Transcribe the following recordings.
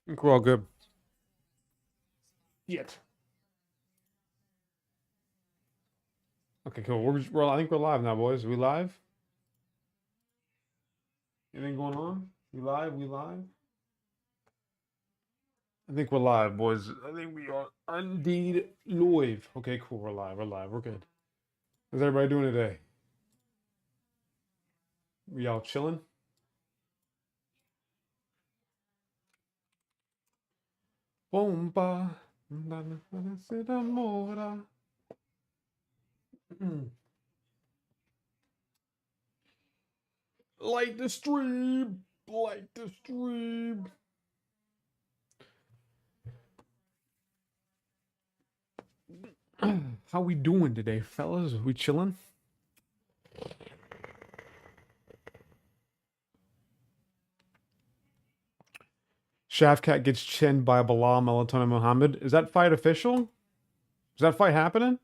I think we're all good. Yet. Okay, cool. I think we're live now, boys. Are we live? Anything going on? We live? We live? I think we're live, boys. I think we are indeed live. Okay, cool. We're live. We're live. We're good. How's everybody doing today? We all chilling? Bomba. Like the stream. Like the stream. How we doing today, fellas? We chilling? Shafkat gets chinned by Bilal Melatonin Muhammad. Is that fight official? Is that fight happening?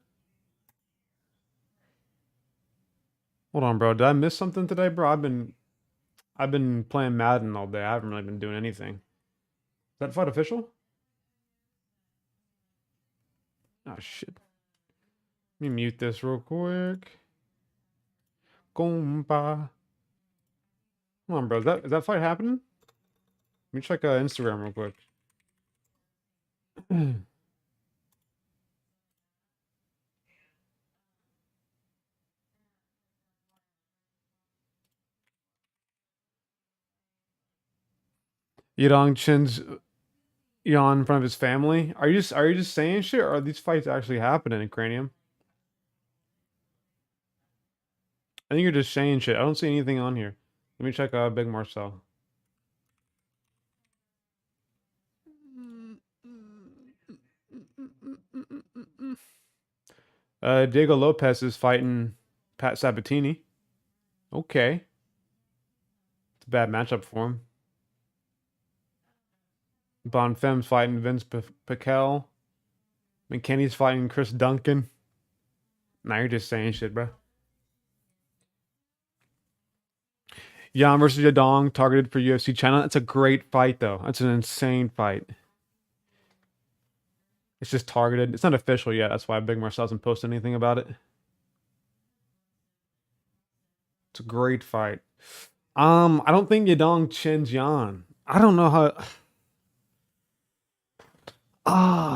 Hold on, bro. Did I miss something today, bro? I've been playing Madden all day. I haven't really been doing anything. Is that fight official? Oh shit. Let me mute this real quick. Compa. Hold on, bro. Is that fight happening? Let me check Instagram real quick. Yadong chins Yan in front of his family. Are you just saying shit, or are these fights actually happening in Cranium? I think you're just saying shit. I don't see anything on here. Let me check Big Marcel. Diego Lopez is fighting Pat Sabatini. Okay. It's a bad matchup for him. Bonfem's fighting Vince Piquel. McKinney's fighting Chris Duncan. Now you're just saying shit, bro. Jan versus Yadong, targeted for UFC China. That's a great fight, though. That's an insane fight. It's just targeted. It's not official yet. That's why Big Marcel hasn't posted anything about it. It's a great fight. I don't think Yadong chins Jan. I don't know how.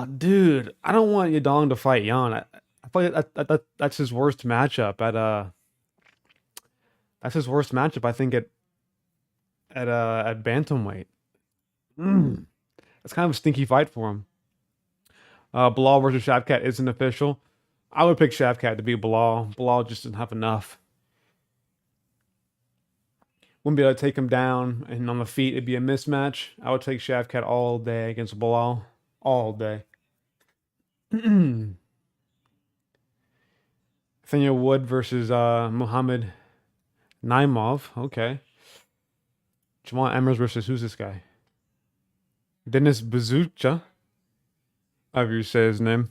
Dude, I don't want Yadong to fight Jan. I feel like that's his worst matchup That's his worst matchup, I think, at bantamweight. That's kind of a stinky fight for him. Bilal versus Shavkat isn't official. I would pick Shavkat to beat Bilal. Bilal just doesn't have enough. Wouldn't be able to take him down, and on the feet it'd be a mismatch. I would take Shavkat all day against Bilal. All day. Nathaniel Wood versus Muhammad Naimov. Okay. Jamal Emmers versus who's this guy? Dennis Bazucha. However you say his name.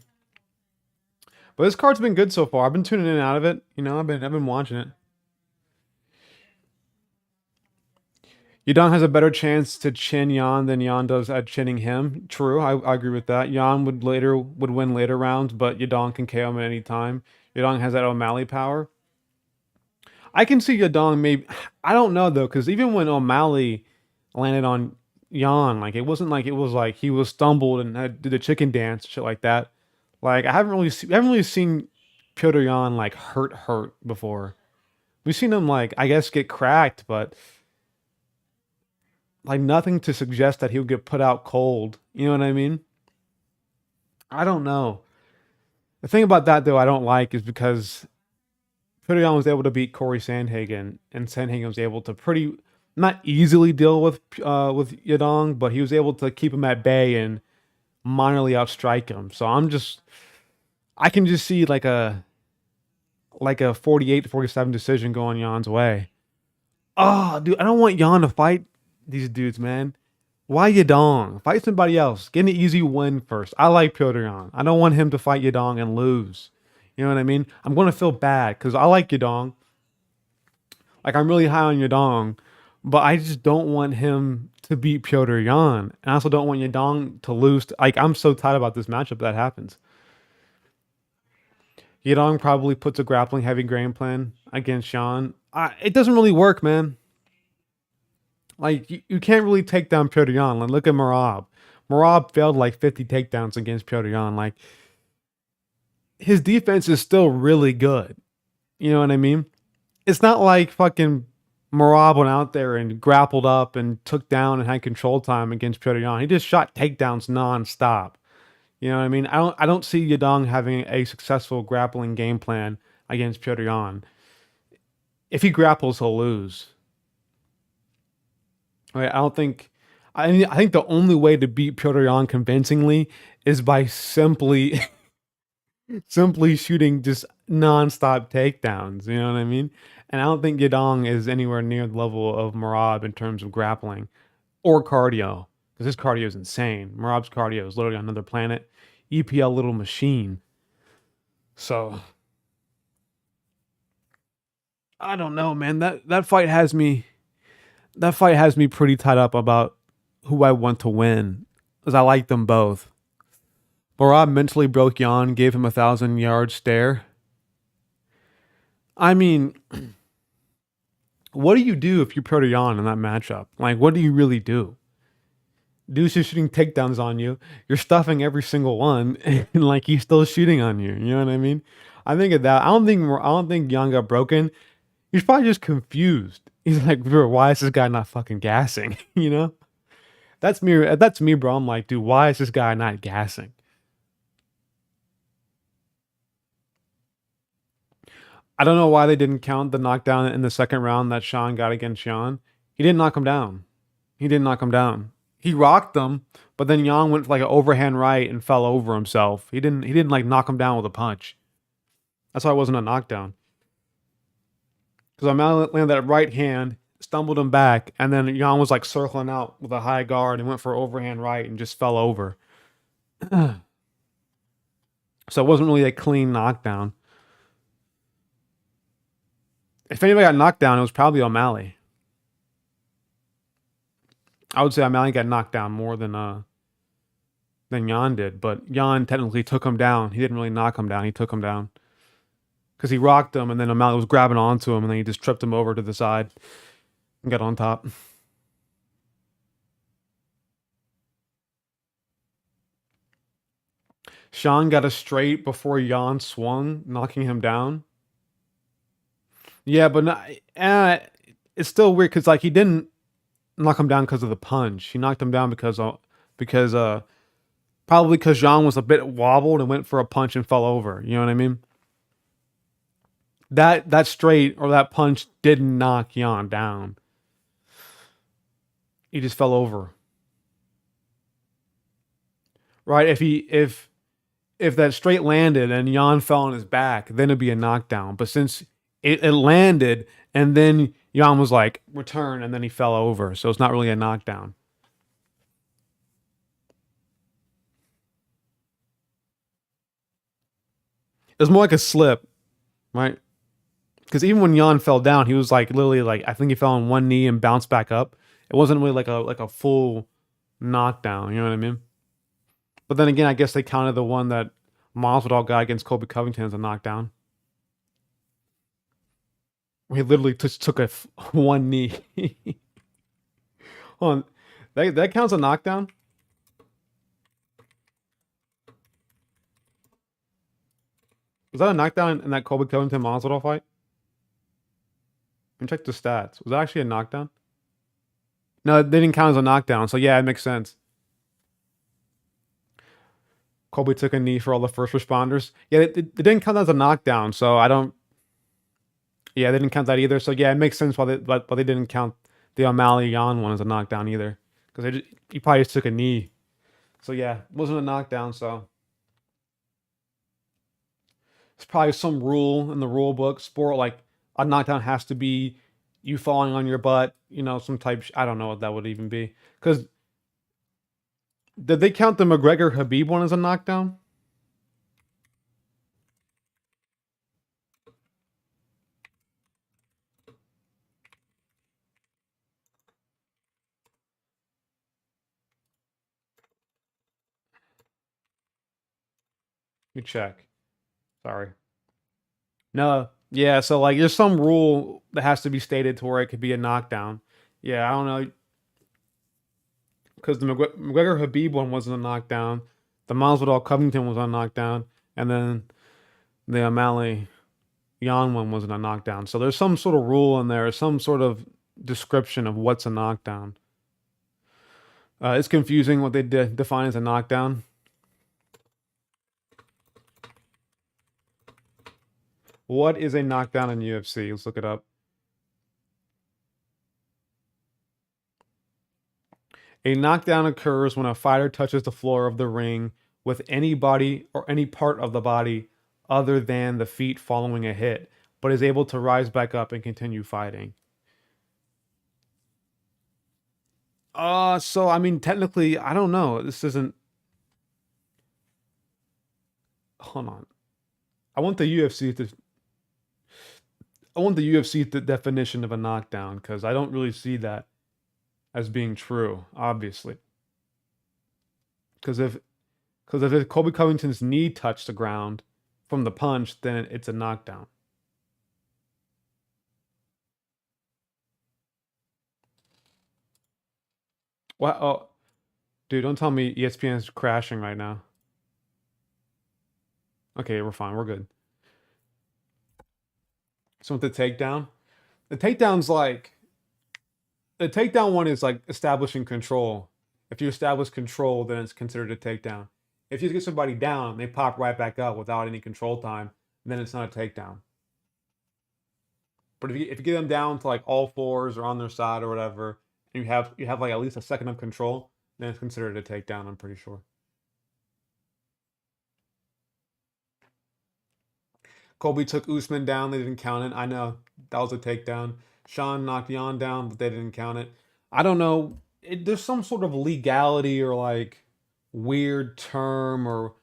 But this card's been good so far. I've been tuning in and out of it. You know, I've been watching it. Yadong has a better chance to chin Jan than Jan does at chinning him. True, I agree with that. Jan would win later rounds, but Yadong can KO him at any time. Yadong has that O'Malley power. I can see Yadong maybe. I don't know though, because even when O'Malley landed on Jan, like it wasn't like it was like he was stumbled and did the chicken dance, shit like that. Like I haven't really seen Piotr Jan like hurt before. We've seen him like I guess get cracked, but like nothing to suggest that he would get put out cold. You know what I mean? I don't know. The thing about that though I don't like is because Piotr Jan was able to beat Corey Sandhagen, and Sandhagen was able to pretty not easily deal with Yadong, but he was able to keep him at bay and minorly outstrike him. So I can just see like a 48-47 decision going Jan's way. Oh, dude, I don't want Jan to fight these dudes, man. Why Yadong? Fight somebody else. Get an easy win first. I like Piotr Jan. I don't want him to fight Yadong and lose. You know what I mean? I'm going to feel bad because I like Yadong. Like, I'm really high on Yadong. But I just don't want him to beat Petr Yan. And I also don't want Yadong to lose. Like, I'm so tight about this matchup that happens. Yadong probably puts a grappling heavy game plan against Yan. It doesn't really work, man. Like, you can't really take down Petr Yan. Like, look at Marab. Marab failed like 50 takedowns against Petr Yan. Like, his defense is still really good. You know what I mean? It's not like fucking Marab went out there and grappled up and took down and had control time against Petr Yan. He just shot takedowns nonstop. You know what I mean? I don't see Yadong having a successful grappling game plan against Petr Yan. If he grapples, he'll lose. Right? I don't think. I think the only way to beat Petr Yan convincingly is by simply shooting just nonstop takedowns. You know what I mean? And I don't think Yadong is anywhere near the level of Marab in terms of grappling or cardio, because his cardio is insane. Marab's cardio is literally on another planet. EPL little machine. So I don't know, man. That fight has me. That fight has me pretty tied up about who I want to win, because I like them both. Marab mentally broke Yan, gave him 1,000-yard stare. I mean, what do you do if you Petr Yan in that matchup? Like, what do you really do? Dude's just shooting takedowns on you. You're stuffing every single one, and like he's still shooting on you. You know what I mean? I think of that. I don't think Yan got broken. He's probably just confused. He's like, bro, why is this guy not fucking gassing? You know? That's me. That's me, bro. I'm like, dude, why is this guy not gassing? I don't know why they didn't count the knockdown in the second round that Sean got against Yan. He didn't knock him down. He didn't knock him down. He rocked them, but then Yang went for like an overhand right and fell over himself. He didn't like knock him down with a punch. That's why it wasn't a knockdown. Because O'Malley landed that right hand, stumbled him back, and then Yang was like circling out with a high guard and went for overhand right and just fell over. So it wasn't really a clean knockdown. If anybody got knocked down, it was probably O'Malley. I would say O'Malley got knocked down more than Yan did, but Yan technically took him down. He didn't really knock him down. He took him down because he rocked him, and then O'Malley was grabbing onto him, and then he just tripped him over to the side and got on top. Sean got a straight before Yan swung, knocking him down. Yeah, but it's still weird because like he didn't knock him down because of the punch. He knocked him down because probably because Jean was a bit wobbled and went for a punch and fell over. You know what I mean? That straight or that punch didn't knock Jan down. He just fell over. Right? If that straight landed and Jan fell on his back, then it'd be a knockdown. But since it landed and then Jan was like return and then he fell over, so it's not really a knockdown. It was more like a slip, right? Because even when Jan fell down, he was like literally like I think he fell on one knee and bounced back up. It wasn't really like a full knockdown. You know what I mean? But then again, I guess they counted the one that Masvidal got against Colby Covington as a knockdown. He literally just took one knee. Hold on, that counts a knockdown. Was that a knockdown in that Colby Covington Masvidal fight? Let me check the stats. Was that actually a knockdown? No, they didn't count as a knockdown. So yeah, it makes sense. Colby took a knee for all the first responders. Yeah, it didn't count as a knockdown. So I don't. Yeah, they didn't count that either. So yeah, it makes sense why they didn't count the O'Malley Yan one as a knockdown either, because he probably just took a knee. So yeah, it wasn't a knockdown. So it's probably some rule in the rule book. Sport like a knockdown has to be you falling on your butt. You know, some type. I don't know what that would even be. Because did they count the McGregor Habib one as a knockdown? You check. Sorry. No. Yeah. So like, there's some rule that has to be stated to where it could be a knockdown. Yeah. I don't know because the McGregor Habib one wasn't a knockdown. The Masvidal Covington was a knockdown, and then the O'Malley Jan one wasn't a knockdown. So there's some sort of rule in there, some sort of description of what's a knockdown. It's confusing what they define as a knockdown. What is a knockdown in UFC? Let's look it up. A knockdown occurs when a fighter touches the floor of the ring with any body or any part of the body other than the feet following a hit, but is able to rise back up and continue fighting. So I mean, technically, I don't know. This isn't. Hold on. I want the UFC to. I want the UFC definition of a knockdown because I don't really see that as being true. Obviously, because if Colby Covington's knee touched the ground from the punch, then it's a knockdown. What? Oh, dude, don't tell me ESPN is crashing right now. Okay, we're fine. We're good. So with the takedown, the takedown's like the takedown one is like establishing control. If you establish control, then it's considered a takedown. If you get somebody down, they pop right back up without any control time, then it's not a takedown. But if you get them down to like all fours or on their side or whatever, and you have like at least a second of control, then it's considered a takedown. I'm pretty sure. Colby took Usman down. They didn't count it. I know that was a takedown. Sean knocked Jan down, but they didn't count it. I don't know. There's some sort of legality or like weird term, or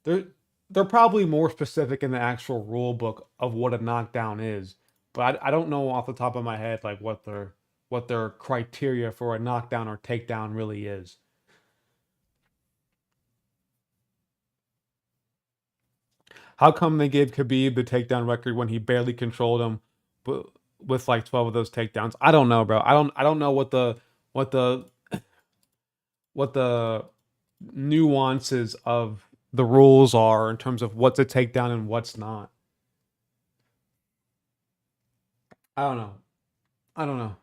they're they're probably more specific in the actual rule book of what a knockdown is. But I don't know off the top of my head like what their criteria for a knockdown or takedown really is. How come they gave Khabib the takedown record when he barely controlled him, but with like 12 of those takedowns? I don't know, bro. I don't know what the what the nuances of the rules are in terms of what's a takedown and what's not. I don't know. I don't know.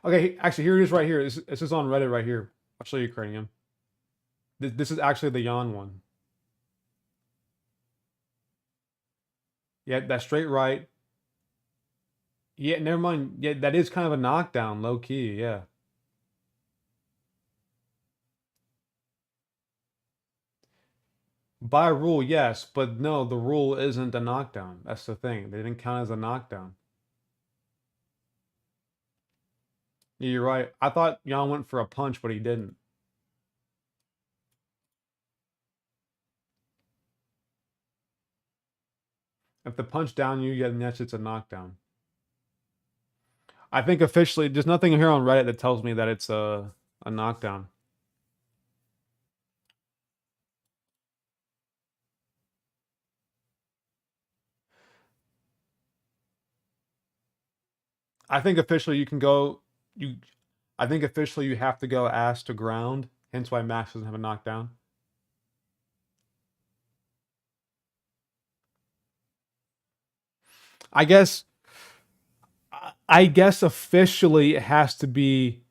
Okay, actually, here it is right here. This is on Reddit right here. I'll show you cranium. This is actually the yawn one. Yeah, that straight right. Yeah, never mind. Yeah, that is kind of a knockdown, low key. Yeah. By rule, yes, but no, the rule isn't a knockdown. That's the thing. They didn't count as a knockdown. Yeah, you're right. I thought Jan went for a punch, but he didn't. If the punch down you, yeah, then that's it's a knockdown. I think officially, there's nothing here on Reddit that tells me that it's a knockdown. I think officially you can go you. I think officially you have to go ass to ground. Hence why Max doesn't have a knockdown. I guess. I guess officially it has to be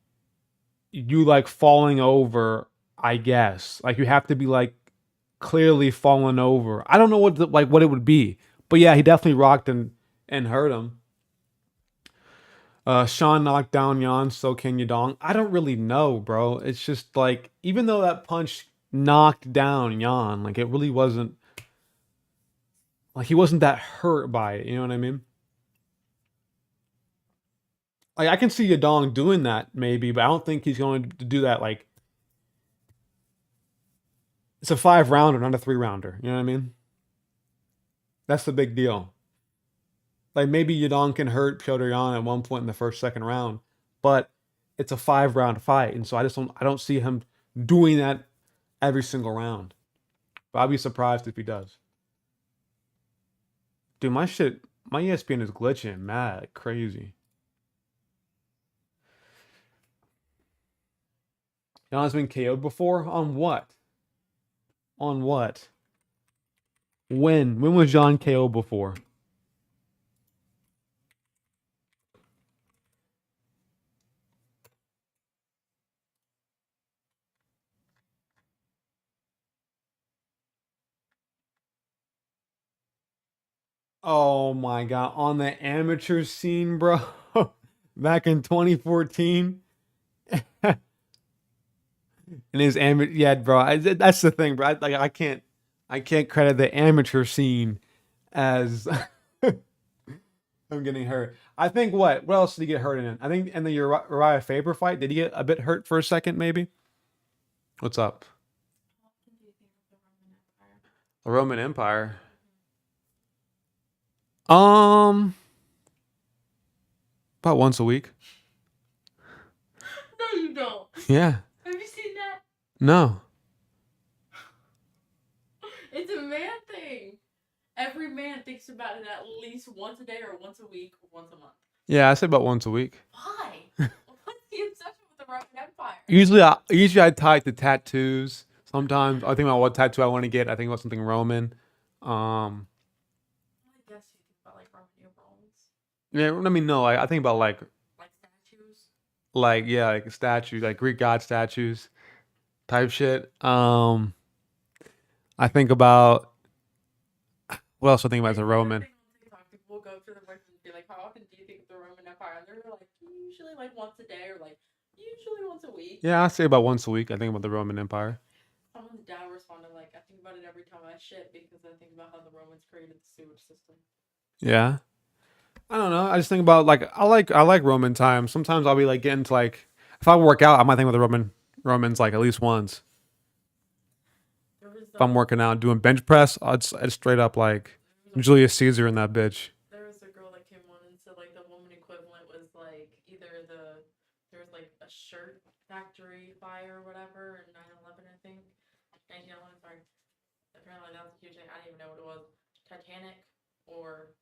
you like falling over. I guess like you have to be like clearly fallen over. I don't know what it would be, but yeah, he definitely rocked and hurt him. Sean knocked down Jan, so can you dong? I don't really know, bro. It's just like even though that punch knocked down Jan, like it really wasn't like he wasn't that hurt by it. You know what I mean? Like I can see Yadong doing that maybe, but I don't think he's going to do that. Like it's a 5 rounder, not a 3 rounder. You know what I mean? That's the big deal. Like maybe Yadong can hurt Piotr Yan at one point in the first, second round, but it's a 5-round fight, and so I don't see him doing that every single round. But I'll be surprised if he does. Dude, my ESPN is glitching mad crazy. Jan's been KO'd before? On what? On what? When? When was John KO'd before? Oh my god, on the amateur scene, bro. Back in 2014. And his amateur, yeah, bro. That's the thing, bro. I can't credit the amateur scene as I'm getting hurt. I think what else did he get hurt in? I think in the Uriah Faber fight, did he get a bit hurt for a second, maybe? What's up? The Roman Empire. About once a week. No, you don't. Yeah. Have you seen that? No. It's a man thing. Every man thinks about it at least once a day or once a week or once a month. Yeah, I say about once a week. Why? What's the obsession with the Roman Empire? Usually I tie it to tattoos. Sometimes I think about what tattoo I want to get. I think about something Roman. I guess you think about like Roman numerals. Yeah, let me know. I think about like statues. Like statues, like Greek god statues, type shit. I think about what else I think about as a Roman. People go to the website and be like, "How often do you think of the Roman Empire?" And they're like, usually like once a day or like usually once a week. Yeah, I say about once a week. I think about the Roman Empire. Someone's dad responded like, "I think about it every time I shit because I think about how the Romans created the sewage system." Yeah. I don't know. I just think about like I like Roman times. Sometimes I'll be like getting to like if I work out, I might think about the Romans like at least once. If I'm working out doing bench press, it's straight up like Julius Caesar in that bitch. There was a girl that came on and said like the woman equivalent was like either there was like a shirt factory fire or whatever in 9/11, I think. 1911, sorry. Apparently that was a huge thing. I didn't even know what it was. Titanic or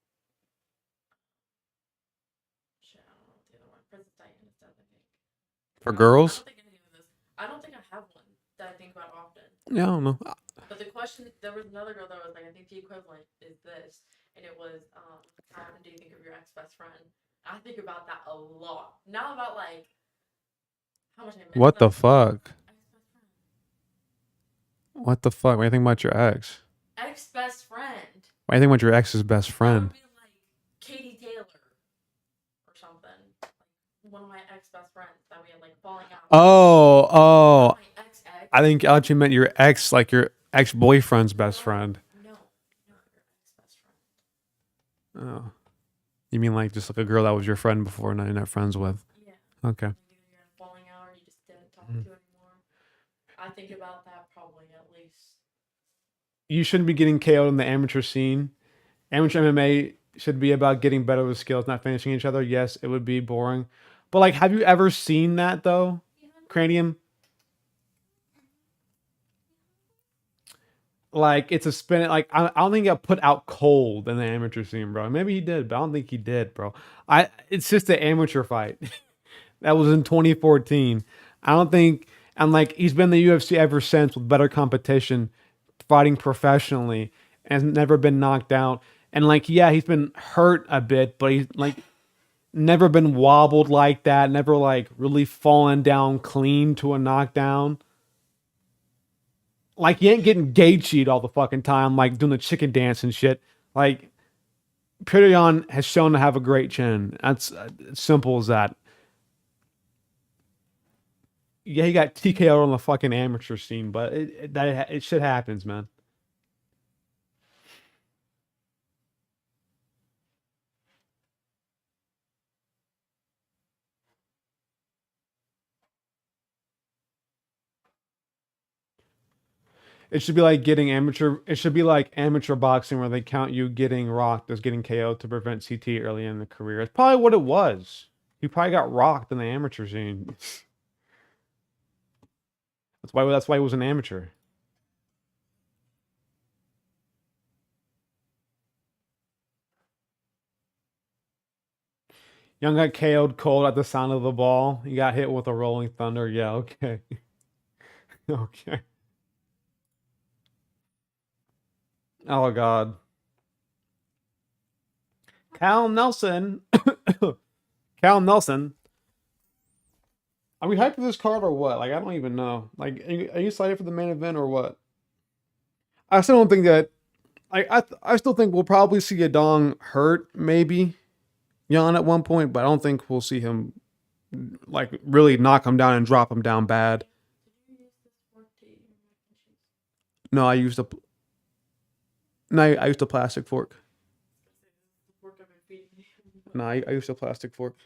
shit, I don't know what the other one. Princess Diana's death, I think. For girls? I don't think I have one that I think about often. Yeah, I don't know. But the question, there was another girl that was like, I think the equivalent is this, and it was, how often do you think of your ex-best friend? I think about that a lot. Not about like how much I miss What them. the fuck? What the fuck? What do you think about your ex? Ex-best friend. Why do you think about your ex's best friend? That would be like Katie Taylor or something. One of my ex-best friends that we had like falling out. Oh. My ex-ex. I thought you meant your ex, like your ex-boyfriend's best friend. No, your ex-best friend. Oh. You mean like just like a girl that was your friend before and you're not friends with? Yeah. Okay. Either you're falling out or you just didn't talk to anymore. I think about that probably at least. You shouldn't be getting KO'd in the amateur scene. Amateur MMA should be about getting better with skills, not finishing each other. Yes, it would be boring. But like, have you ever seen that though? Cranium? Like it's a spin. Like I don't think he got put out cold in the amateur scene, bro. Maybe he did, but I don't think he did, bro. It's just an amateur fight that was in 2014. I don't think, and like he's been in the UFC ever since with better competition, fighting professionally, and has never been knocked out. And like, yeah, he's been hurt a bit, but he's like never been wobbled like that. Never like really fallen down clean to a knockdown. Like you ain't getting gate all the fucking time, like doing the chicken dance and shit. Like Padilla has shown to have a great chin. That's simple as that. Yeah, he got TKO on the fucking amateur scene, but it shit happens, man. It should be like getting amateur. It should be like amateur boxing where they count you getting rocked as getting KO to prevent CT early in the career. It's probably what it was. He probably got rocked in the amateur scene. That's why he was an amateur. Young got KO'd cold at the sound of the ball. He got hit with a rolling thunder. Yeah, okay. Okay. Oh god. Cal Nelson. Cal Nelson. Are we hyped for this card or what? Like, I don't even know. Like, are you excited for the main event or what? I still don't think that. I still think we'll probably see Yadong hurt, maybe Jan at one point, but I don't think we'll see him like really knock him down and drop him down bad. No, I used a plastic fork. No, I used a plastic fork.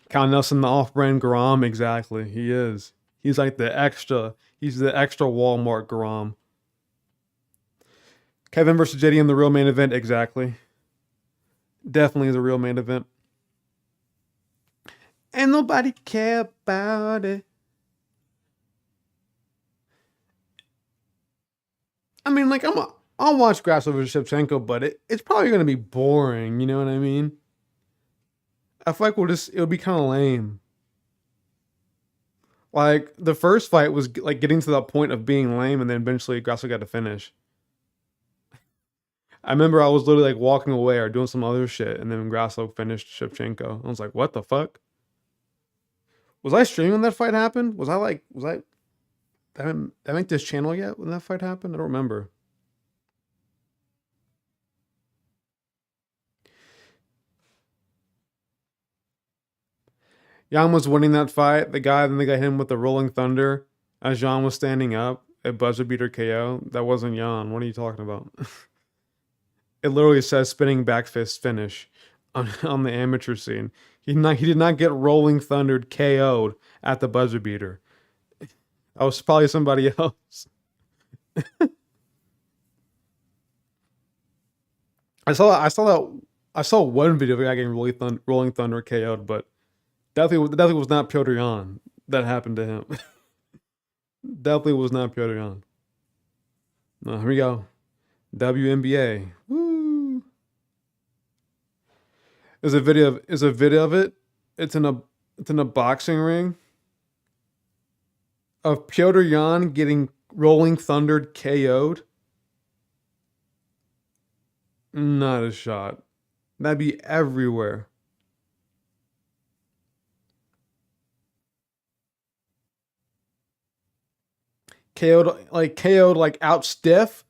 Cal Nelson, the off-brand Garam, exactly. He is. He's like the extra. He's the extra Walmart Garam. Kevin versus JD in the real main event, exactly. Definitely the real main event. Ain't nobody care about it. I mean, like I'll watch Grasso versus Shevchenko, but it's probably gonna be boring. You know what I mean? I feel like it'll be kind of lame. Like the first fight was like getting to that point of being lame, and then eventually Grasso got to finish. I remember I was literally like walking away or doing some other shit, and then Grasso finished Shevchenko. I was like, what the fuck? Was I streaming when that fight happened? Was I did I make this channel yet when that fight happened? I don't remember. Jan was winning that fight. Then they got him with the Rolling Thunder as Jan was standing up. A buzzer beater KO. That wasn't Jan. What are you talking about? It literally says spinning back fist finish on the amateur scene. He did not get Rolling Thundered KO'd at the buzzer beater. That was probably somebody else. I saw one video of a guy getting Rolling Thunder KO'd, but definitely was not Piotr Jan that happened to him. Definitely was not Piotr Jan. No, here we go. WNBA. Woo. There's a video of it. It's in a boxing ring of Piotr Jan getting Rolling Thundered KO'd. Not a shot. That'd be everywhere. KO'd like out stiff.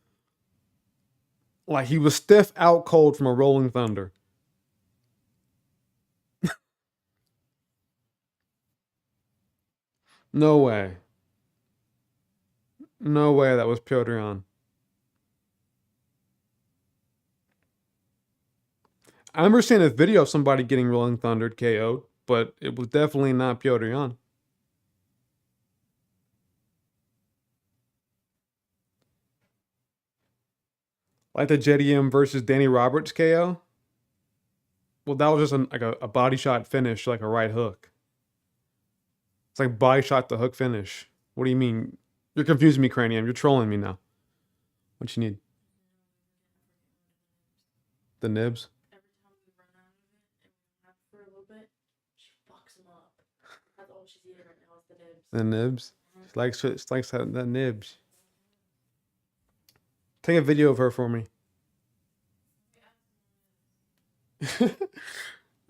Like he was stiff out cold from a Rolling Thunder. No way. No way that was Piotr Jan. I remember seeing a video of somebody getting Rolling Thundered KO'd, but it was definitely not Piotr Jan. Like the JDM versus Danny Roberts KO. Well, that was just a body shot finish, like a right hook. It's like body shot the hook finish. What do you mean? You're confusing me, Cranium. You're trolling me now. What you need? The nibs? Every time we run out of it and we have it for a little bit, she fucks them up. That's all she's eating right now is the nibs. The nibs? She likes that nibs. Take a video of her for me.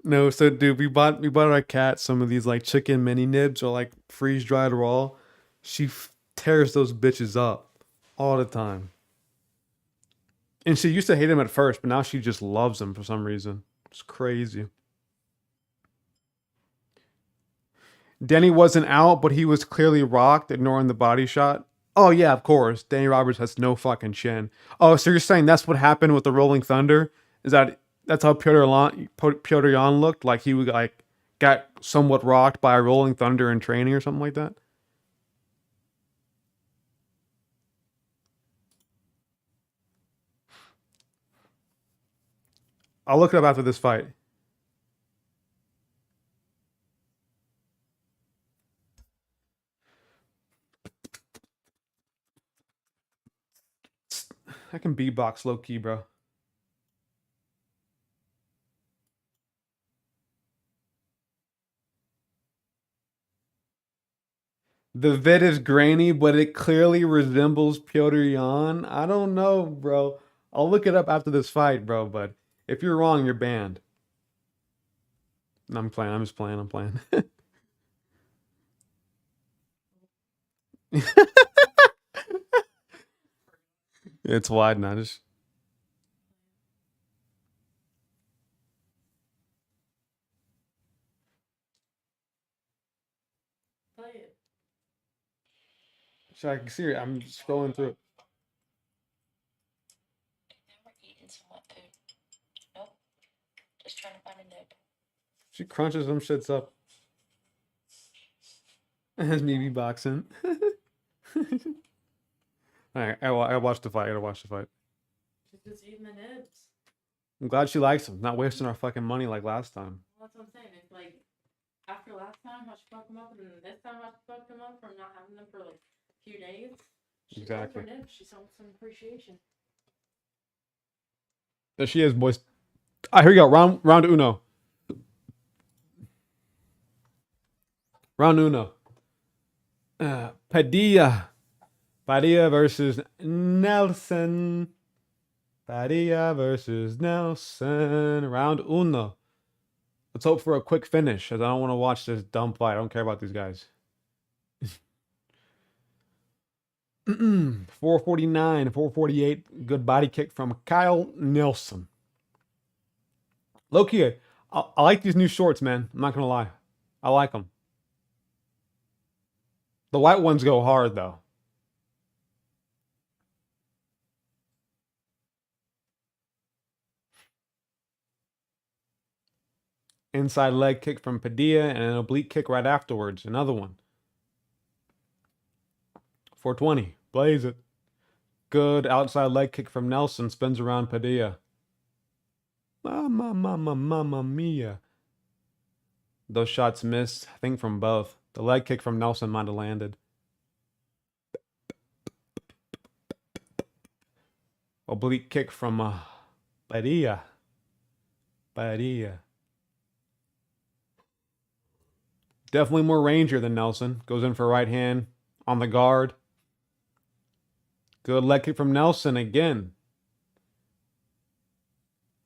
No, so dude, we bought our cat some of these like chicken mini nibs or like freeze dried raw. She tears those bitches up all the time. And she used to hate them at first, but now she just loves them for some reason. It's crazy. Danny wasn't out, but he was clearly rocked, ignoring the body shot. Oh yeah, of course. Danny Roberts has no fucking chin. Oh, so you're saying that's what happened with the Rolling Thunder? That's how Piotr Jan looked? Like he like got somewhat rocked by a Rolling Thunder in training or something like that? I'll look it up after this fight. I can beatbox low key, bro. The vid is grainy, but it clearly resembles Piotr Jan. I don't know, bro. I'll look it up after this fight, bro. But if you're wrong, you're banned. No, I'm playing. I'm just playing. I'm playing. It's wide now. Just Play it. so I can see it. I'm scrolling through it. Never eaten some wet food. Nope. Just trying to find a nip. She crunches them shits up. As me beatboxing. Alright, I watched the fight. I gotta watch the fight. She's just eating the nibs. I'm glad she likes them. Not wasting our fucking money like last time. Well, that's what I'm saying. It's like after last time, how she fucked them up, and then this time, how she fucked them up from not having them for like a few days. She Exactly. loves her nibs. She showed some appreciation. There she is, boys. Here we go. Round uno. Round uno. Padilla. Padilla versus Nelson. Padilla versus Nelson. Round uno. Let's hope for a quick finish, as I don't want to watch this dumb fight. I don't care about these guys. 449, 448. Good body kick from Kyle Nelson. Low-key, I like these new shorts, man. I'm not going to lie. I like them. The white ones go hard, though. Inside leg kick from Padilla and an oblique kick right afterwards. Another one. 420. Blaze it. Good outside leg kick from Nelson. Spins around Padilla. Mamma mia. Those shots missed, I think, from both. The leg kick from Nelson might have landed. Oblique kick from Padilla. Padilla. Definitely more rangier than Nelson. Goes in for right hand on the guard. Good leg kick from Nelson again.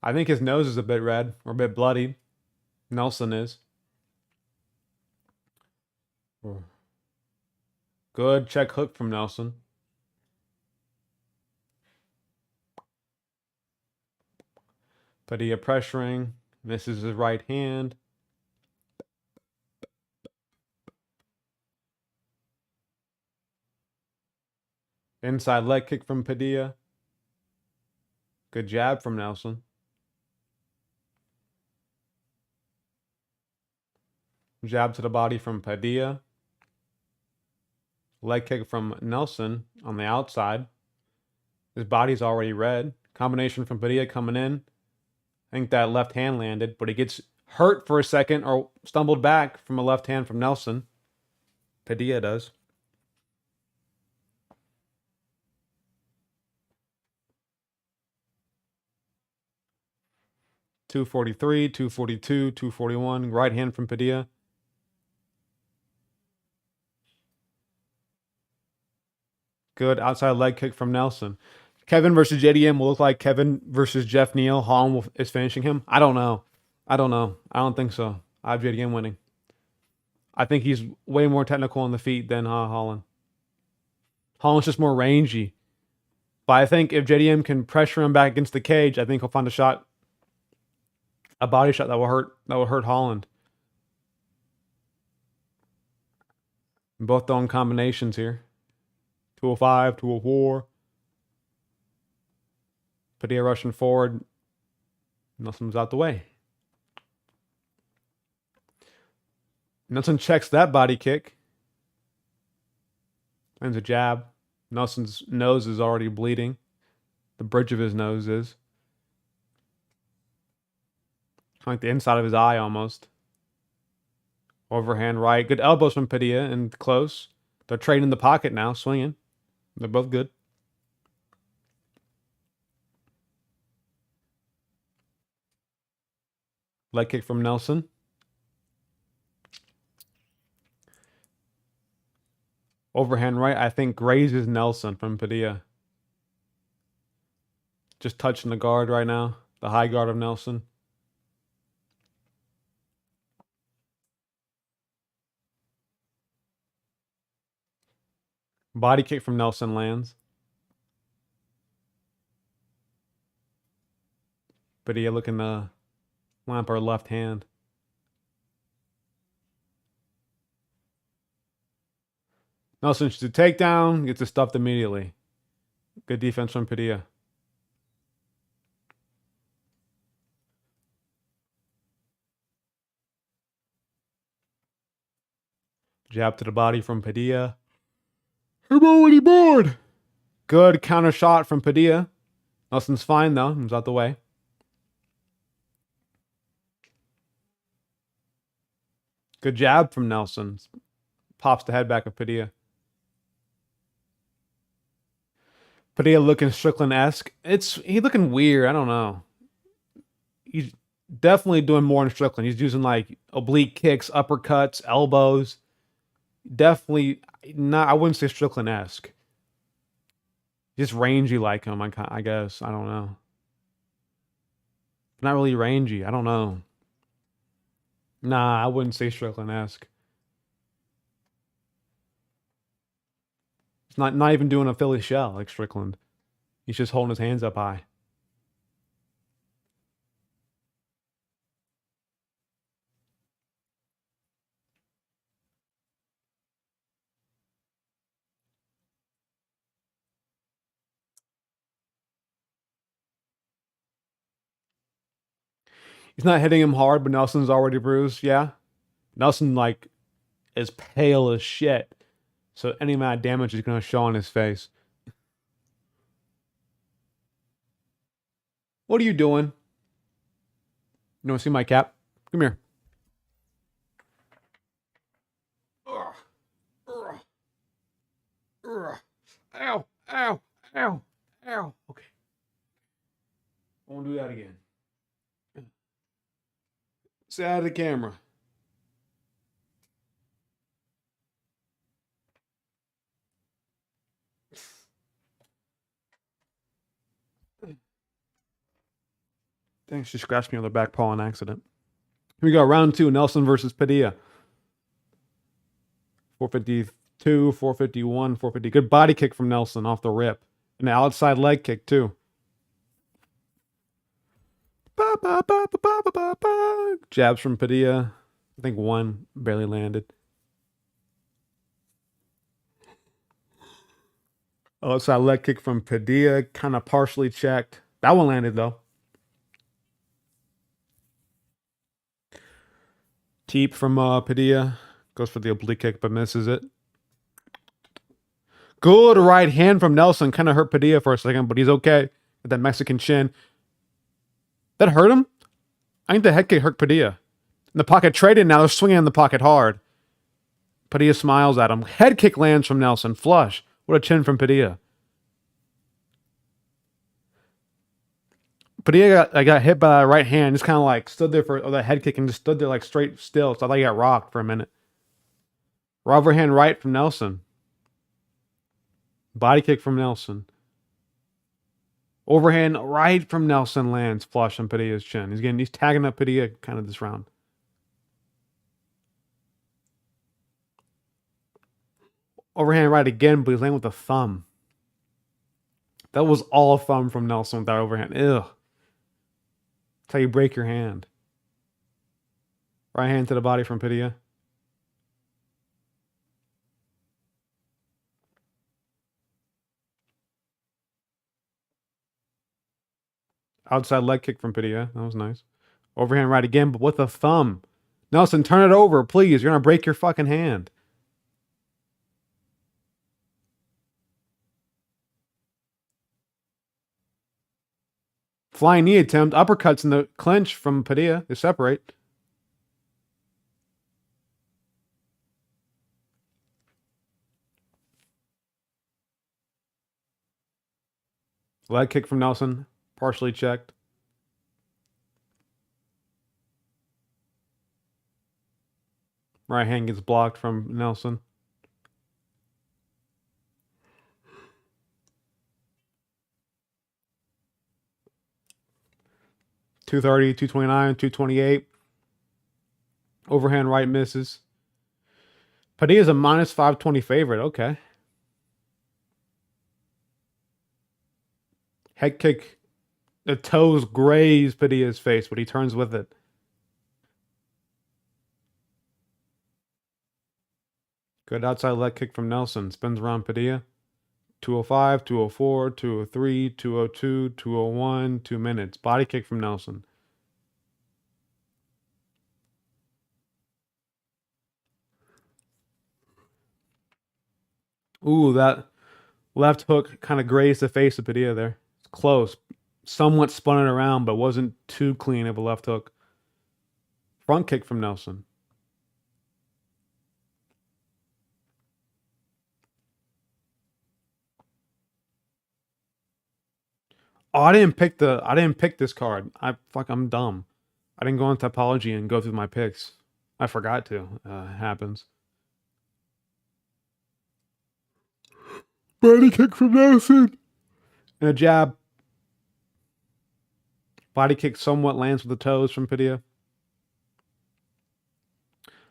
I think his nose is a bit red or a bit bloody. Nelson is. Good check hook from Nelson. Padilla pressuring. Misses his right hand. Inside leg kick from Padilla. Good jab from Nelson. Jab to the body from Padilla. Leg kick from Nelson on the outside. His body's already red. Combination from Padilla coming in. I think that left hand landed, but he gets hurt for a second or stumbled back from a left hand from Nelson. Padilla does. .243, 242, 241. Right hand from Padilla. Good outside leg kick from Nelson. Kevin versus JDM will look like Kevin versus Jeff Neal. Holland is finishing him. I don't know. I don't think so. I have JDM winning. I think he's way more technical on the feet than Holland. Holland's just more rangy. But I think if JDM can pressure him back against the cage, I think he'll find a shot, a body shot that will hurt Holland. Both throwing combinations here. 205, 204. Padilla rushing forward. Nelson's out the way. Nelson checks that body kick. Lands a jab. Nelson's nose is already bleeding. The bridge of his nose is. Like the inside of his eye almost. Overhand right. Good elbows from Padilla and close. They're trading the pocket now, swinging. They're both good. Leg kick from Nelson. Overhand right, I think grazes Nelson from Padilla. Just touching the guard right now. The high guard of Nelson. Body kick from Nelson lands. Padilla looking to lamp her left hand. Nelson shoots a takedown, gets it stuffed immediately. Good defense from Padilla. Jab to the body from Padilla. I'm already bored. Good counter shot from Padilla. Nelson's fine though. He's out the way. Good jab from Nelson. Pops the head back of Padilla. Padilla looking Strickland-esque. He's looking weird. I don't know. He's definitely doing more in Strickland. He's using like oblique kicks, uppercuts, elbows. Definitely not. I wouldn't say Strickland-esque. Just rangy like him. I guess. I don't know. Not really rangy. I don't know. Nah, I wouldn't say Strickland-esque. It's not even doing a Philly shell like Strickland. He's just holding his hands up high. He's not hitting him hard, but Nelson's already bruised. Yeah. Nelson, like, is pale as shit. So any amount of damage is going to show on his face. What are you doing? You want to see my cap? Come here. Ow, ow, ow, ow. Okay. I won't do that again. Stay out of the camera. Thanks, she scratched me on the back paw on accident. Here we go, round 2, Nelson versus Padilla. 452, 451, 450. Good body kick from Nelson off the rip. And the outside leg kick, too. Ba, ba, ba, ba, ba, ba, ba. Jabs from Padilla. I think one barely landed. Outside leg kick from Padilla, kind of partially checked. That one landed, though. Teep from Padilla. Goes for the oblique kick, but misses it. Good right hand from Nelson. Kind of hurt Padilla for a second, but he's okay. With that Mexican chin. That hurt him? I think the head kick hurt Padilla. In the pocket traded now. They're swinging in the pocket hard. Padilla smiles at him. Head kick lands from Nelson. Flush. What a chin from Padilla. Padilla got hit by that right hand. Just kind of like stood there for that head kick and just stood there like straight still. So I thought he got rocked for a minute. Overhand right from Nelson. Body kick from Nelson. Overhand right from Nelson lands flush on Padilla's chin. He's tagging up Padilla kind of this round. Overhand right again, but he's landing with a thumb. That was all thumb from Nelson with that overhand. Ew. That's how you break your hand. Right hand to the body from Padilla. Outside leg kick from Padilla. That was nice. Overhand right again, but with a thumb. Nelson, turn it over, please. You're going to break your fucking hand. Flying knee attempt. Uppercuts in the clinch from Padilla. They separate. Leg kick from Nelson. Partially checked. Right hand gets blocked from Nelson. .230, 229, 228. Overhand right misses. Padilla's a minus 520 favorite. Okay. Head kick. The toes graze Padilla's face, but he turns with it. Good outside leg kick from Nelson. Spins around Padilla. 205, 204, 203, 202, 201, 2 minutes. Body kick from Nelson. Ooh, that left hook kind of grazed the face of Padilla there. It's close. Somewhat spun it around, but wasn't too clean of a left hook. Front kick from Nelson. Oh, I didn't pick this card. I'm dumb. I didn't go on Topology and go through my picks. I forgot to. It happens. Body kick from Nelson. And a jab. Body kick somewhat lands with the toes from Padilla.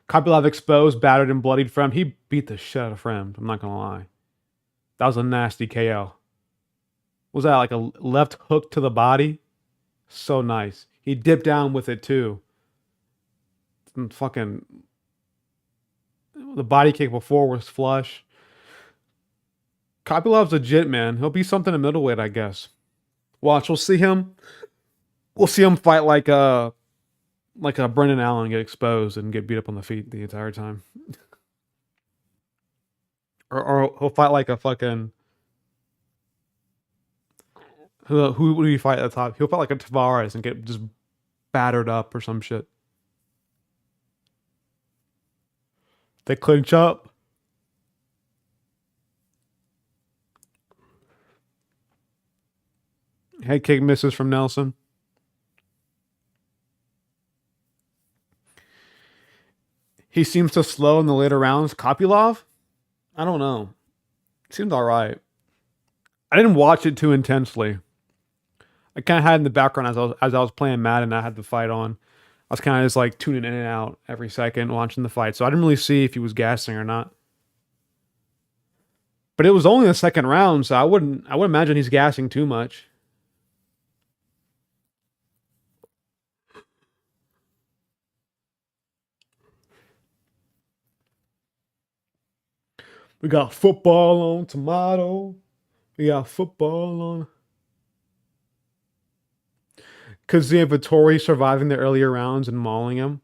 Kopylov exposed, battered, and bloodied Frem. He beat the shit out of Frem. I'm not going to lie. That was a nasty KO. Was that like a left hook to the body? So nice. He dipped down with it too. And fucking the body kick before was flush. Kopylov's legit, man. He'll be something in middleweight, I guess. Watch, we'll see him. We'll see him fight like a Brendan Allen, get exposed and get beat up on the feet the entire time. or he'll fight like a fucking who would he fight at the top? He'll fight like a Tavares and get just battered up or some shit. They clinch up. Head kick misses from Nelson. He seems to slow in the later rounds. Kopylov? I don't know. Seemed all right. I didn't watch it too intensely. I kind of had in the background as I was playing Madden. I had the fight on. I was kind of just like tuning in and out every second, watching the fight. So I didn't really see if he was gassing or not. But it was only the second round, so I wouldn't imagine he's gassing too much. We got football on tomato. We got football on. Kazuya Vittori surviving the earlier rounds and mauling him.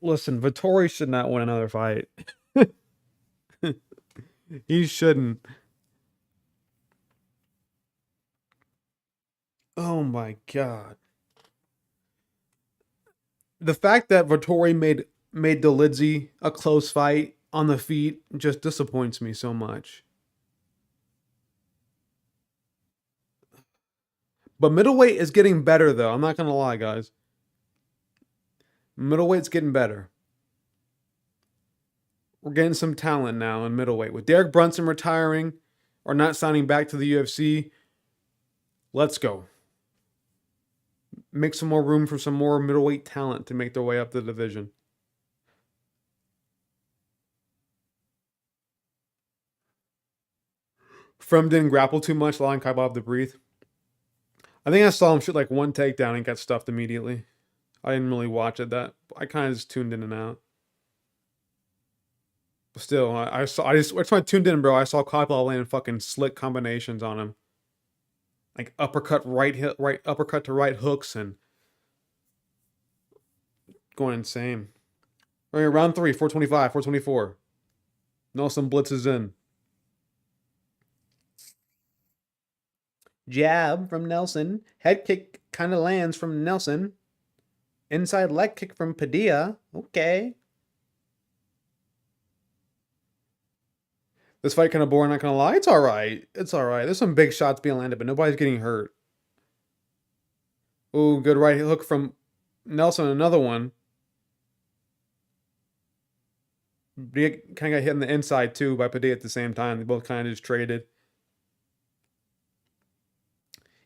Listen, Vittori should not win another fight. He shouldn't. Oh my god. The fact that Vittori made Dolidze a close fight on the feet just disappoints me so much. But middleweight is getting better, though. I'm not going to lie, guys. Middleweight's getting better. We're getting some talent now in middleweight. With Derek Brunson retiring or not signing back to the UFC, let's go. Make some more room for some more middleweight talent to make their way up the division. Frem didn't grapple too much, allowing Kopylov to breathe. I think I saw him shoot like one takedown and got stuffed immediately. I didn't really watch it. I kind of just tuned in and out. But still, that's why I tuned in, bro. I saw Kopylov landing fucking slick combinations on him, like uppercut right uppercut to right hooks and going insane. All right, round 3, 425, 424. Nelson blitzes in. Jab from Nelson. Head kick kind of lands from Nelson. Inside leg kick from Padilla. Okay. This fight kind of boring, not gonna lie. It's alright. It's alright. There's some big shots being landed, but nobody's getting hurt. Ooh, good right hook from Nelson. Another one. Padilla kind of got hit in the inside too by Padilla at the same time. They both kind of just traded.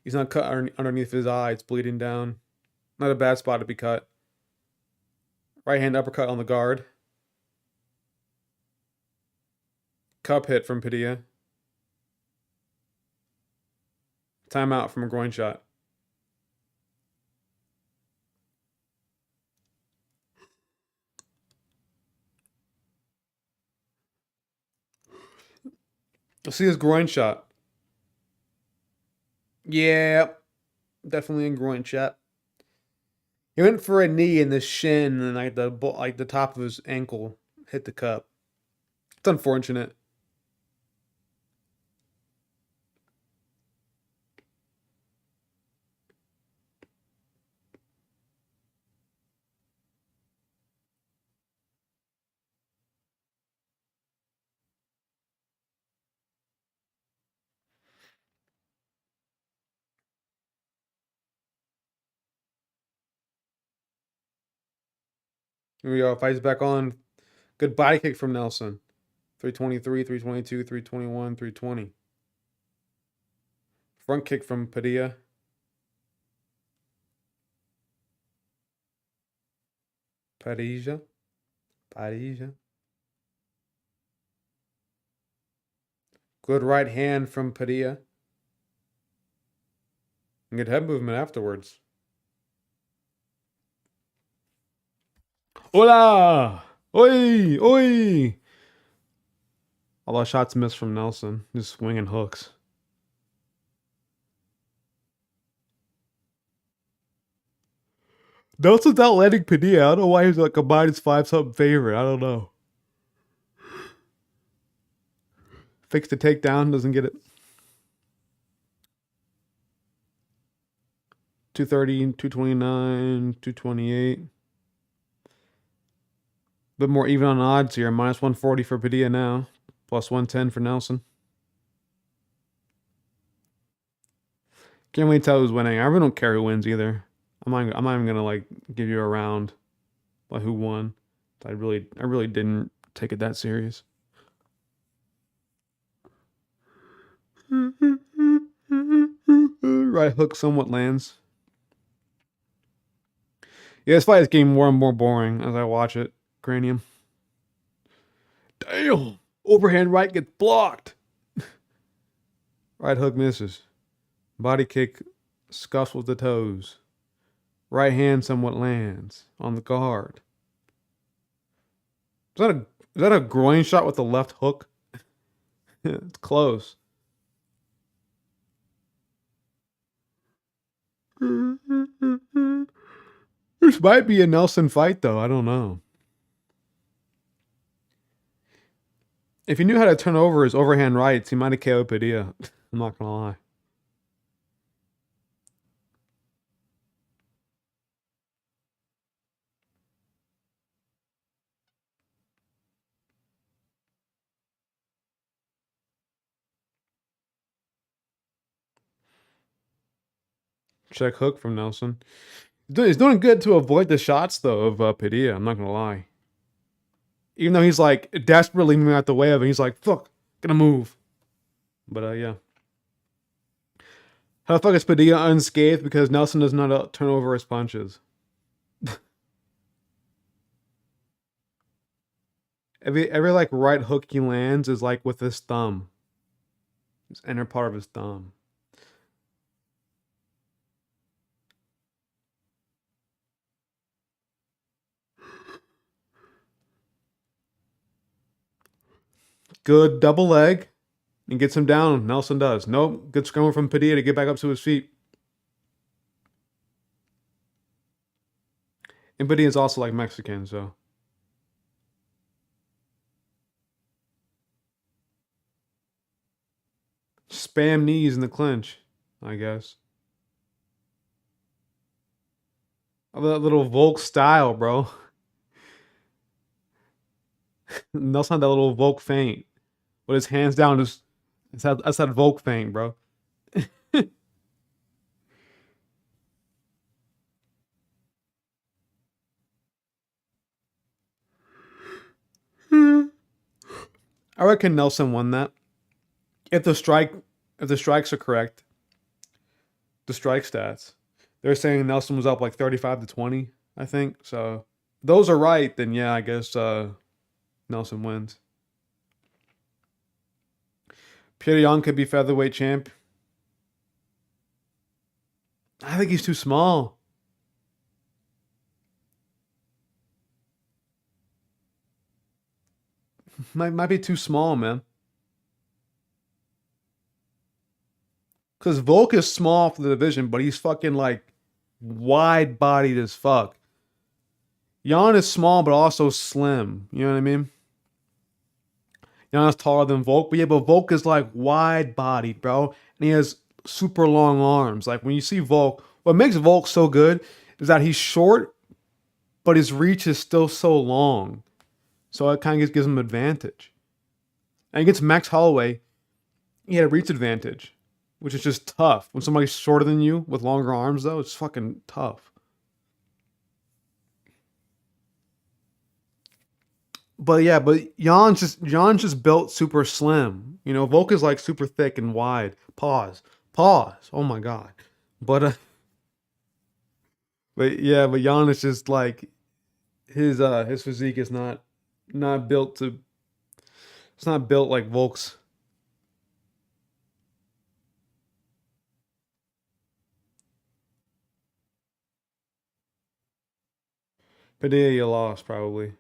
He's not cut underneath his eye. It's bleeding down. Not a bad spot to be cut. Right hand uppercut on the guard. Cup hit from Padilla. Timeout from a groin shot. Let's see his groin shot. Yeah, definitely a groin shot. He went for a knee in the shin and like the top of his ankle hit the cup. It's unfortunate. Here we go. Fights back on. Good body kick from Nelson. 323, 322, 321, 320. Front kick from Padilla. Padilla. Good right hand from Padilla. And good head movement afterwards. Hola! Oi! Oi! All those shots missed from Nelson. Just swinging hooks. Nelson's out landing Padilla. I don't know why he's like a -5-something favorite. I don't know. Fixed the takedown, doesn't get it. 230, 229, 228. Bit more even on odds here. -140 for Padilla now. +110 for Nelson. Can't really tell who's winning. I really don't care who wins either. I'm not even gonna like give you a round like who won. I really didn't take it that serious. Right hook somewhat lands. Yeah, this fight is getting more and more boring as I watch it. Cranium. Damn! Overhand right gets blocked. Right hook misses. Body kick scuffs with the toes. Right hand somewhat lands on the guard. Is that a groin shot with the left hook? It's close. This might be a Nelson fight, though. I don't know. If he knew how to turn over his overhand rights, he might have KO'd Padilla. I'm not gonna lie. Check hook from Nelson. He's doing good to avoid the shots, though, of Padilla. I'm not gonna lie. Even though he's like desperately moving out the way of it, he's like, fuck, gonna move. But yeah. How the fuck is Padilla unscathed because Nelson does not turn over his punches? every like right hook he lands is like with his thumb. His inner part of his thumb. Good double leg. And gets him down. Nelson does. Nope. Good scramble from Padilla to get back up to his feet. And Padilla is also like Mexican, so. Spam knees in the clinch. I guess. A little Volk style, bro. Nelson had that little Volk feint with his hands down. Just that's that Volk feint, bro. I reckon Nelson won that. If the strikes are correct, the strike stats, they're saying Nelson was up like 35-20, I think. So if those are right, then yeah, I guess Nelson wins. Petr Yan could be featherweight champ. I think he's too small. Might be too small, man. Because Volk is small for the division, but he's fucking like wide bodied as fuck. Jan is small, but also slim. You know what I mean? Jan is taller than Volk, but yeah, but Volk is like wide bodied, bro. And he has super long arms. Like when you see Volk, what makes Volk so good is that he's short, but his reach is still so long. So it kind of gives him an advantage. And against Max Holloway, he had a reach advantage, which is just tough. When somebody's shorter than you with longer arms, though, it's fucking tough. But yeah, but Jan's just built super slim. You know, Volk is like super thick and wide. Pause. Pause. Oh my god. But yeah, but Jan is just like his physique is not built to. It's not built like Volk's. Padilla lost probably.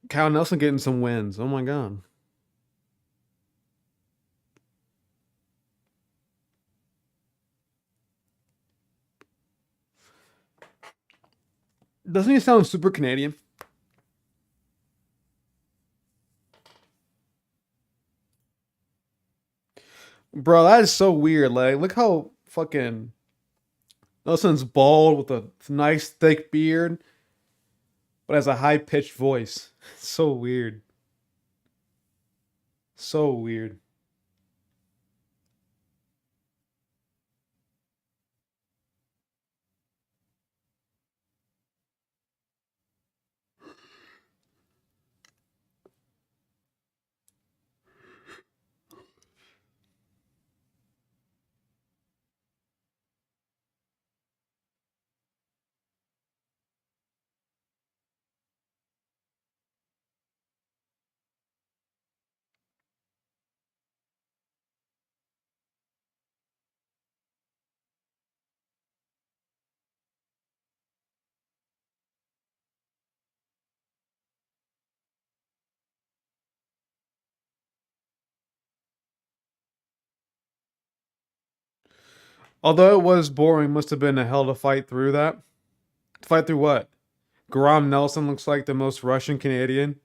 Kyle Nelson getting some wins. Oh my god. Doesn't he sound super Canadian? Bro, that is so weird. Like, look how fucking Nelson's bald with a nice thick beard, but has a high pitched voice. So weird. So weird. Although it was boring, must have been a hell to fight through that. To fight through what? Graham Nelson looks like the most Russian Canadian.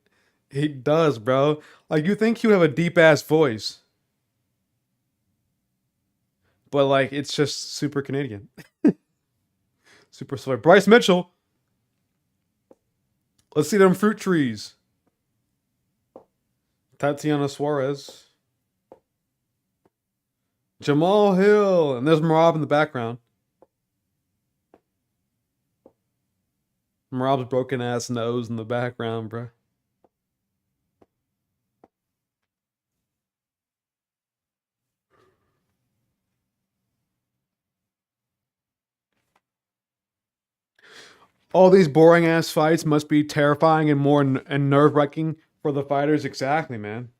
He does, bro. Like you think he would have a deep ass voice, but like it's just super Canadian. Super soy. Bryce Mitchell. Let's see them fruit trees. Tatiana Suarez. Jamal Hill. And there's Marab in the background. Marab's broken ass nose in the background, bro. All these boring ass fights must be terrifying and more and nerve wracking for the fighters. Exactly, man.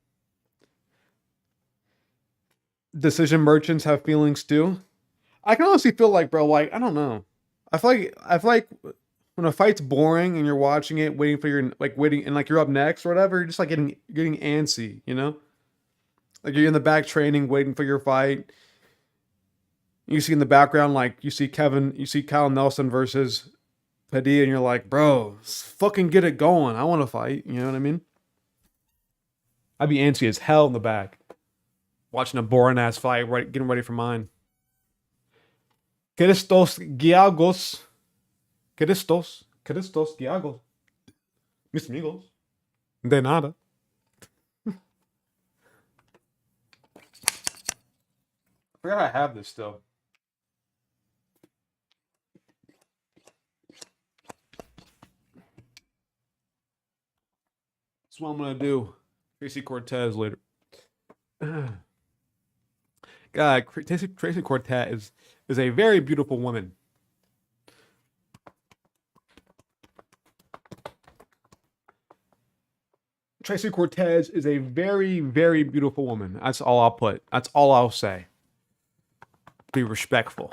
Decision merchants have feelings too. I can honestly feel like, bro, like I don't know. I feel like when a fight's boring and you're watching it, waiting for your like waiting and like you're up next or whatever, you're just like getting antsy, you know? Like you're in the back training, waiting for your fight. You see in the background, like you see Kyle Nelson versus Padilla, and you're like, bro, fucking get it going. I want to fight. You know what I mean? I'd be antsy as hell in the back, watching a boring ass fight, right, getting ready for mine. Christos Giagos. Christos Giagos. Mis amigos. De nada. I forgot I have this still. That's what I'm gonna do. Tracy Cortez later. God, Tracy Cortez is a very beautiful woman. Tracy Cortez is a very, very beautiful woman. That's all I'll put. That's all I'll say. Be respectful.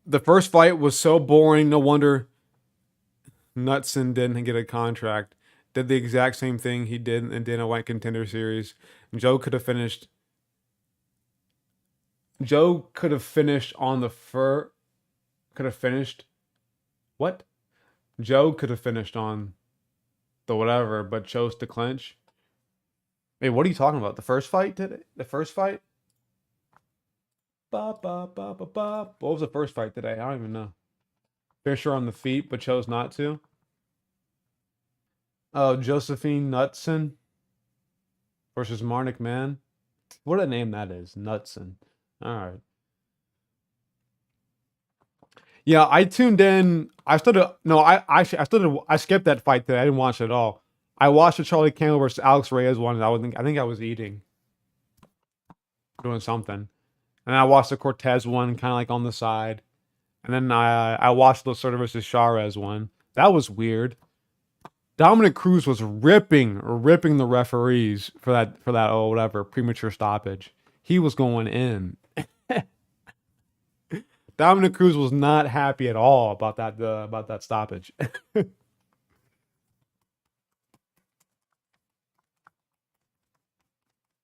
The first fight was so boring. No wonder Knutson didn't get a contract. Did the exact same thing he did in Dana White Contender Series. Joe could have finished. Joe could have finished on the fur. Could have finished. What? Joe could have finished on the whatever, but chose to clinch. Wait, what are you talking about? The first fight? The first fight? Ba, ba, ba, ba, ba. What was the first fight today? I don't even know. Fisher on the feet, but chose not to. Oh, Josephine Knutson versus Marnik Mann. What a name that is, Knutson. All right. Yeah, I tuned in. I started. No, I started. I skipped that fight today. I didn't watch it at all. I watched the Charlie Campbell versus Alex Reyes one. I think I was eating, doing something, and I watched the Cortez one, kind of like on the side, and then I watched the Soto versus Chavez one. That was weird. Dominic Cruz was ripping the referees for that oh whatever premature stoppage. He was going in. Dominic Cruz was not happy at all about that stoppage.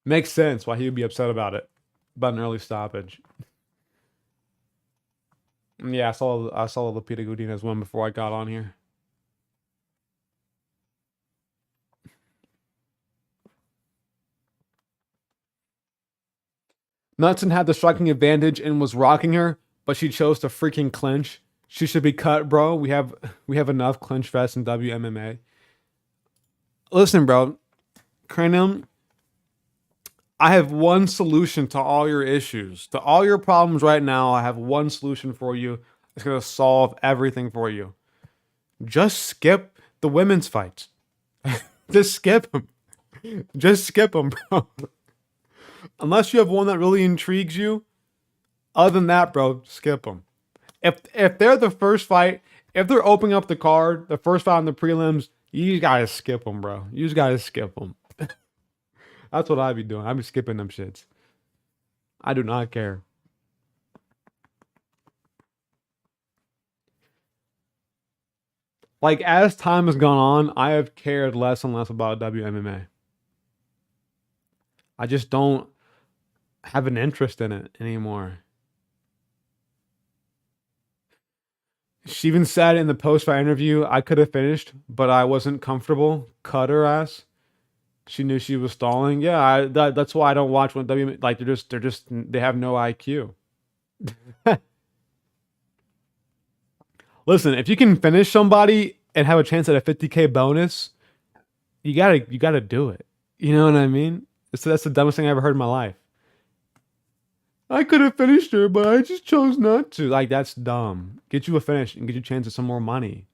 Makes sense why he would be upset about it, about an early stoppage. Yeah, I saw Lupita Godinez one before I got on here. Knutson had the striking advantage and was rocking her, but she chose to freaking clinch. She should be cut, bro. We have enough clinch fests in WMMA. Listen, bro, Cranium, I have one solution to all your issues. To all your problems right now, I have one solution for you. It's going to solve everything for you. Just skip the women's fights. Just skip them. Just skip them, bro. Unless you have one that really intrigues you. Other than that, bro, skip them. If they're the first fight, if they're opening up the card, the first fight in the prelims, you gotta skip them, bro. You just gotta skip them. That's what I'd be doing. I'd be skipping them shits. I do not care. Like, as time has gone on, I have cared less and less about WMMA. I just don't have an interest in it anymore. She even said in the post-fight interview, I could have finished, but I wasn't comfortable. Cut her ass. She knew she was stalling. Yeah, that's why I don't watch when like they have no IQ. Listen, if you can finish somebody and have a chance at a 50K bonus, you gotta do it. You know what I mean? That's the dumbest thing I ever heard in my life. I could have finished her, but I just chose not to. Like, that's dumb. Get you a finish and get you a chance at some more money.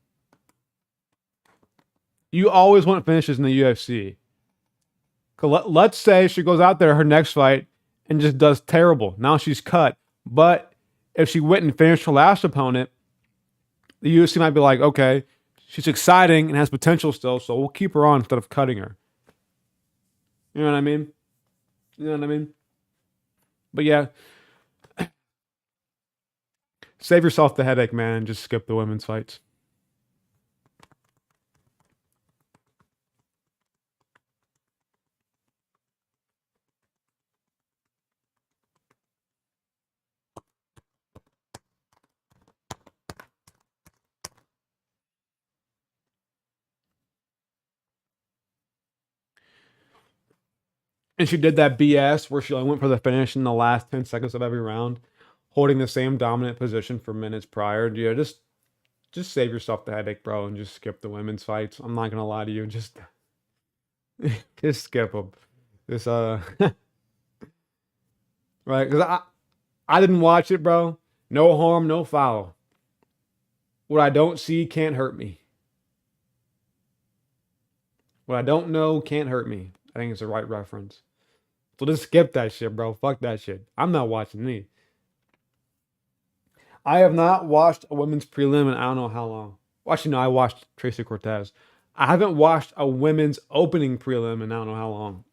You always want finishes in the UFC. Let's say she goes out there her next fight and just does terrible. Now she's cut. But if she went and finished her last opponent, the UFC might be like, okay, she's exciting and has potential still, so we'll keep her on instead of cutting her. You know what I mean? You know what I mean? But yeah, save yourself the headache, man. Just skip the women's fights. And she did that BS where she like went for the finish in the last 10 seconds of every round, holding the same dominant position for minutes prior. Yeah, just save yourself the headache, bro, and just skip the women's fights. I'm not gonna lie to you, just just skip them. This right, because I didn't watch it, bro. No harm, no foul. What I don't see can't hurt me. What I don't know can't hurt me. I think it's the right reference. So just skip that shit, bro. Fuck that shit. I'm not watching any. I have not watched a women's prelim in I don't know how long. Well, actually, no, I watched Tracy Cortez. I haven't watched a women's opening prelim in I don't know how long.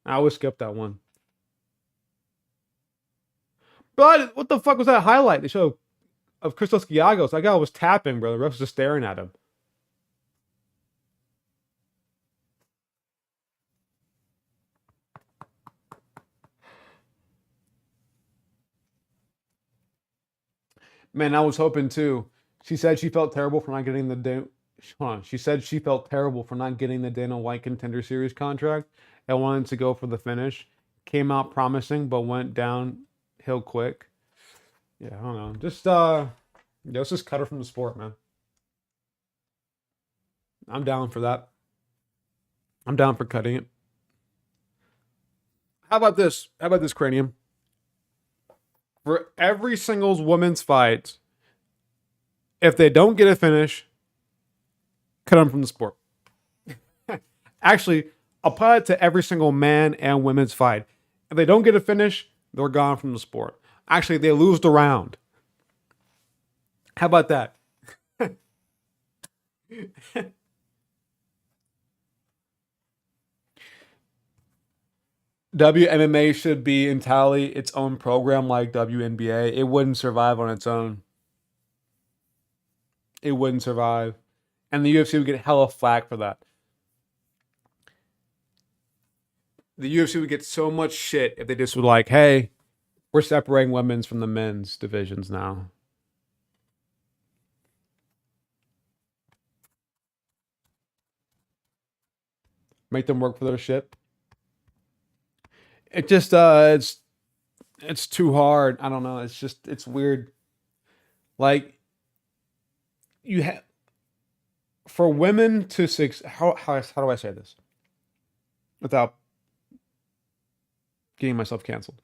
I always skip that one. But what the fuck was that highlight? They showed of Christos Giagos. That guy was tapping, bro. The ref was just staring at him. Man, I was hoping too. She said she felt terrible for not getting the hold on. She said she felt terrible for not getting the Dana White Contender Series contract and wanted to go for the finish. Came out promising, but went downhill quick. Yeah, I don't know. Just yeah, let's just cut her from the sport, man. I'm down for that. I'm down for cutting it. How about this? How about this, Cranium? For every singles women's fight, if they don't get a finish, cut them from the sport. Actually, apply it to every single man and women's fight. If they don't get a finish, they're gone from the sport. Actually, they lose the round. How about that? WMMA should be entirely its own program like WNBA. It wouldn't survive on its own. It wouldn't survive. And the UFC would get hella flack for that. The UFC would get so much shit if they just were like, hey, we're separating women's from the men's divisions now. Make them work for their shit. It just it's too hard. I don't know. It's weird. Like you have for women to how do I say this without getting myself canceled?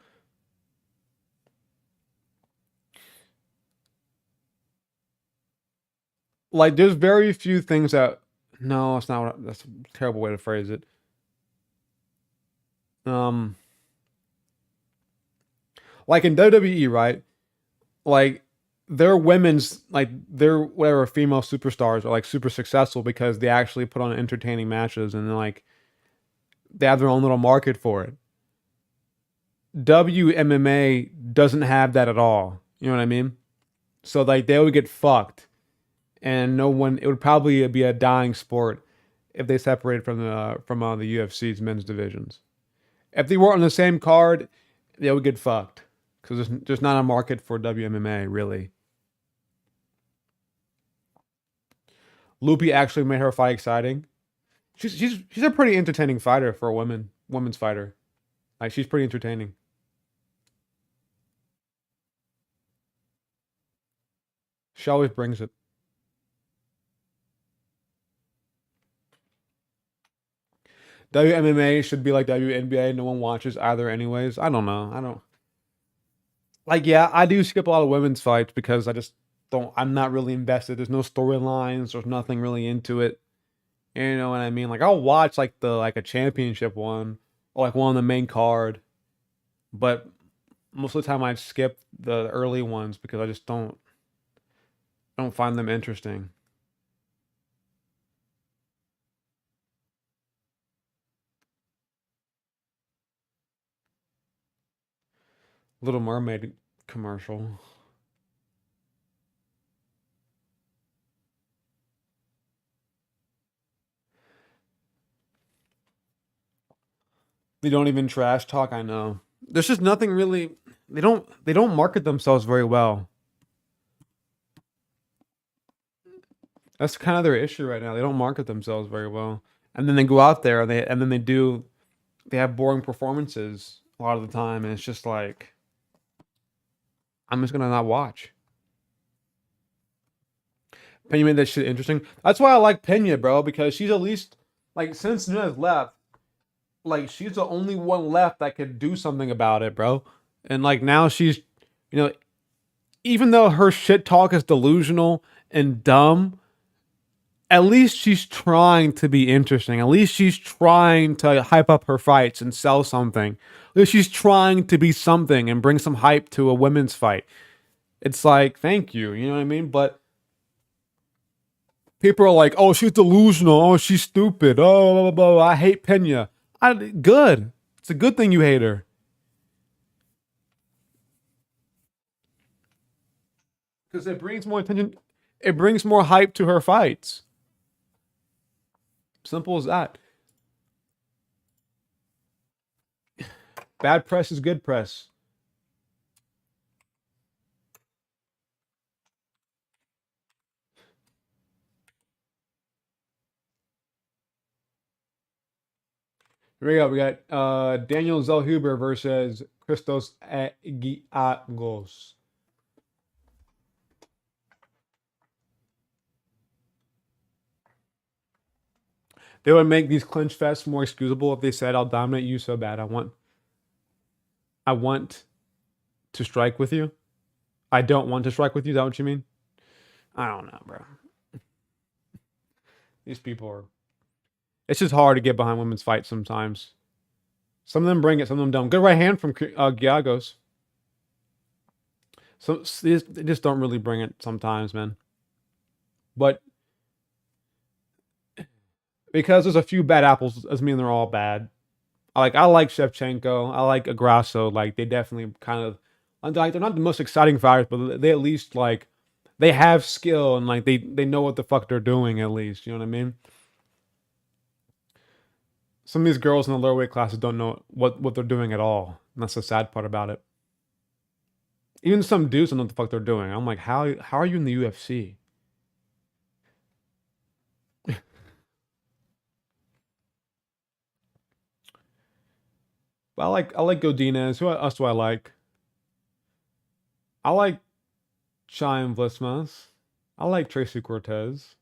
Like there's very few things that no, it's not that's a terrible way to phrase it. Um like in WWE, right? Like their women's like their whatever female superstars are like super successful because they actually put on entertaining matches and like they have their own little market for it. WMMA doesn't have that at all. You know what I mean? So like they would get fucked, and no one. It would probably be a dying sport if they separated from the UFC's men's divisions. If they were on the same card, they would get fucked because there's not a market for WMMA really. Loopy actually made her fight exciting. She's a pretty entertaining fighter for a women's fighter. Like she's pretty entertaining. She always brings it. WMMA should be like WNBA. No one watches either, anyways. I don't know. I don't like. Yeah, I do skip a lot of women's fights because I just don't. I'm not really invested. There's no storylines. There's nothing really into it. You know what I mean? Like I'll watch like a championship one or like one on the main card, but most of the time I skip the early ones because I just don't find them interesting. Little Mermaid commercial. They don't even trash talk. I know. There's just nothing really. They don't market themselves very well. That's kind of their issue right now. They don't market themselves very well, and then they go out there and then they do they have boring performances a lot of the time, and it's just like I'm just gonna not watch. Pena made that shit interesting. That's why I like Pena, bro, because she's at least like since Nunes left, like she's the only one left that could do something about it, bro. And like now she's, you know, even though her shit talk is delusional and dumb, at least she's trying to be interesting. At least she's trying to hype up her fights and sell something. At least she's trying to be something and bring some hype to a women's fight. It's like, thank you, you know what I mean? But people are like, oh, she's delusional. Oh, she's stupid. Oh, blah, blah, blah. I hate Pena. Good. It's a good thing you hate her. Because it brings more attention. It brings more hype to her fights. Simple as that. Bad press is good press. Here we go. We got Daniel Zellhuber versus Christos Giagos. They would make these clinch fests more excusable if they said, "I'll dominate you so bad. I want to strike with you. I don't want to strike with you." Is that what you mean? I don't know, bro. These people are. It's just hard to get behind women's fights sometimes. Some of them bring it, some of them don't. Good right hand from Giagos. So they just don't really bring it sometimes, man. But because there's a few bad apples, doesn't mean they're all bad. I like Shevchenko. I like Grasso. Like they definitely kind of like they're not the most exciting fighters, but they at least like they have skill and like they know what the fuck they're doing at least. You know what I mean? Some of these girls in the lower weight classes don't know what they're doing at all. And that's the sad part about it. Even some dudes don't know what the fuck they're doing. I'm like, how are you in the UFC? But I like Godinez. Who else do I like? I like Chaim Vlismas. I like Tracy Cortez.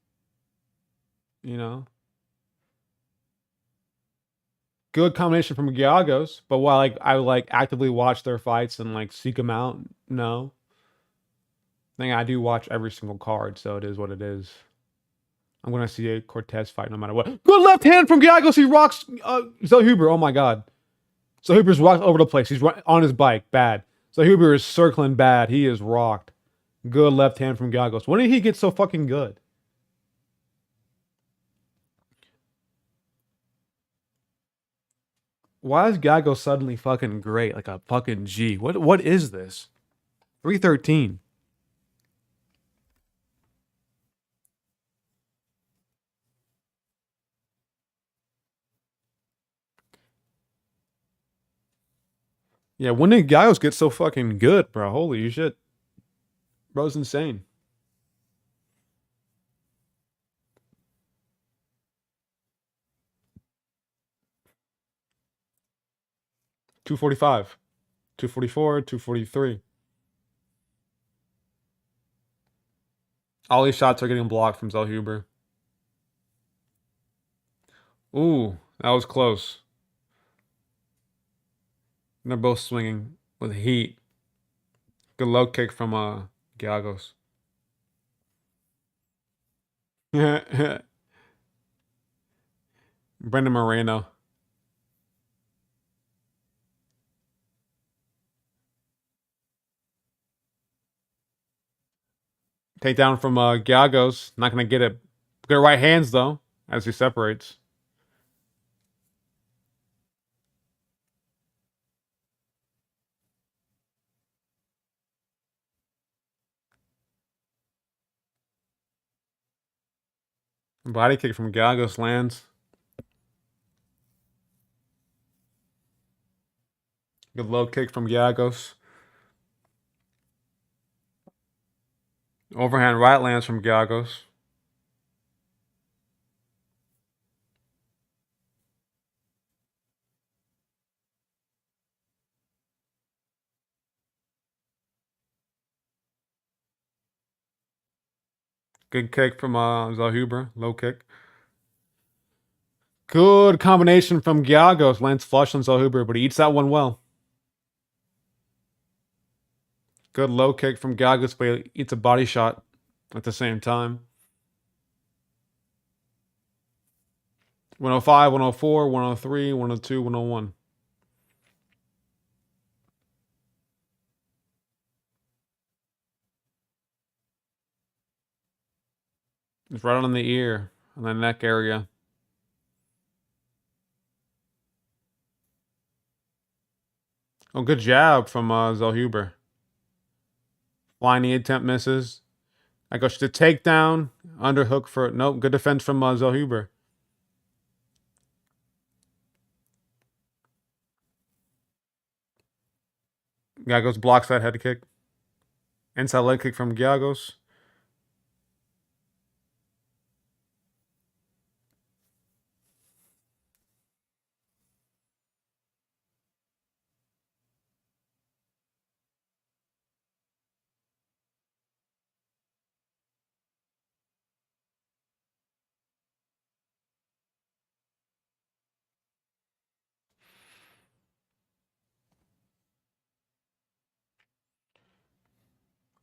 You know, good combination from Giagos. But while I like actively watch their fights and like seek them out, no. I think I do watch every single card, so it is what it is. I'm gonna see a Cortez fight no matter what. Good left hand from Giagos. He rocks Zellhuber. Oh my god. Zellhuber's rocked over the place. He's on his bike. Bad. Zellhuber is circling bad. He is rocked. Good left hand from Giagos. When did he get so fucking good? Why is Giagos suddenly fucking great? Like a fucking G. What is this? 313. Yeah, when did Giagos get so fucking good, bro? Holy shit. Bro's insane. $245. 244, 243. All these shots are getting blocked from Zellhuber. Ooh, that was close. And they're both swinging with heat. Good low kick from Giagos. Brendan Moreno. Takedown from Giagos. Not going to get it. Good right hands, though, as he separates. Body kick from Giagos lands. Good low kick from Giagos. Overhand right lands from Giagos. Good kick from Zellhuber. Low kick. Good combination from Giagos. Lands flush on Zellhuber, but he eats that one well. Good low kick from Giagos, but he eats a body shot at the same time. 105, 104, 103, 102, 101. It's right on the ear, on the neck area. Oh, good jab from Zellhuber. Flying knee attempt misses. I go to the takedown. Underhook for... Nope, good defense from Zellhuber. Giagos blocks that head kick. Inside leg kick from Giagos.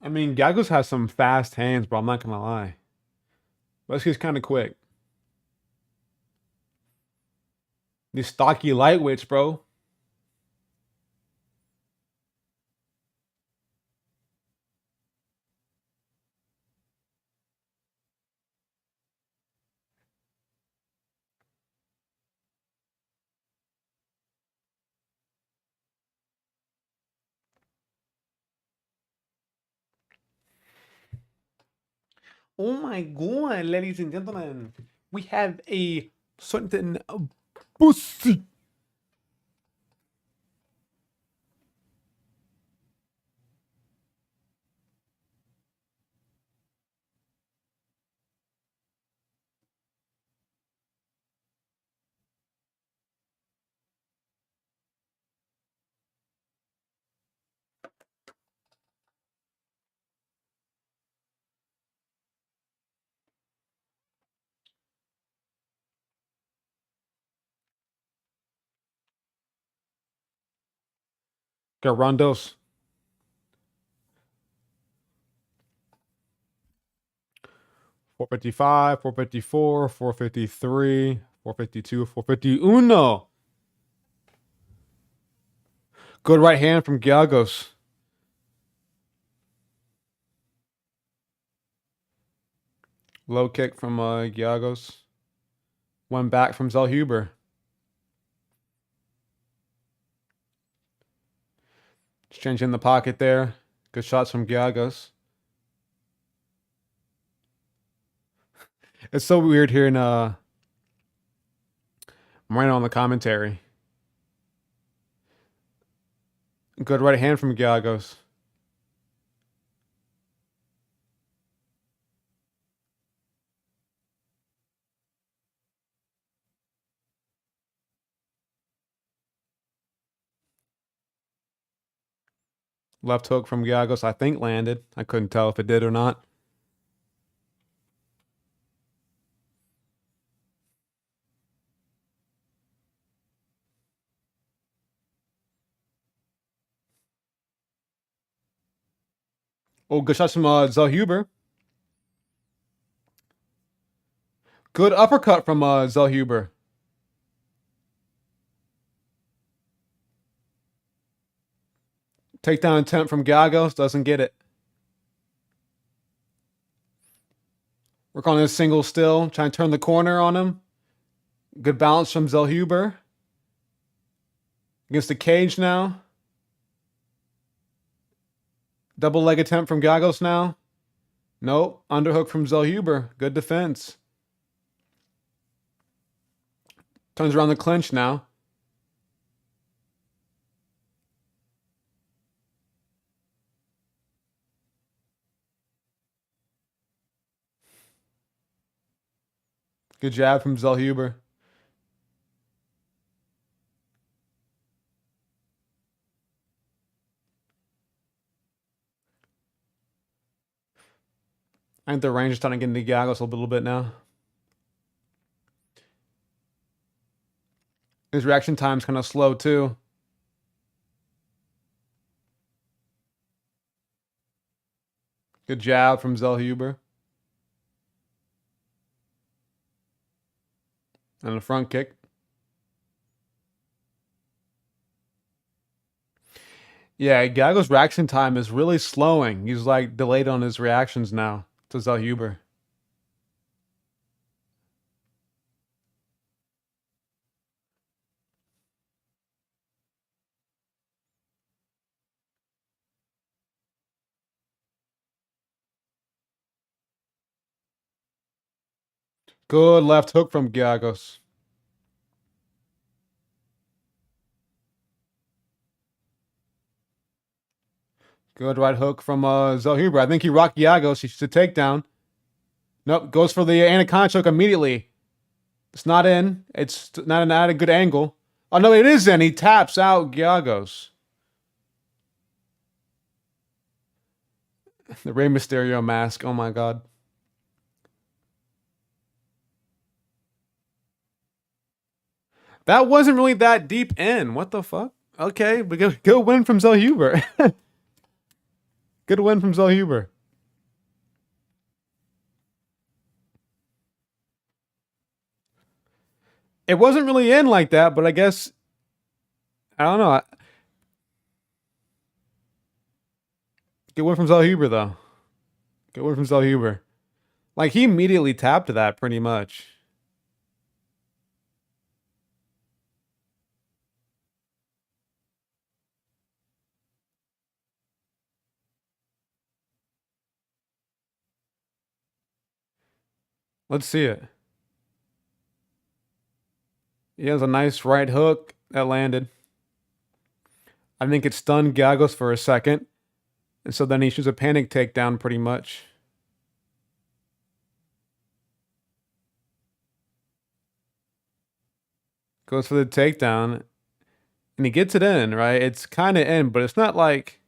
I mean, Giagos has some fast hands, bro. I'm not gonna lie. But he's kind of quick. These stocky lightweights, bro. Oh my god, ladies and gentlemen. We have a certain pussy. Got Rondos. $455, $454, $453, $452, $451. Good right hand from Giagos. Low kick from Giagos. One back from Zellhuber. Exchange in the pocket there. Good shots from Giagos. It's so weird hearing Moreno on the commentary. Good right hand from Giagos. Left hook from Giagos, I think landed. I couldn't tell if it did or not. Oh, good shots from Zellhuber. Good uppercut from Zellhuber. Takedown attempt from Giagos. Doesn't get it. Work on his single still. Trying to turn the corner on him. Good balance from Zellhuber. Against the cage now. Double leg attempt from Giagos now. Nope. Underhook from Zellhuber. Good defense. Turns around the clinch now. Good jab from Zellhuber. I think the range is starting to get into Giagos a little bit now. His reaction time's kind of slow too. Good jab from Zellhuber. And a front kick. Yeah, Giagos' reaction time is really slowing. He's like delayed on his reactions now to Zellhuber. Good left hook from Giagos. Good right hook from Zellhuber. I think he rocked Giagos. He should take down. Nope, goes for the anaconda choke immediately. It's not in. It's not a good angle. Oh no, it is in. He taps out Giagos. The Rey Mysterio mask. Oh my god. That wasn't really that deep in. What the fuck? Okay, but good win from Zellhuber. Good win from Zellhuber. It wasn't really in like that, but I guess I don't know. Good win from Zellhuber though. Good win from Zellhuber. Like he immediately tapped that pretty much. Let's see it. He has a nice right hook that landed. I think it stunned Giagos for a second. And so then he shoots a panic takedown pretty much. Goes for the takedown. And he gets it in, right? It's kind of in, but it's not like...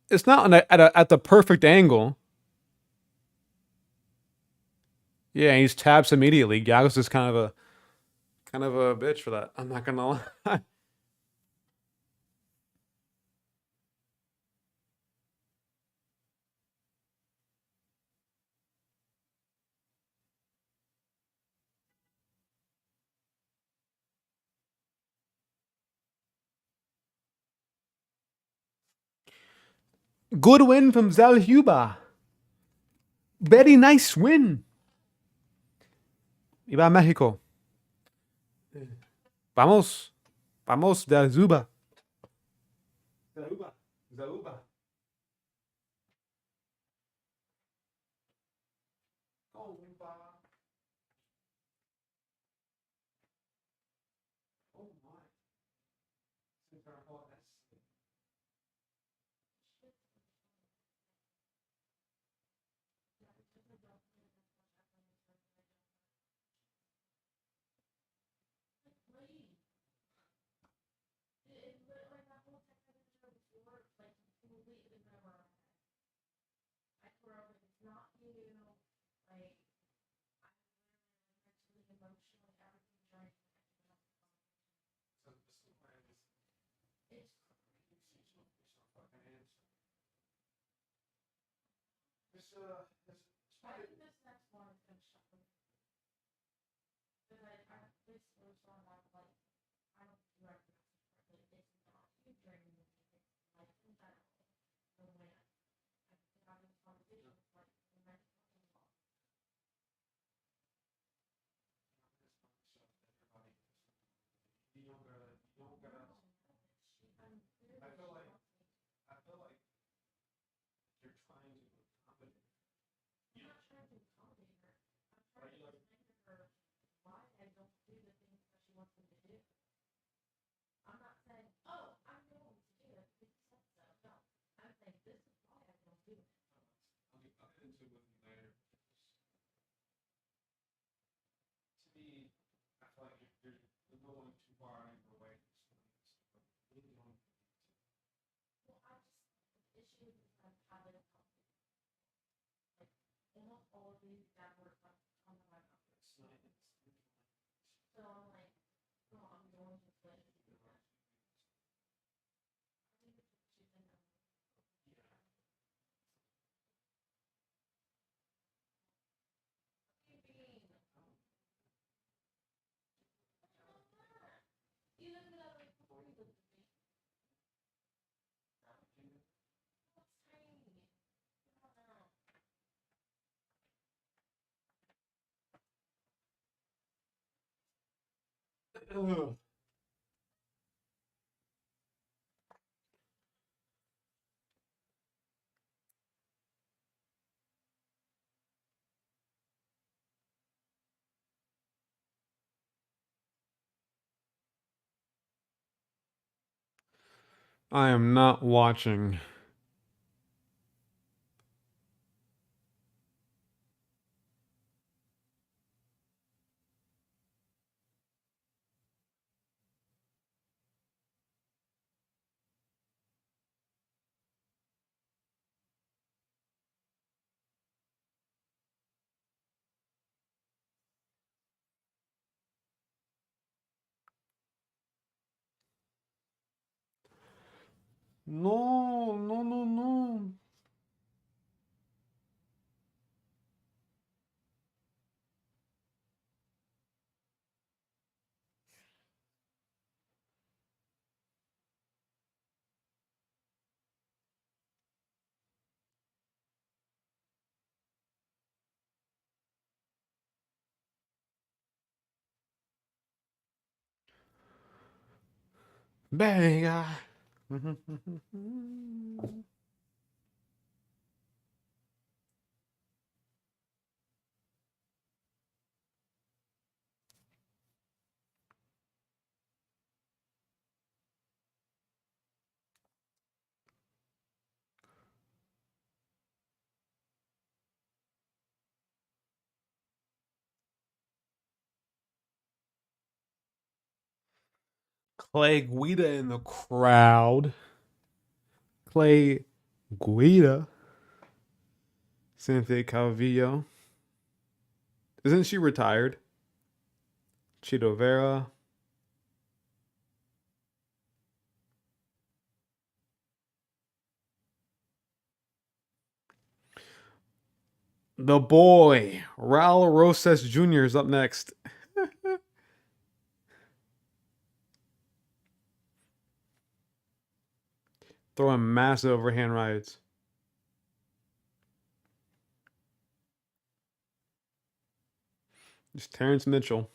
It's not at the perfect angle. Yeah, he just taps immediately. Giagos is kind of a bitch for that. I'm not gonna lie. Good win from Zellhuber. Very nice win. Viva México. Vamos. Vamos, Zellhuber. Zellhuber. Zellhuber. Oh my. I think this next one is gonna shock me. Because I this was on that like I don't do it correctly. It's not you during the music, like in general. The way I've been having this conversation with like the next fucking song. I feel like you're trying to accommodate. You're not trying to Ugh. I am not watching. No, no, no, no. Venga. Clay Guida in the crowd. Clay Guida. Cynthia Calvillo. Isn't she retired? Chito Vera. The boy, Raul Rosas Jr. is up next. Throwing massive overhand rights. Just Terrence Mitchell.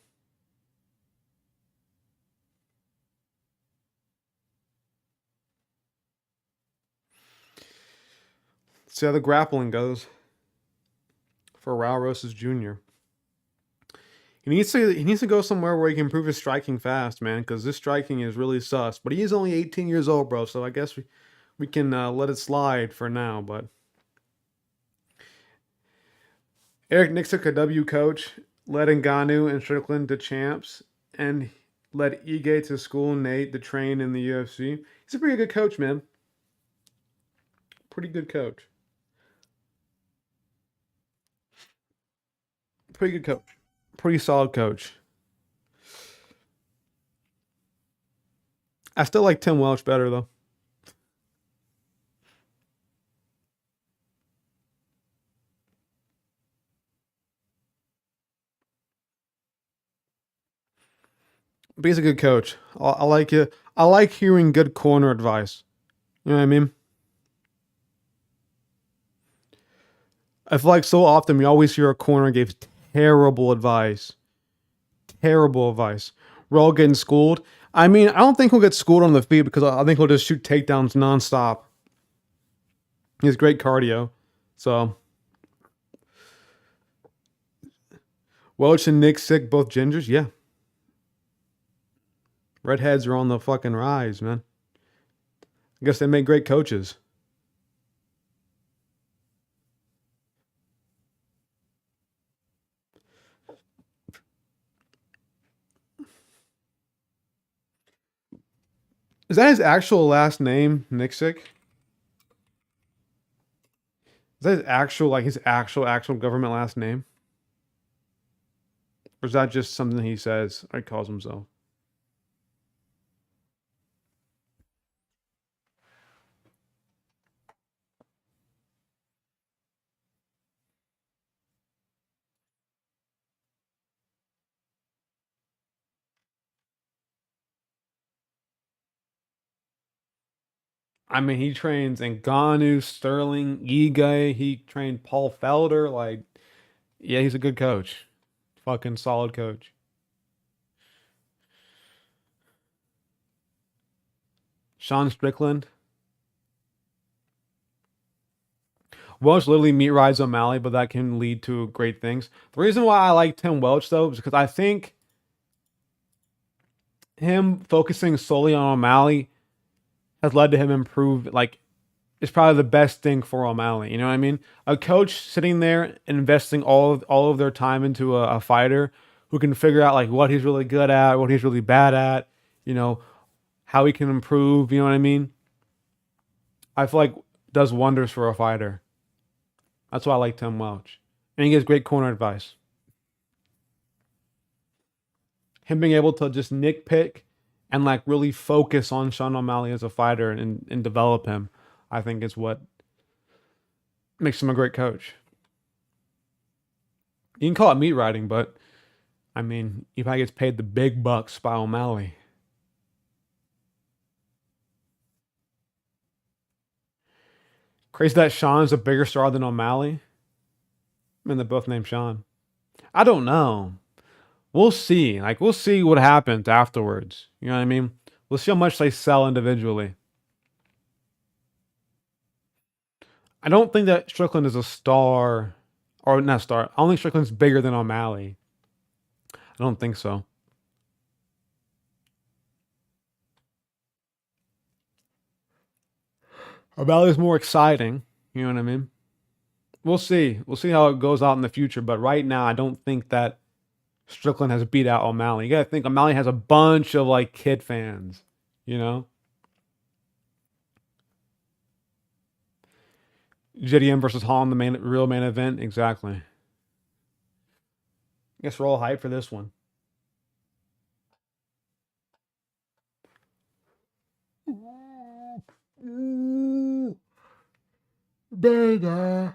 See how the grappling goes for Raul Rosas Jr. He needs to go somewhere where he can improve his striking fast, man, because this striking is really sus. But he is only 18 years old, bro. So I guess we can let it slide for now. But Eric Nix took a W coach, led Ngannou and Strickland to champs, and led Ige to school Nate to train in the UFC. He's a pretty good coach, man. Pretty good coach. Pretty good coach. Pretty solid coach. I still like Tim Welch better though. But he's a good coach. I like it. I like hearing good corner advice. You know what I mean? I feel like so often we always hear a corner gives terrible advice. Terrible advice. We're all getting schooled. I mean, I don't think he'll get schooled on the feet because I think he'll just shoot takedowns nonstop. He has great cardio. So Welch and Nick Sick, both gingers, yeah. Redheads are on the fucking rise, man. I guess they make great coaches. Is that his actual last name, Nixick? Is that his actual government last name? Or is that just something he says or calls himself? I mean, he trains Ngannou, Sterling, Ige. He trained Paul Felder. Like, yeah, he's a good coach. Fucking solid coach. Sean Strickland. Welch literally meat rides O'Malley, but that can lead to great things. The reason why I like Tim Welch though is because I think him focusing solely on O'Malley has led to him improve. Like, it's probably the best thing for O'Malley. You know what I mean? A coach sitting there investing all of their time into a fighter who can figure out like what he's really good at, what he's really bad at. You know how he can improve. You know what I mean? I feel like does wonders for a fighter. That's why I like Tim Welch, and he gives great corner advice. Him being able to just nitpick and like really focus on Sean O'Malley as a fighter and develop him, I think is what makes him a great coach. You can call it meat riding, but I mean, he probably gets paid the big bucks by O'Malley. Crazy that Sean's a bigger star than O'Malley. I mean, they're both named Sean. I don't know. We'll see. Like, we'll see what happens afterwards. You know what I mean? We'll see how much they sell individually. I don't think that Strickland is a star, or not star. I don't think Strickland's bigger than O'Malley. I don't think so. O'Malley's more exciting. You know what I mean? We'll see. We'll see how it goes out in the future. But right now, I don't think that Strickland has beat out O'Malley. You gotta think O'Malley has a bunch of like kid fans. You know? JDM versus Holland, the real main event. Exactly. I guess we're all hyped for this one. Baby.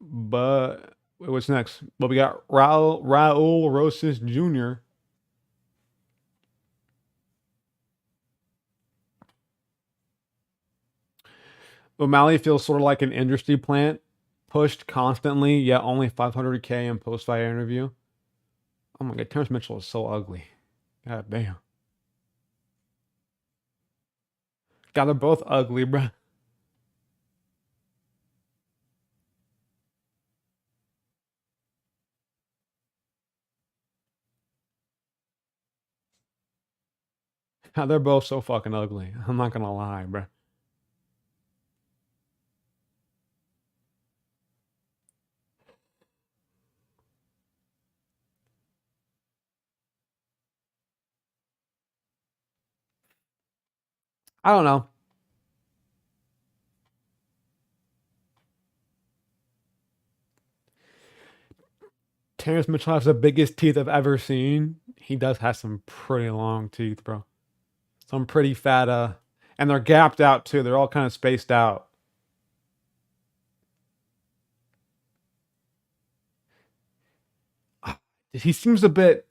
But what's next? Well, we got Raul Rosas Jr. O'Malley feels sort of like an industry plant, pushed constantly, yet only 500K in post-fight interview. Oh my god, Terrence Mitchell is so ugly. God damn. God, they're both ugly, bruh. God, they're both so fucking ugly. I'm not gonna lie, bruh. I don't know. Terrence Mitchell has the biggest teeth I've ever seen. He does have some pretty long teeth, bro. Some pretty fat, and they're gapped out too. They're all kind of spaced out. He seems a bit.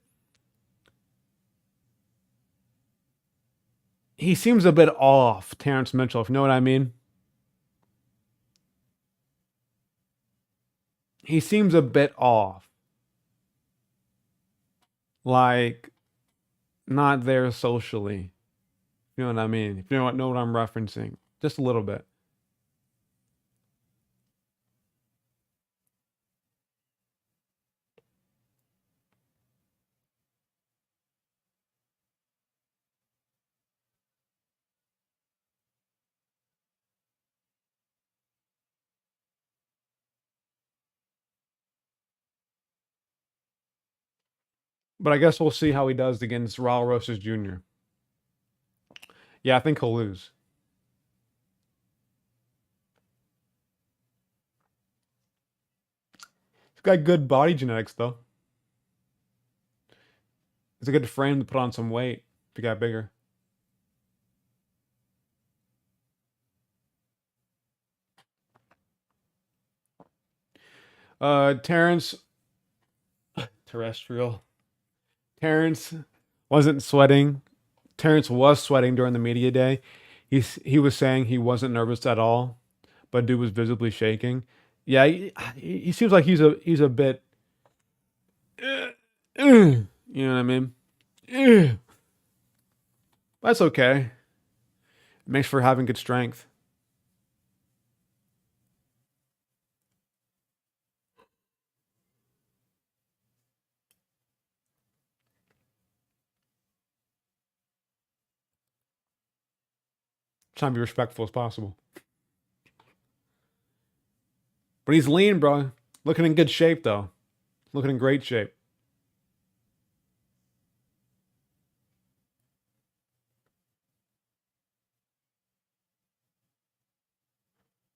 He seems a bit off, Terrence Mitchell, if you know what I mean. He seems a bit off. Like, not there socially. You know what I mean? If you know what I'm referencing. Just a little bit. But I guess we'll see how he does against Raul Rosas Jr. Yeah, I think he'll lose. He's got good body genetics, though. It's a good frame to put on some weight if he got bigger. Terrence, terrestrial. Terrence wasn't sweating. Terrence was sweating during the media day. He was saying he wasn't nervous at all, but dude was visibly shaking. Yeah, he seems like he's a bit. You know what I mean? That's okay. It makes for having good strength. Trying to be respectful as possible. But he's lean, bro. Looking in good shape, though. Looking in great shape.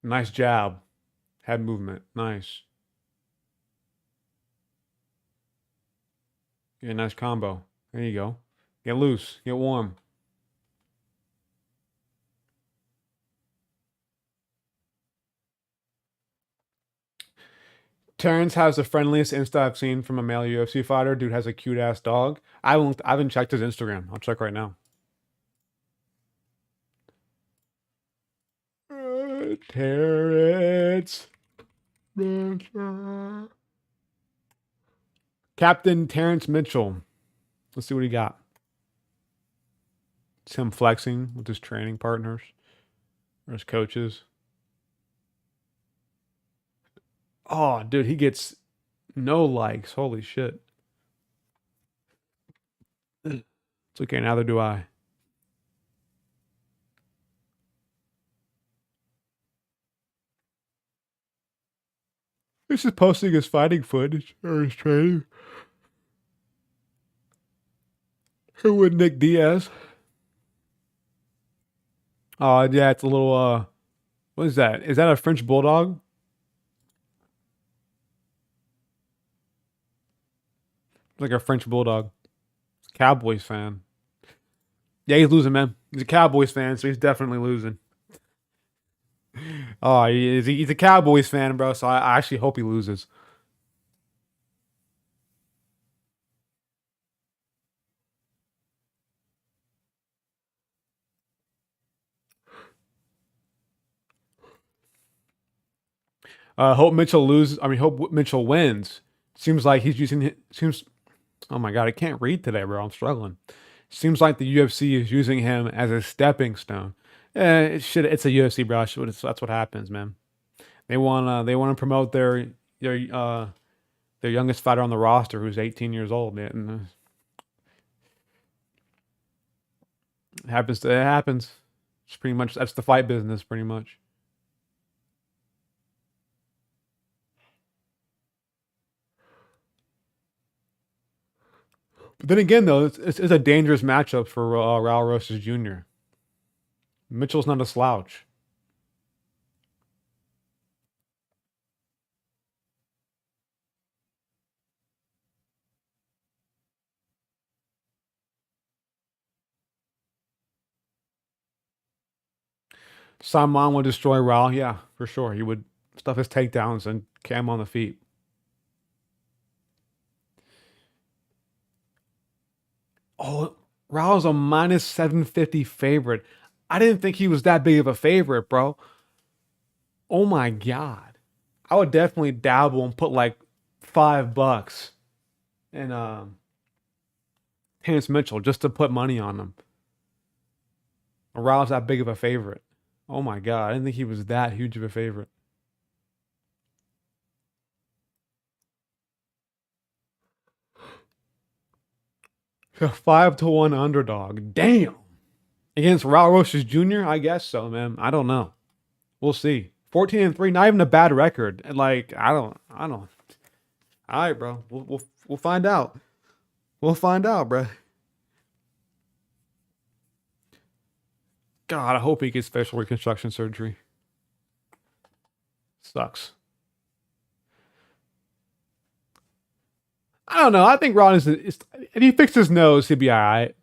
Nice jab. Head movement. Nice. Yeah, nice combo. There you go. Get loose. Get warm. Terrence has the friendliest Insta I've seen from a male UFC fighter. Dude has a cute ass dog. I haven't checked his Instagram. I'll check right now. Terrence. Captain Terrence Mitchell. Let's see what he got. It's him flexing with his training partners or his coaches. Oh, dude, he gets no likes. Holy shit. It's okay, neither do I. This is posting his fighting footage or his training. Who would Nick Diaz? Oh, yeah, it's a little, what is that? Is that a French bulldog? It's like a French bulldog. Cowboys fan. Yeah, he's losing, man. He's a Cowboys fan, so he's definitely losing. Oh, he's a Cowboys fan, bro, so I actually hope he loses. Hope Mitchell loses. I mean, hope Mitchell wins. Seems like he's using. Seems. Oh my god, I can't read today, bro. I'm struggling. Seems like the UFC is using him as a stepping stone. It should. It's a UFC, bro. That's what happens, man. They want. They want to promote their youngest fighter on the roster, who's 18 years old. Man. And it happens. It happens. It's pretty much. That's the fight business, pretty much. But then again, though, it's a dangerous matchup for Raul Rosas Jr. Mitchell's not a slouch. Saman would destroy Raul. Yeah, for sure. He would stuff his takedowns and cam on the feet. Oh, Raul's a minus 750 favorite. I didn't think he was that big of a favorite, bro. Oh my god. I would definitely dabble and put like $5 in Terrence Mitchell just to put money on him. Raul's that big of a favorite. Oh my god, I didn't think he was that huge of a favorite. A 5-1 underdog. Damn. Against Raul Rosas Jr., I guess so, man. I don't know. We'll see. 14-3, not even a bad record. And like, I don't. All right, bro. We'll find out. We'll find out, bro. God, I hope he gets facial reconstruction surgery. Sucks. I don't know. I think Ron is if he fixed his nose, he'd be all right.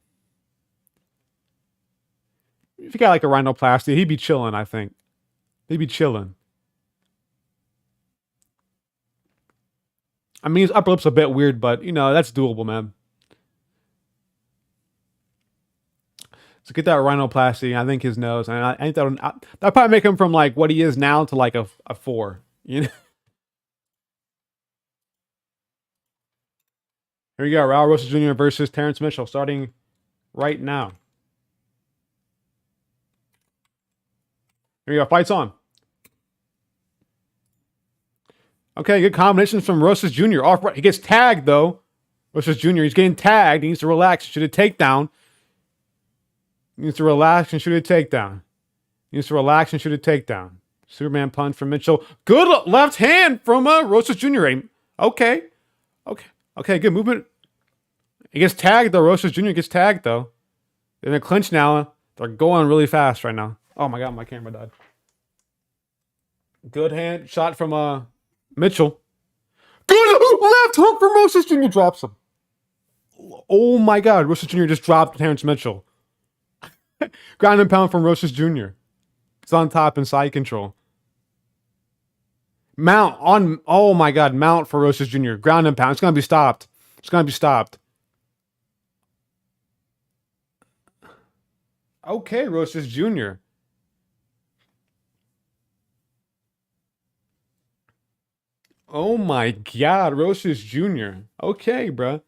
If he got like a rhinoplasty, he'd be chilling. I think he'd be chilling. I mean, his upper lip's a bit weird, but you know that's doable, man. So get that rhinoplasty. I think his nose, and I think that'll probably make him from like what he is now to like a 4. You know. Here we go. Raul Rosas Jr. versus Terrence Mitchell starting right now. Here we go. Fights on. Okay, good combinations from Rosas Jr. Off right. He gets tagged, though. Rosas Jr. He's getting tagged. He needs to relax. Shoot a takedown. He needs to relax and shoot a takedown. He needs to relax and shoot a takedown. Superman punch from Mitchell. Good left hand from Rosas Jr. Okay. Okay, good movement. He gets tagged, though. Rosas Jr. gets tagged, though. They're in a clinch now. They're going really fast right now. Oh, my God. My camera died. Good hand shot from Mitchell. Good left hook from Rosas Jr. Drops him. Oh, my God. Rosas Jr. just dropped Terrence Mitchell. Ground and pound from Rosas Jr. It's on top in side control. Mount on. Oh my God. Mount for Rosas Jr. Ground and pound. It's going to be stopped. It's going to be stopped. Okay, Rosas Jr. Oh my God. Rosas Jr. Okay, bro.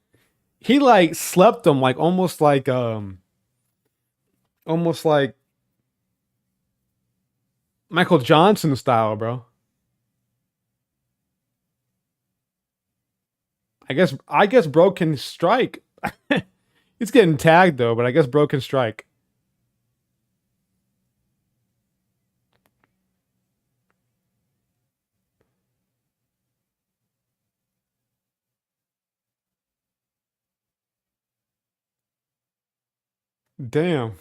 He like slept him like almost like Michael Johnson style, bro. I guess bro can strike. He's getting tagged though, but I guess bro can strike. Damn.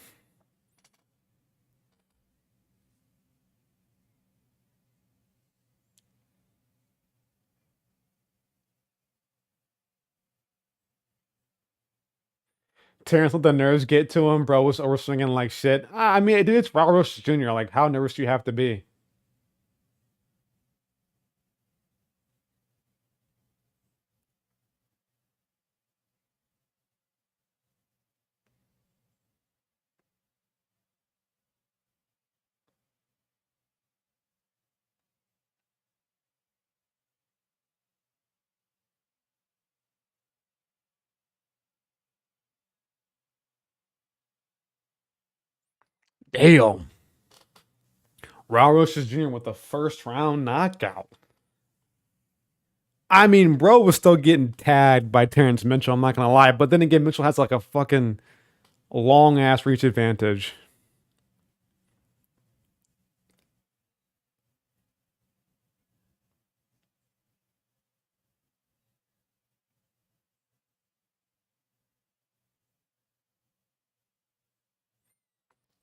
Terrence let the nerves get to him. Bro was over swinging like shit. I mean, dude, it's Raul Rosas Jr. Like, how nervous do you have to be? Damn. Raul Rosas Jr. with the first round knockout. I mean, bro was still getting tagged by Terrence Mitchell. I'm not gonna lie, but then again, Mitchell has like a fucking long ass reach advantage.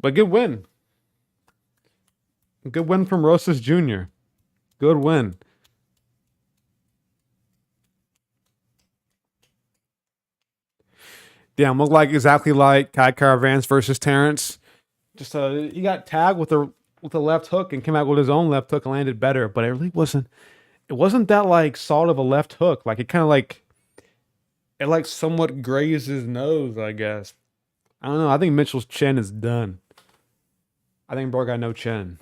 But good win. Good win from Rosas Jr. Good win. Damn, looked like exactly like Kai Caravans versus Terrence. Just he got tagged with a left hook and came out with his own left hook and landed better, but it really wasn't. It wasn't that like solid of a left hook. Like it kind of like it like somewhat grazed his nose, I guess. I don't know. I think Mitchell's chin is done. I think bro got no chin.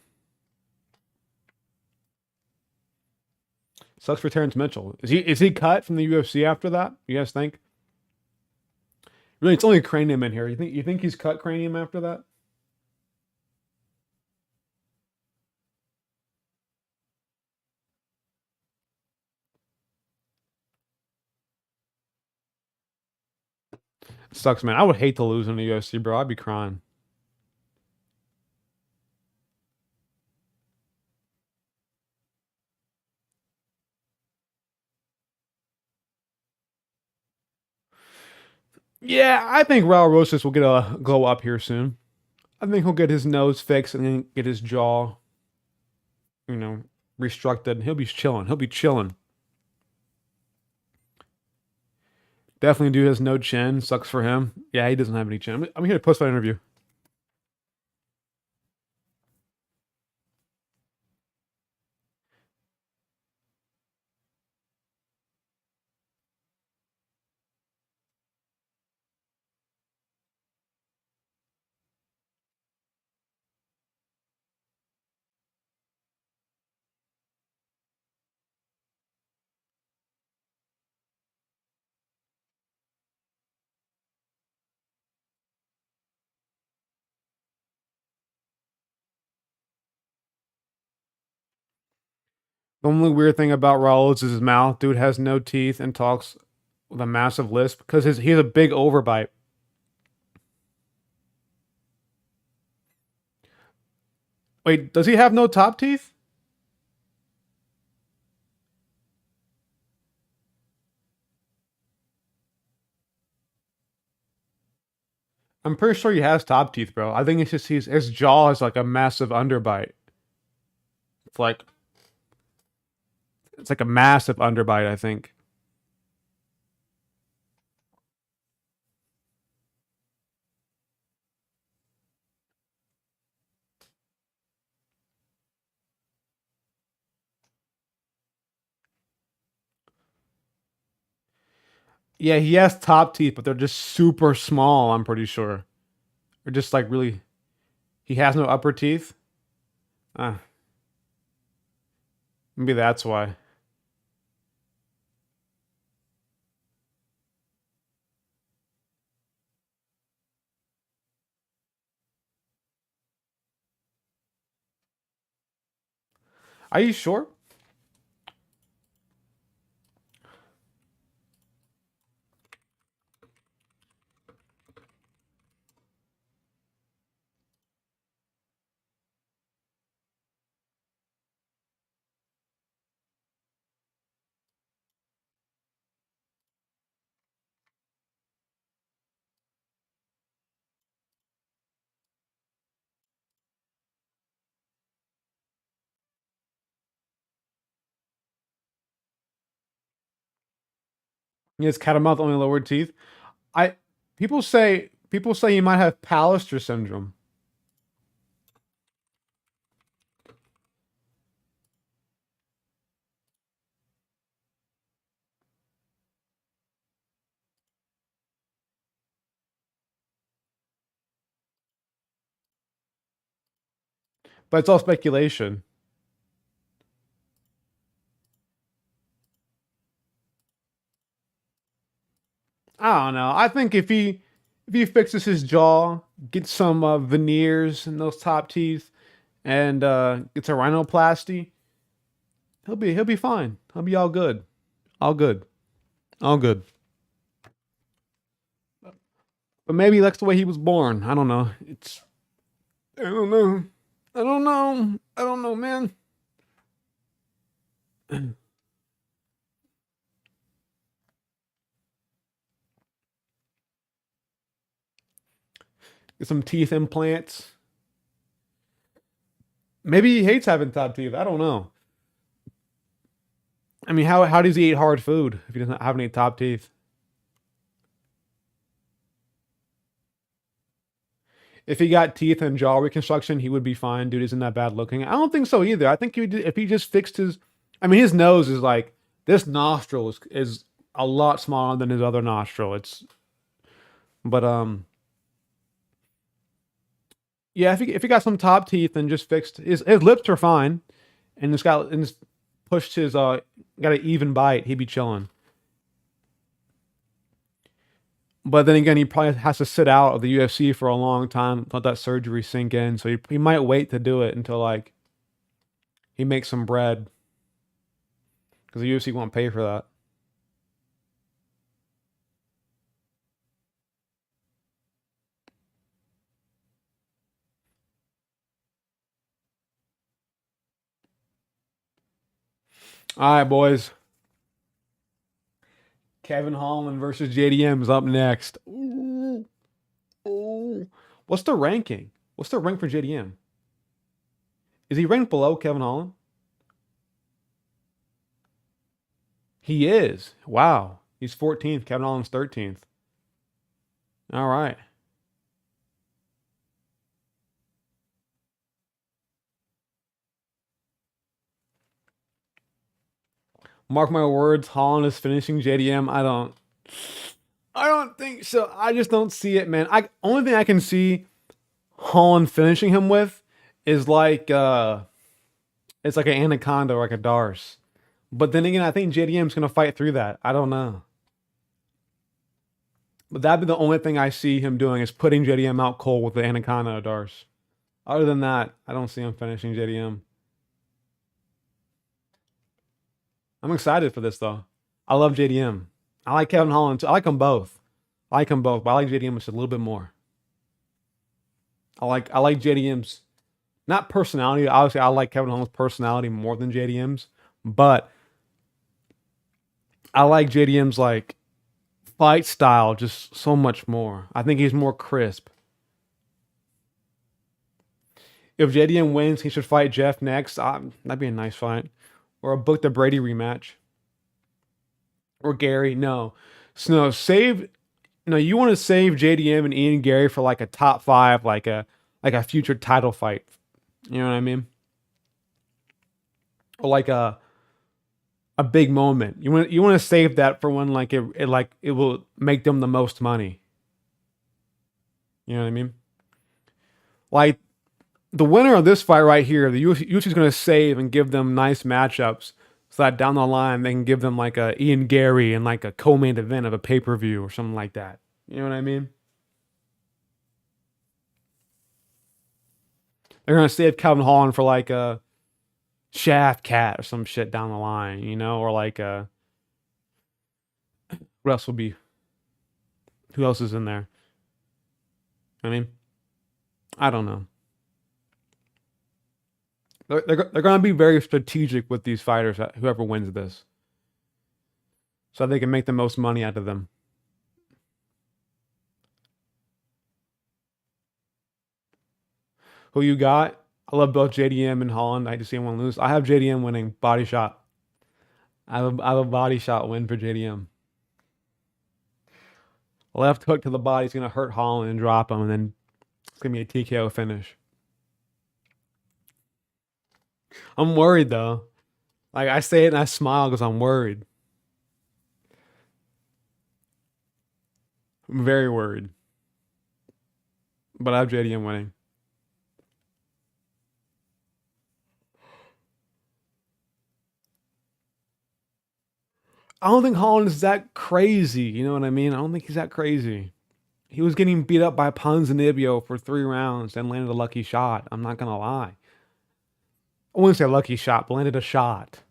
Sucks for Terrence Mitchell. Is he cut from the UFC after that? You guys think? Really, it's only Cranium in here. You think he's cut Cranium after that? Sucks, man. I would hate to lose in the UFC, bro. I'd be crying. Yeah, I think Raul Rosas will get a glow up here soon. I think he'll get his nose fixed and then get his jaw, you know, restructured. He'll be chilling. He'll be chilling. Definitely dude has no chin. Sucks for him. Yeah, he doesn't have any chin. I'm here to post that interview. The only weird thing about Raul is his mouth. Dude has no teeth and talks with a massive lisp because he has a big overbite. Wait, does he have no top teeth? I'm pretty sure he has top teeth, bro. I think it's just his jaw is like a massive underbite. It's like it's like a massive underbite, I think. Yeah, he has top teeth, but they're just super small, I'm pretty sure. Or just like really he has no upper teeth. Ah, maybe that's why. Are you sure? He has catamouth only lower teeth. I people say he might have Pallister syndrome, but it's all speculation. I don't know. I think if he fixes his jaw, gets some veneers in those top teeth, and gets a rhinoplasty, he'll be fine. He'll be all good, all good, all good. But maybe that's the way he was born. I don't know. I don't know. I don't know. I don't know, man. Get some teeth implants. Maybe he hates having top teeth. I don't know. I mean, how does he eat hard food if he doesn't have any top teeth? If he got teeth and jaw reconstruction, he would be fine. Dude isn't that bad looking. I don't think so either. I think if he just fixed his, I mean, his nose is like this nostril is a lot smaller than his other nostril. But yeah, if he got some top teeth and just fixed his lips are fine, and just pushed his got an even bite, he'd be chilling. But then again, he probably has to sit out of the UFC for a long time, let that surgery sink in. So he might wait to do it until like he makes some bread because the UFC won't pay for that. All right, boys. Kevin Holland versus JDM is up next. Ooh, ooh. What's the ranking? What's the rank for JDM? Is he ranked below Kevin Holland? He is. Wow. He's 14th. Kevin Holland's 13th. All right. Mark my words, Holland is finishing JDM. I don't think so. I just don't see it, man. I only thing I can see Holland finishing him with is like it's like an anaconda or like a Dars. But then again, I think JDM's gonna fight through that. I don't know. But that'd be the only thing I see him doing is putting JDM out cold with the anaconda or Dars. Other than that, I don't see him finishing JDM. I'm excited for this though. I love JDM. I like Kevin Holland too. I like them both. I like them both, but I like JDM just a little bit more. I like JDM's not personality. Obviously, I like Kevin Holland's personality more than JDM's, but I like JDM's like fight style just so much more. I think he's more crisp. If JDM wins, he should fight Jeff next. That'd be a nice fight. Or a Book the Brady rematch. Or Gary. No. So no, save no, you want to save JDM and Ian Gary for like a top 5, like a future title fight. You know what I mean? Or like a big moment. You want to save that for when like it will make them the most money. You know what I mean? Like the winner of this fight right here, the UFC is going to save and give them nice matchups so that down the line they can give them like a Ian Gary and like a co-main event of a pay-per-view or something like that. You know what I mean? They're going to save Kevin Holland for like a Shaft Cat or some shit down the line, you know, or like what else will be? Who else is in there? I mean, I don't know. They're going to be very strategic with these fighters, whoever wins this, so they can make the most money out of them. Who you got? I love both JDM and Holland. I hate to see one lose. I have JDM winning. Body shot. I have a body shot win for JDM. Left hook to the body is going to hurt Holland and drop him, and then it's going to be a TKO finish. I'm worried though. Like I say it and I smile because I'm worried. I'm very worried. But I have JDM winning. I don't think Holland is that crazy. You know what I mean? I don't think he's that crazy. He was getting beat up by Ponzinibbio for 3 rounds and landed a lucky shot. I'm not going to lie. I wouldn't say lucky shot, but landed a shot.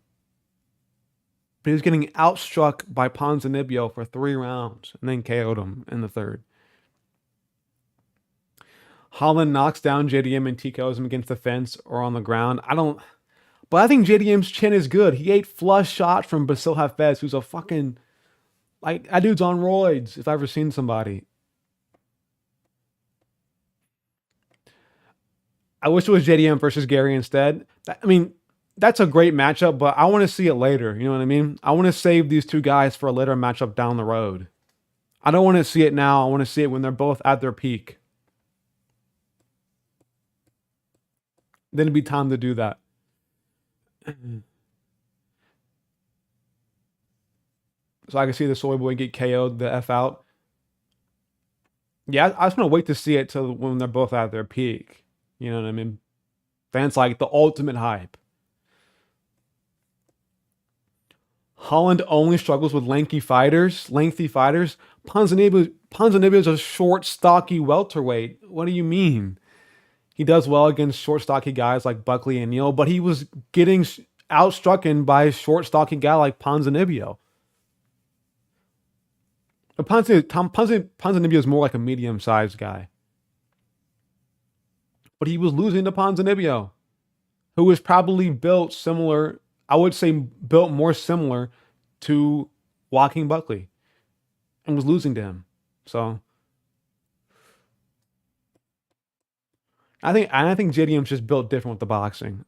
But he was getting outstruck by Ponzinibbio for 3 rounds and then KO'd him in the 3rd. Holland knocks down JDM and TKOs him against the fence or on the ground. But I think JDM's chin is good. He ate flush shots from Basil Hafez, who's a fucking, like, that dude's on roids, if I've ever seen somebody. I wish it was JDM versus Gary instead. I mean, that's a great matchup, but I want to see it later. You know what I mean? I want to save these 2 guys for a later matchup down the road. I don't want to see it now. I want to see it when they're both at their peak. Then it'd be time to do that. So I can see the soy boy get KO'd the F out. Yeah, I just want to wait to see it till when they're both at their peak. You know what I mean? Fans like the ultimate hype. Holland only struggles with lengthy fighters. Ponzinibbio is a short, stocky welterweight. What do you mean? He does well against short, stocky guys like Buckley and Neal, but he was getting outstrucken by a short, stocky guy like Ponzinibbio. But Ponzinibbio is more like a medium-sized guy. But he was losing to Ponzinibbio, who was probably built similar, I would say built more similar to Joaquin Buckley, and was losing to him. So I think JDM's just built different with the boxing.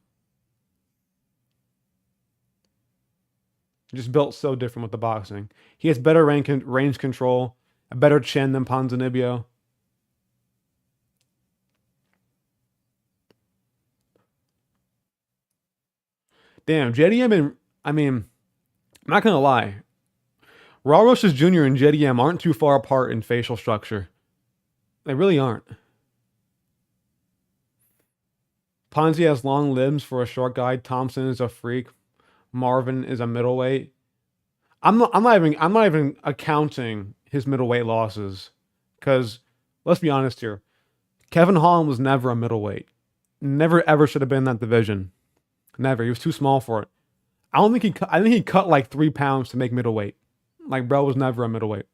Just built so different with the boxing. He has better range control, a better chin than Ponzinibbio. Damn, JDM and I mean, I'm not gonna lie. Rosas Jr. and JDM aren't too far apart in facial structure. They really aren't. Ponzi has long limbs for a short guy. Thompson is a freak. Marvin is a middleweight. I'm not even accounting his middleweight losses, because let's be honest here. Kevin Holland was never a middleweight. Never ever should have been in that division. Never. He was too small for it. I don't think he cut, I think he cut like 3 pounds to make middleweight. Like, bro was never a middleweight.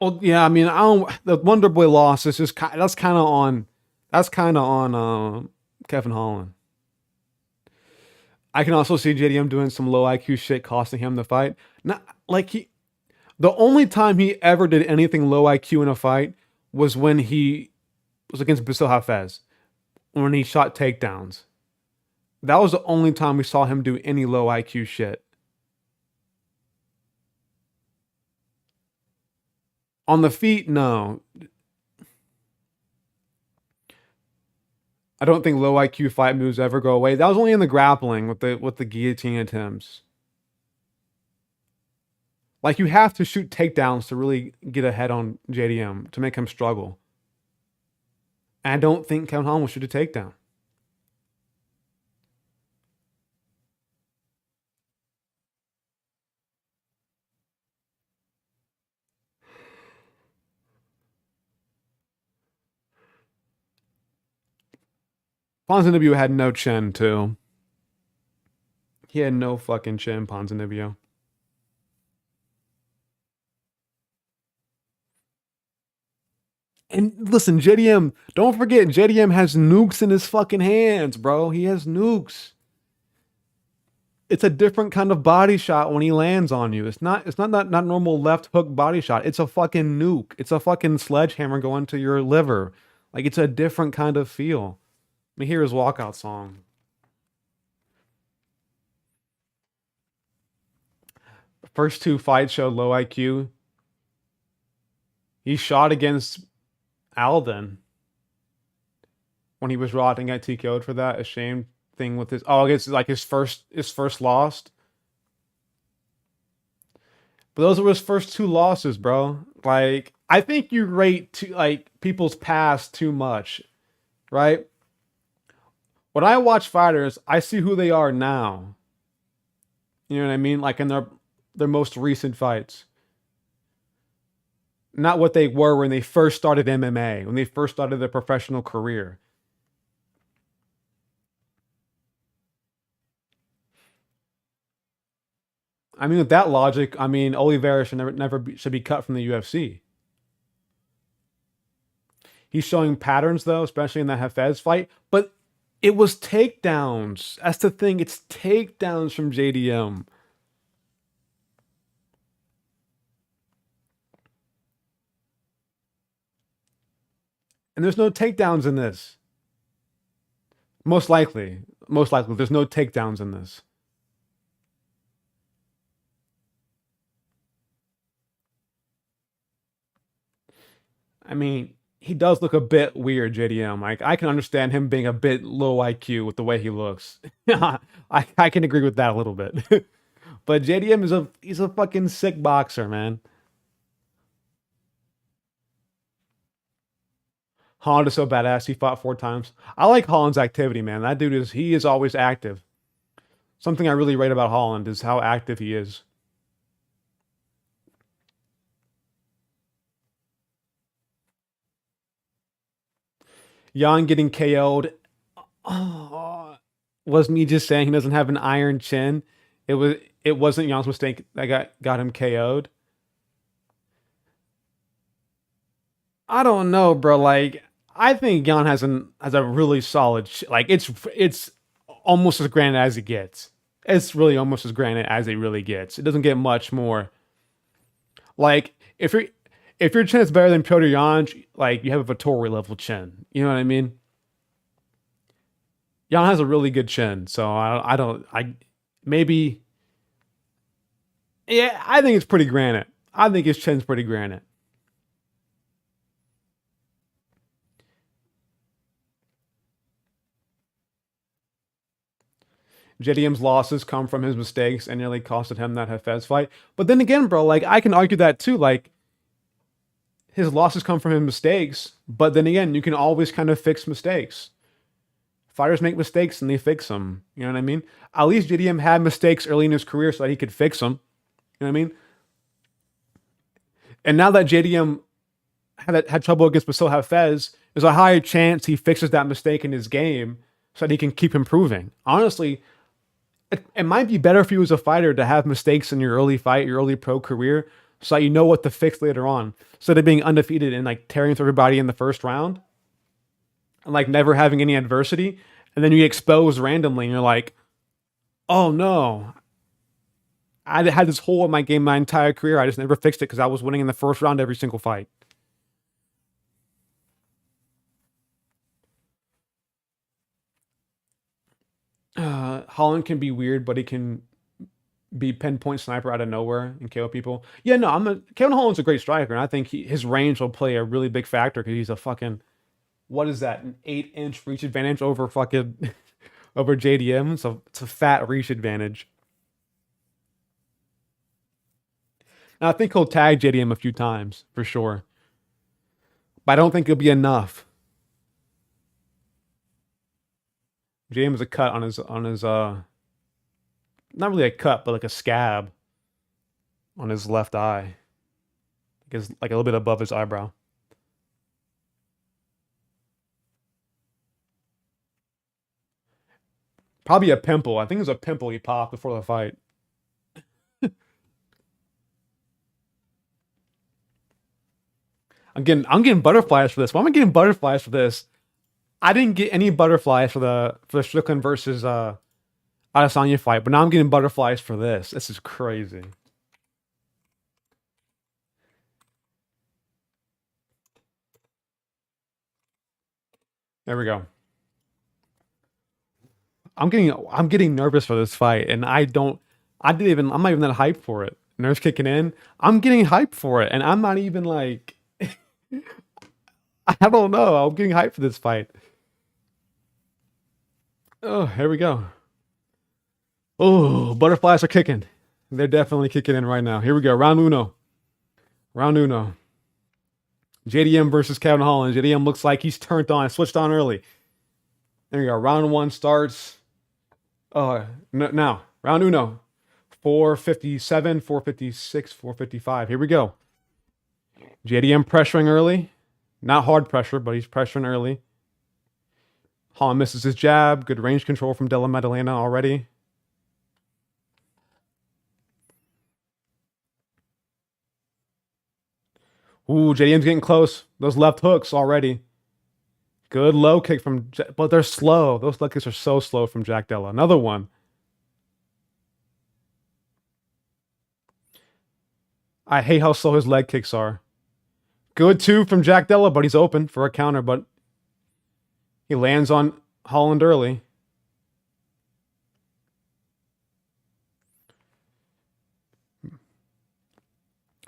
Well, yeah, I mean, I don't. The Wonder Boy loss is just that's kind of on, Kevin Holland. I can also see JDM doing some low IQ shit, costing him the fight. Not like the only time he ever did anything low IQ in a fight was when he was against Basil Hafez, when he shot takedowns. That was the only time we saw him do any low IQ shit. On the feet, no. I don't think low IQ fight moves ever go away. That was only in the grappling with the guillotine attempts. Like, you have to shoot takedowns to really get ahead on JDM to make him struggle. And I don't think Kevin Holland will shoot a takedown. Ponzinibbio had no chin, too. He had no fucking chin, Ponzinibbio. And listen, JDM, don't forget, JDM has nukes in his fucking hands, bro. He has nukes. It's a different kind of body shot when he lands on you. It's not not normal left hook body shot. It's a fucking nuke. It's a fucking sledgehammer going to your liver. Like, it's a different kind of feel. Let me hear his walkout song. First two fights showed low IQ. He shot against Alden when he was rotting at TKO'd for that. A shame thing with his I guess like his first loss. But those were his first two losses, bro. Like, I think you rate people's past too much, right? When I watch fighters, I see who they are now. You know what I mean? Like, in their most recent fights. Not what they were when they first started MMA, when they first started their professional career. I mean, with that logic, I mean, Oliveira should be cut from the UFC. He's showing patterns, though, especially in that Hafez fight. But it was takedowns. That's the thing. It's takedowns from JDM. And there's no takedowns in this. Most likely, there's no takedowns in this. I mean, he does look a bit weird, JDM. Like, I can understand him being a bit low IQ with the way he looks. I can agree with that a little bit. But JDM he's a fucking sick boxer, man. Holland is so badass. He fought 4 times. I like Holland's activity, man. That dude he is always active. Something I really rate about Holland is how active he is. Jan getting KO'd. Oh, was me just saying he doesn't have an iron chin. It wasn't Jan's mistake that got him KO'd. I don't know, bro. Like, I think Jan has a really solid like, it's almost as granted as it gets. It's really almost as granted as it really gets. It doesn't get much more. Like, if your chin is better than Piotr Jan, like, you have a Vittori level chin. You know what I mean? Jan has a really good chin, so maybe. Yeah, I think it's pretty granite. I think his chin's pretty granite. JDM's losses come from his mistakes and nearly costed him that Hafez fight. But then again, bro, like, I can argue that too. Like, his losses come from his mistakes, but then again, you can always kind of fix mistakes. Fighters make mistakes and they fix them. You know what I mean? At least JDM had mistakes early in his career so that he could fix them. You know what I mean? And now that JDM had trouble against Basil Hafez, there's a higher chance he fixes that mistake in his game so that he can keep improving. Honestly, it might be better for you as a fighter to have mistakes in your early fight, your early pro career, so that you know what to fix later on. Instead of being undefeated and like tearing through everybody in the first round and like never having any adversity, and then you get exposed randomly and you're like, oh no, I had this hole in my game my entire career. I just never fixed it because I was winning in the first round every single fight. Holland can be weird, but he can be pinpoint sniper out of nowhere and KO people. Yeah, no, Kevin Holland's a great striker, and I think his range will play a really big factor because he's a fucking, what is that, an 8-inch reach advantage over fucking over JDM. So it's a fat reach advantage. And I think he'll tag JDM a few times for sure, but I don't think it'll be enough. JDM has a cut on his not really a cut, but like a scab on his left eye. Like a little bit above his eyebrow. Probably a pimple. I think it was a pimple he popped before the fight. I'm getting butterflies for this. Why am I getting butterflies for this? I didn't get any butterflies for the Strickland versus Adesanya fight, but now I'm getting butterflies for this. This is crazy. There we go. I'm getting nervous for this fight, and I'm not even that hyped for it. Nerves kicking in. I'm getting hyped for it, and I'm not even like I don't know. I'm getting hyped for this fight. Oh, here we go. Oh, butterflies are kicking. They're definitely kicking in right now. Here we go. Round uno. Round uno. JDM versus Kevin Holland. JDM looks like he's turned on, switched on early. There we go. Round one starts. Now, round uno. 457, 456, 455. Here we go. JDM pressuring early. Not hard pressure, but he's pressuring early. Holland misses his jab. Good range control from Della Maddalena already. Ooh, JDM's getting close. Those left hooks already. Good low kick from... But they're slow. Those low kicks are so slow from Jack Della. Another one. I hate how slow his leg kicks are. Good too from Jack Della, but he's open for a counter, but he lands on Holland early.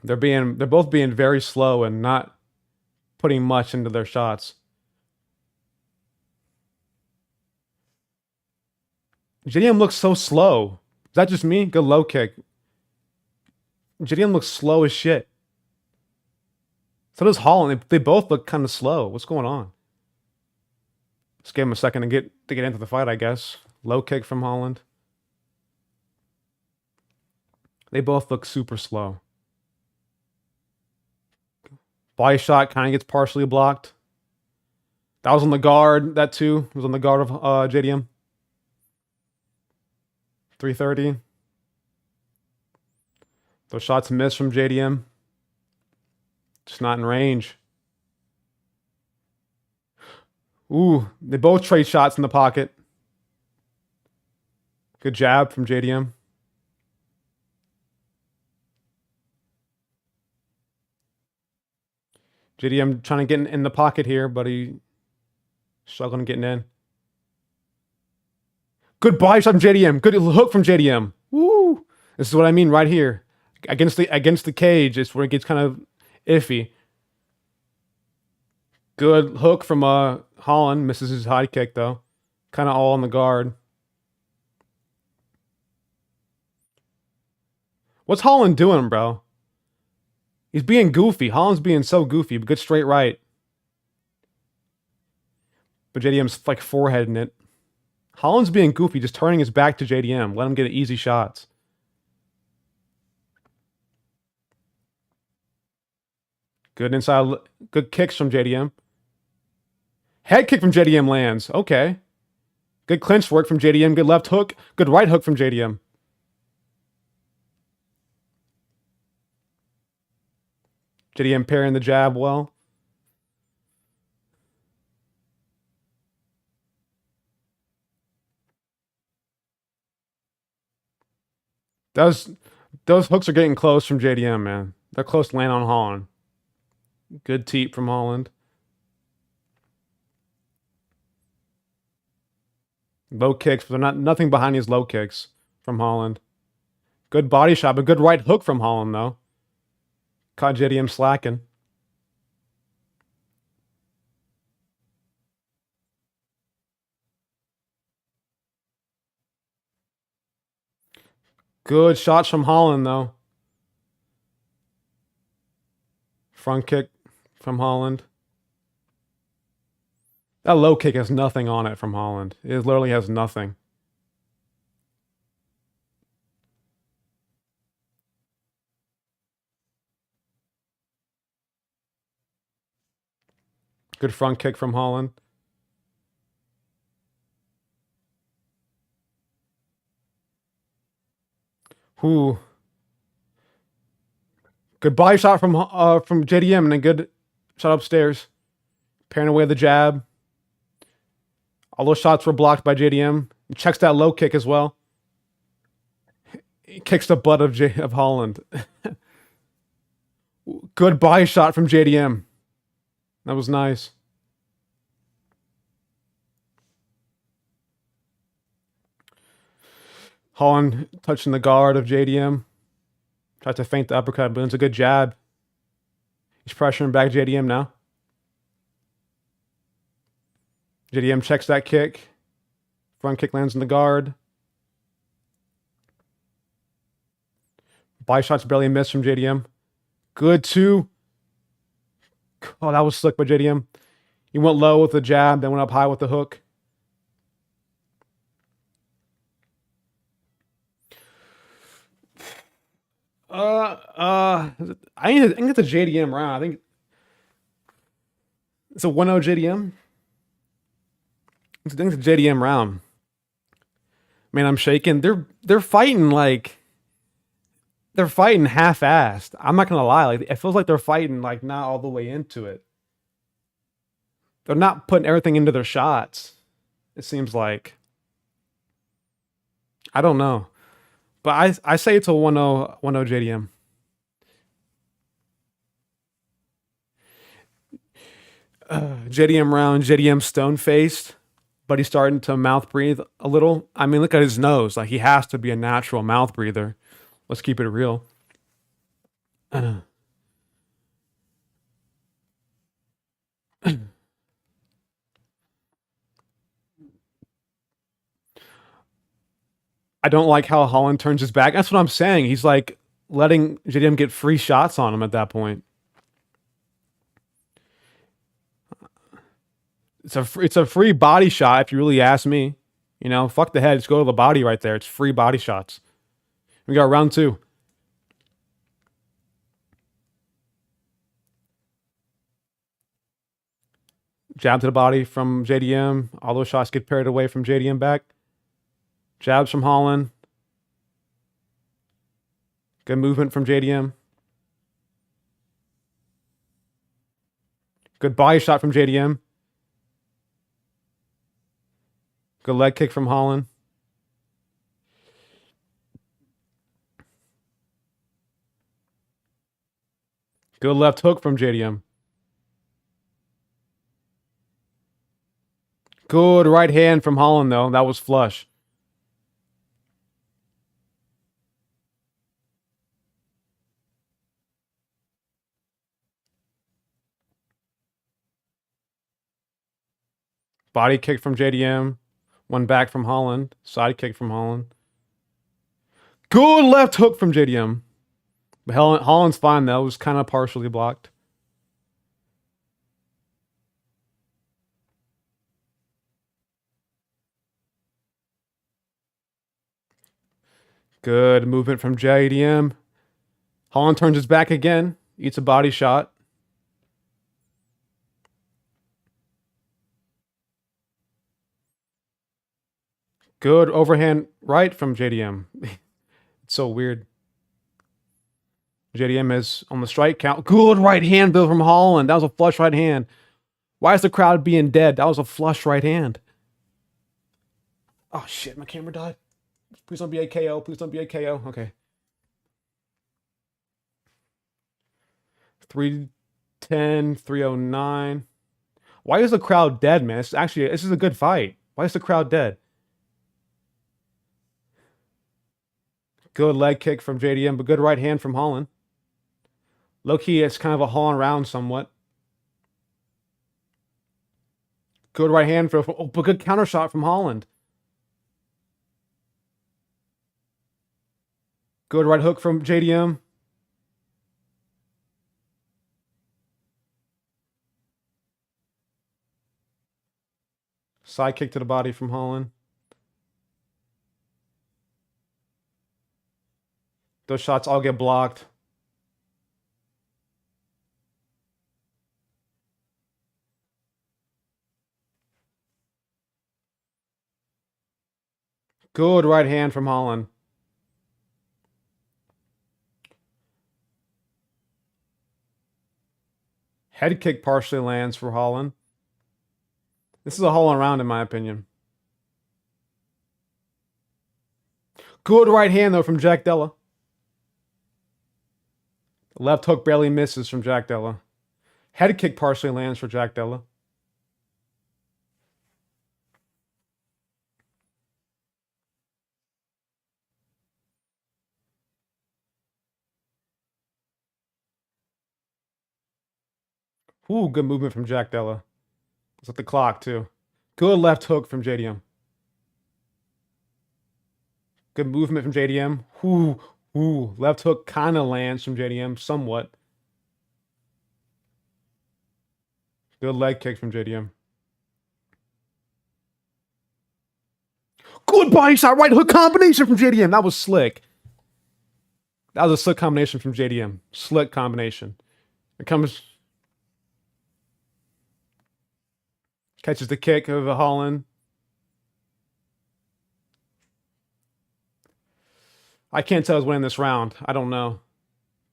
They're both being very slow and not putting much into their shots. JDM looks so slow. Is that just me? Good low kick. JDM looks slow as shit. So does Holland. They both look kind of slow. What's going on? Let's give him a second to get into the fight, I guess. Low kick from Holland. They both look super slow. Body shot kind of gets partially blocked. That was on the guard. That too was on the guard of JDM. 330. Those shots missed from JDM. Just not in range. Ooh, they both trade shots in the pocket. Good jab from JDM. JDM trying to get in the pocket here, but he struggling getting in. Good body shot from JDM. Good hook from JDM. Woo! This is what I mean right here. Against the cage is where it gets kind of iffy. Good hook from Holland. Misses his high kick though. Kind of all on the guard. What's Holland doing, bro? He's being goofy. Holland's being so goofy. Good straight right. But JDM's like foreheading it. Holland's being goofy, just turning his back to JDM. Let him get easy shots. Good inside, good kicks from JDM. Head kick from JDM lands. Okay. Good clinch work from JDM. Good left hook. Good right hook from JDM. JDM parrying the jab well. Those hooks are getting close from JDM, man. They're close to land on Holland. Good teep from Holland. Low kicks, but they're nothing behind these low kicks from Holland. Good body shot, but good right hook from Holland, though. Caught JDM slacking. Good shots from Holland, though. Front kick from Holland. That low kick has nothing on it from Holland. It literally has nothing. Good front kick from Holland. Ooh. Good body shot from JDM and a good shot upstairs. Parrying away the jab. All those shots were blocked by JDM. He checks that low kick as well. He kicks the butt of Holland. Good body shot from JDM. That was nice. Holland touching the guard of JDM. Tries to feint the uppercut, but it's a good jab. He's pressuring back JDM now. JDM checks that kick. Front kick lands in the guard. Body shots barely missed from JDM. Good too. Oh, that was slick by JDM. He went low with the jab, then went up high with the hook. I think it's a JDM round. I think it's a 1-0 JDM. I think it's a JDM round. Man, I'm shaking. They're fighting like they're fighting half-assed. I'm not gonna lie. Like it feels like they're fighting like not all the way into it. They're not putting everything into their shots. It seems like. I don't know. But I say it's a 1-0 JDM. JDM round, JDM stone-faced, but he's starting to mouth breathe a little. I mean, look at his nose. Like, he has to be a natural mouth breather. Let's keep it real. I don't like how Holland turns his back. That's what I'm saying. He's like letting JDM get free shots on him at that point. It's a free body shot if you really ask me. You know, fuck the head. Just go to the body right there. It's free body shots. We got round 2. Jab to the body from JDM. All those shots get parried away from JDM back. Jabs from Holland. Good movement from JDM. Good body shot from JDM. Good leg kick from Holland. Good left hook from JDM. Good right hand from Holland, though. That was flush. Body kick from JDM. One back from Holland. Side kick from Holland. Good left hook from JDM. But Holland's fine, though. It was kind of partially blocked. Good movement from JDM. Holland turns his back again. Eats a body shot. Good overhand right from JDM. It's so weird. JDM is on the strike count. Good right hand, Bill, from Holland. That was a flush right hand. Why is the crowd being dead? That was a flush right hand. Oh, shit. My camera died. Please don't be a KO. Please don't be a KO. Okay. 310, 309. Why is the crowd dead, man? This is a good fight. Why is the crowd dead? Good leg kick from JDM, but good right hand from Holland. Low key, it's kind of a Holland round somewhat. Good right hand but good counter shot from Holland. Good right hook from JDM. Side kick to the body from Holland. Those shots all get blocked. Good right hand from Holland. Head kick partially lands for Holland. This is a Holland round, in my opinion. Good right hand, though, from Jack Della. Left hook barely misses from Jack Della. Head kick partially lands for Jack Della. Ooh, good movement from Jack Della. It's at the clock, too. Good left hook from JDM. Good movement from JDM. Ooh, left hook kind of lands from JDM, somewhat. Good leg kick from JDM. Good body shot, right hook combination from JDM. That was slick. That was a slick combination from JDM. Slick combination. It comes... Catches the kick of Holland. I can't tell who's winning this round. I don't know.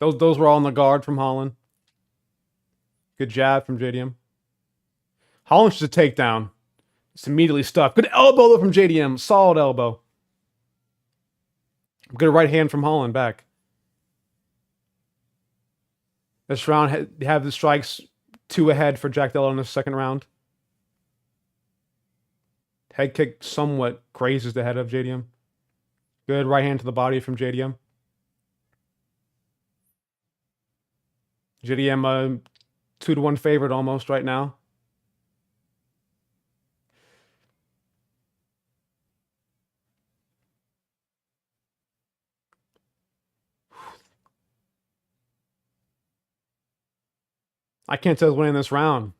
Those were all on the guard from Holland. Good jab from JDM. Holland's just a takedown. It's immediately stuffed. Good elbow though from JDM. Solid elbow. Good right hand from Holland back. This round have the strikes 2 ahead for Jack Della in the second round. Head kick somewhat grazes the head of JDM. Good right hand to the body from JDM. JDM 2-1 favorite almost right now. I can't tell who's winning this round.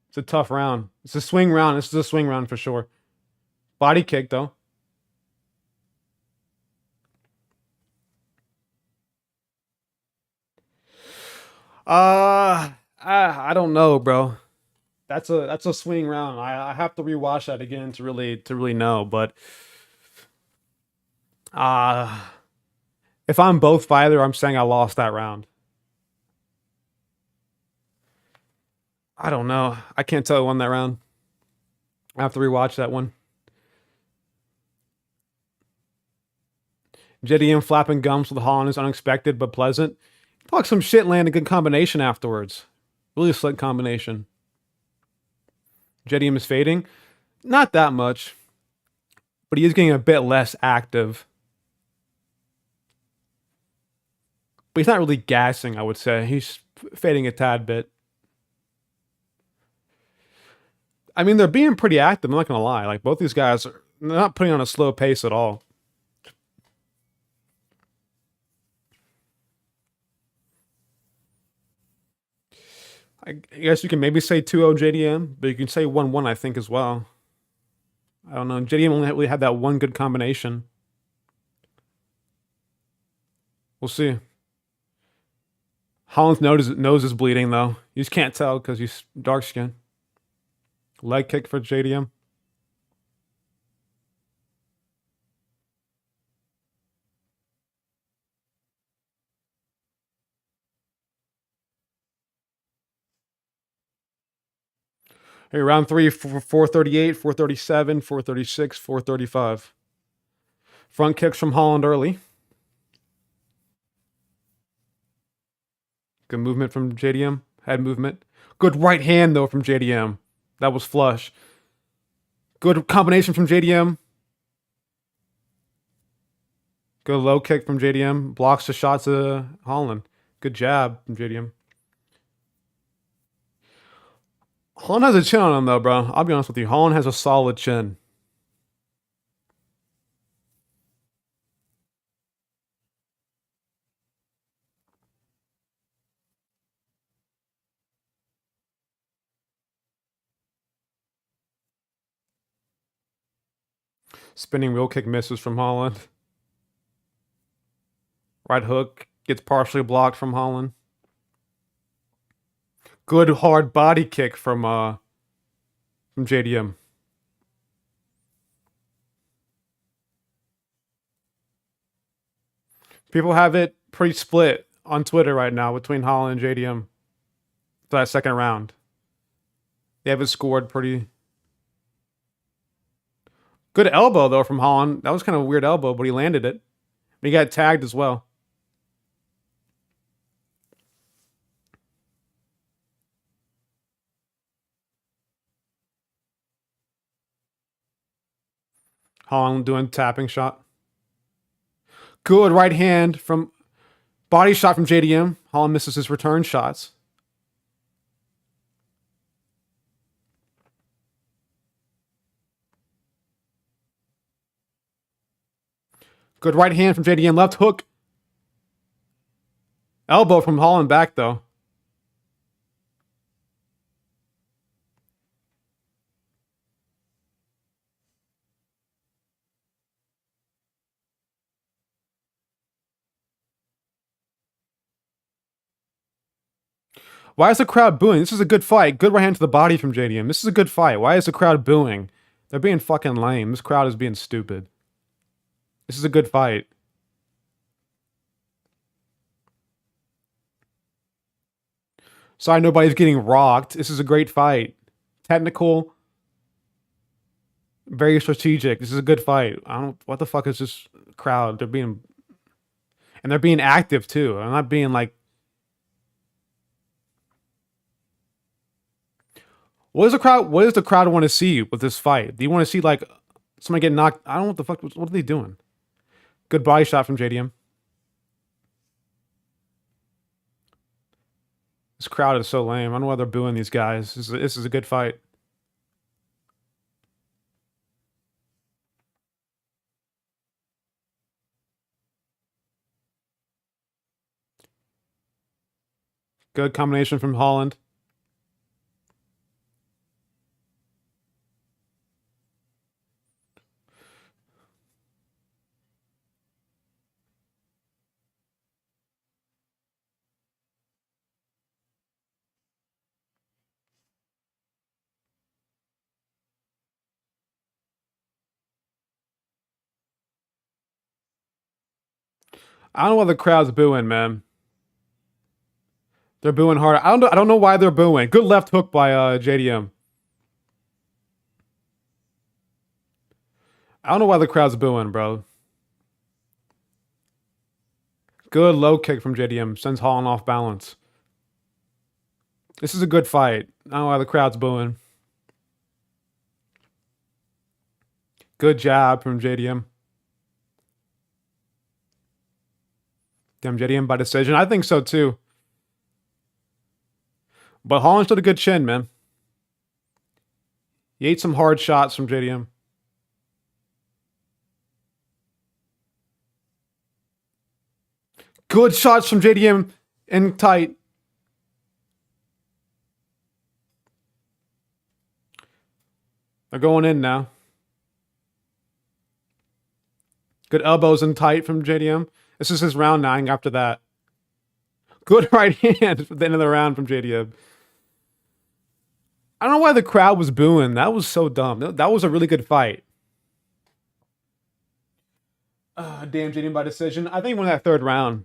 It's a tough round. It's a swing round. This is a swing round for sure. Body kick, though. I don't know, bro. That's a swing round. I have to rewatch that again to really know. But if I'm both fighter, I'm saying I lost that round. I don't know. I can't tell who won that round. I have to rewatch that one. JDM flapping gums with Holland is unexpected but pleasant. Talk some shit, land a good combination afterwards. Really slick combination. JDM is fading. Not that much. But he is getting a bit less active. But he's not really gassing, I would say. He's fading a tad bit. I mean, they're being pretty active, I'm not going to lie. Like, both these guys are not putting on a slow pace at all. I guess you can maybe say 2-0 JDM, but you can say 1-1, I think, as well. I don't know. JDM only really had that one good combination. We'll see. Holland's nose is bleeding, though. You just can't tell because he's dark skinned. Leg kick for JDM. Hey, round 3, 438, 437, 436, 435. Front kicks from Holland early. Good movement from JDM. Head movement. Good right hand, though, from JDM. That was flush. Good combination from JDM. Good low kick from JDM. Blocks the shots of Holland. Good jab from JDM. Holland has a chin on him, though, bro. I'll be honest with you. Holland has a solid chin. Spinning wheel kick misses from Holland. Right hook gets partially blocked from Holland. Good hard body kick from JDM. People have it pretty split on Twitter right now between Holland and JDM for that second round. They have it scored pretty. Good elbow, though, from Holland. That was kind of a weird elbow, but he landed it. He got tagged as well. Holland doing tapping shot. Good right hand from body shot from JDM. Holland misses his return shots. Good right hand from JDM. Left hook. Elbow from Holland back, though. Why is the crowd booing? This is a good fight. Good right hand to the body from JDM. This is a good fight. Why is the crowd booing? They're being fucking lame. This crowd is being stupid. This is a good fight. Sorry, nobody's getting rocked. This is a great fight. Technical. Very strategic. This is a good fight. I don't. What the fuck is this crowd? They're being. And they're being active, too. I'm not being like. What does the crowd want to see with this fight? Do you want to see like somebody get knocked? I don't know what the fuck. What are they doing? Good body shot from JDM. This crowd is so lame. I don't know why they're booing these guys. This is a good fight. Good combination from Holland. I don't know why the crowd's booing, man. They're booing hard. I don't know why they're booing. Good left hook by JDM. I don't know why the crowd's booing, bro. Good low kick from JDM. Sends Holland off balance. This is a good fight. I don't know why the crowd's booing. Good jab from JDM. Damn, JDM by decision. I think so, too. But Holland stood a good chin, man. He ate some hard shots from JDM. Good shots from JDM in tight. They're going in now. Good elbows in tight from JDM. This is his round 9 after that. Good right hand at the end of the round from JDM. I don't know why the crowd was booing. That was so dumb. That was a really good fight. Damn, JDM by decision. I think he won that 3rd round.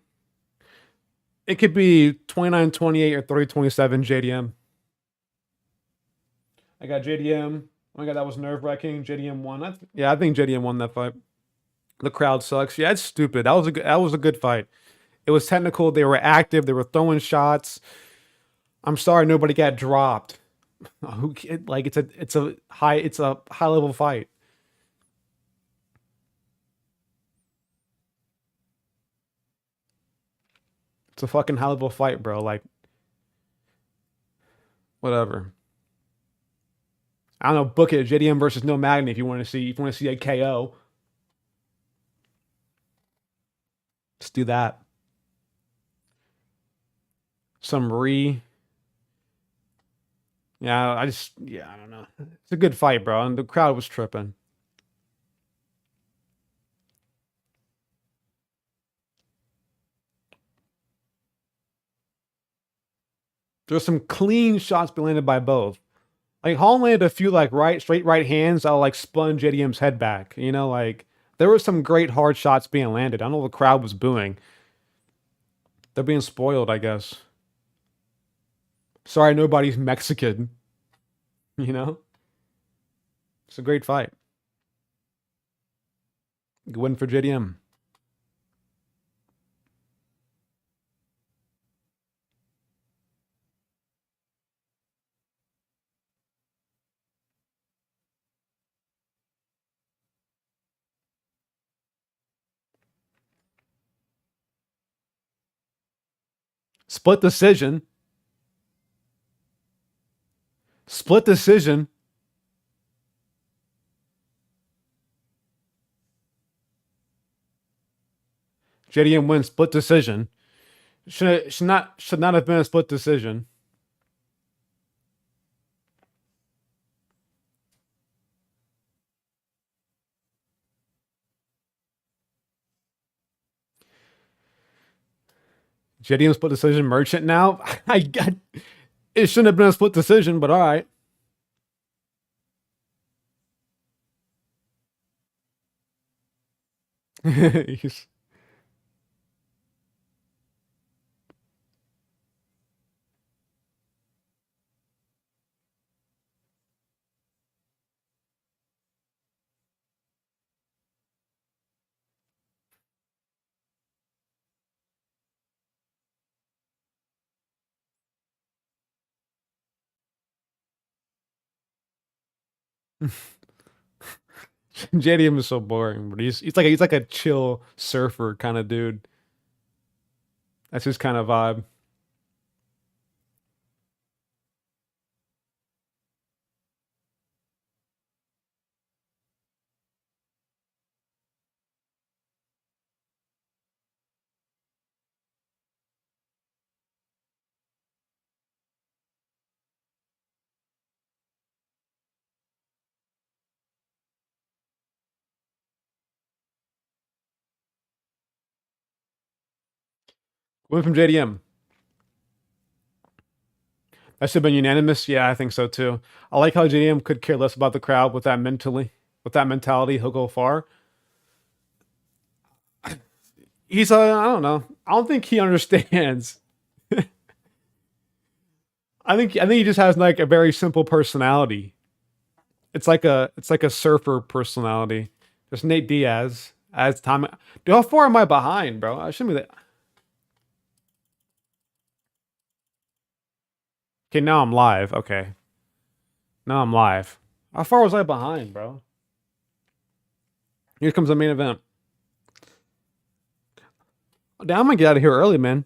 It could be 29-28 or 30-27 JDM. I got JDM. Oh my god, that was nerve-wracking. JDM won. I think JDM won that fight. The crowd sucks. Yeah, it's stupid. That was a good fight. It was technical. They were active. They were throwing shots. I'm sorry nobody got dropped. Like it's a high level fight. It's a fucking high level fight, bro. Like whatever. I don't know. Book it. JDM versus No Magny if you want to see a KO. Let's do that. Some Yeah, I don't know. It's a good fight, bro. And the crowd was tripping. There's some clean shots being landed by both. Like Holland landed a few like straight right hands that'll like spun JDM's head back. You know, like there were some great hard shots being landed. I know the crowd was booing. They're being spoiled, I guess. Sorry, nobody's Mexican. You know? It's a great fight. Good win for JDM. Split decision. Split decision. JDM wins split decision. Should not have been a split decision. JDM split decision. Merchant now. It shouldn't have been a split decision, but all right. JDM is so boring, but he's like a chill surfer kind of dude. That's his kind of vibe. Win from JDM. That should have been unanimous. Yeah, I think so too. I like how JDM could care less about the crowd with that mentality. He'll go far. He's I don't know. I don't think he understands. I think he just has like a very simple personality. It's like a surfer personality. Just Nate Diaz as time. Dude, how far am I behind, bro? I shouldn't be that. Okay, now I'm live. Okay, now I'm live. How far was I behind, bro? Here comes the main event. Damn, I'm gonna get out of here early, man.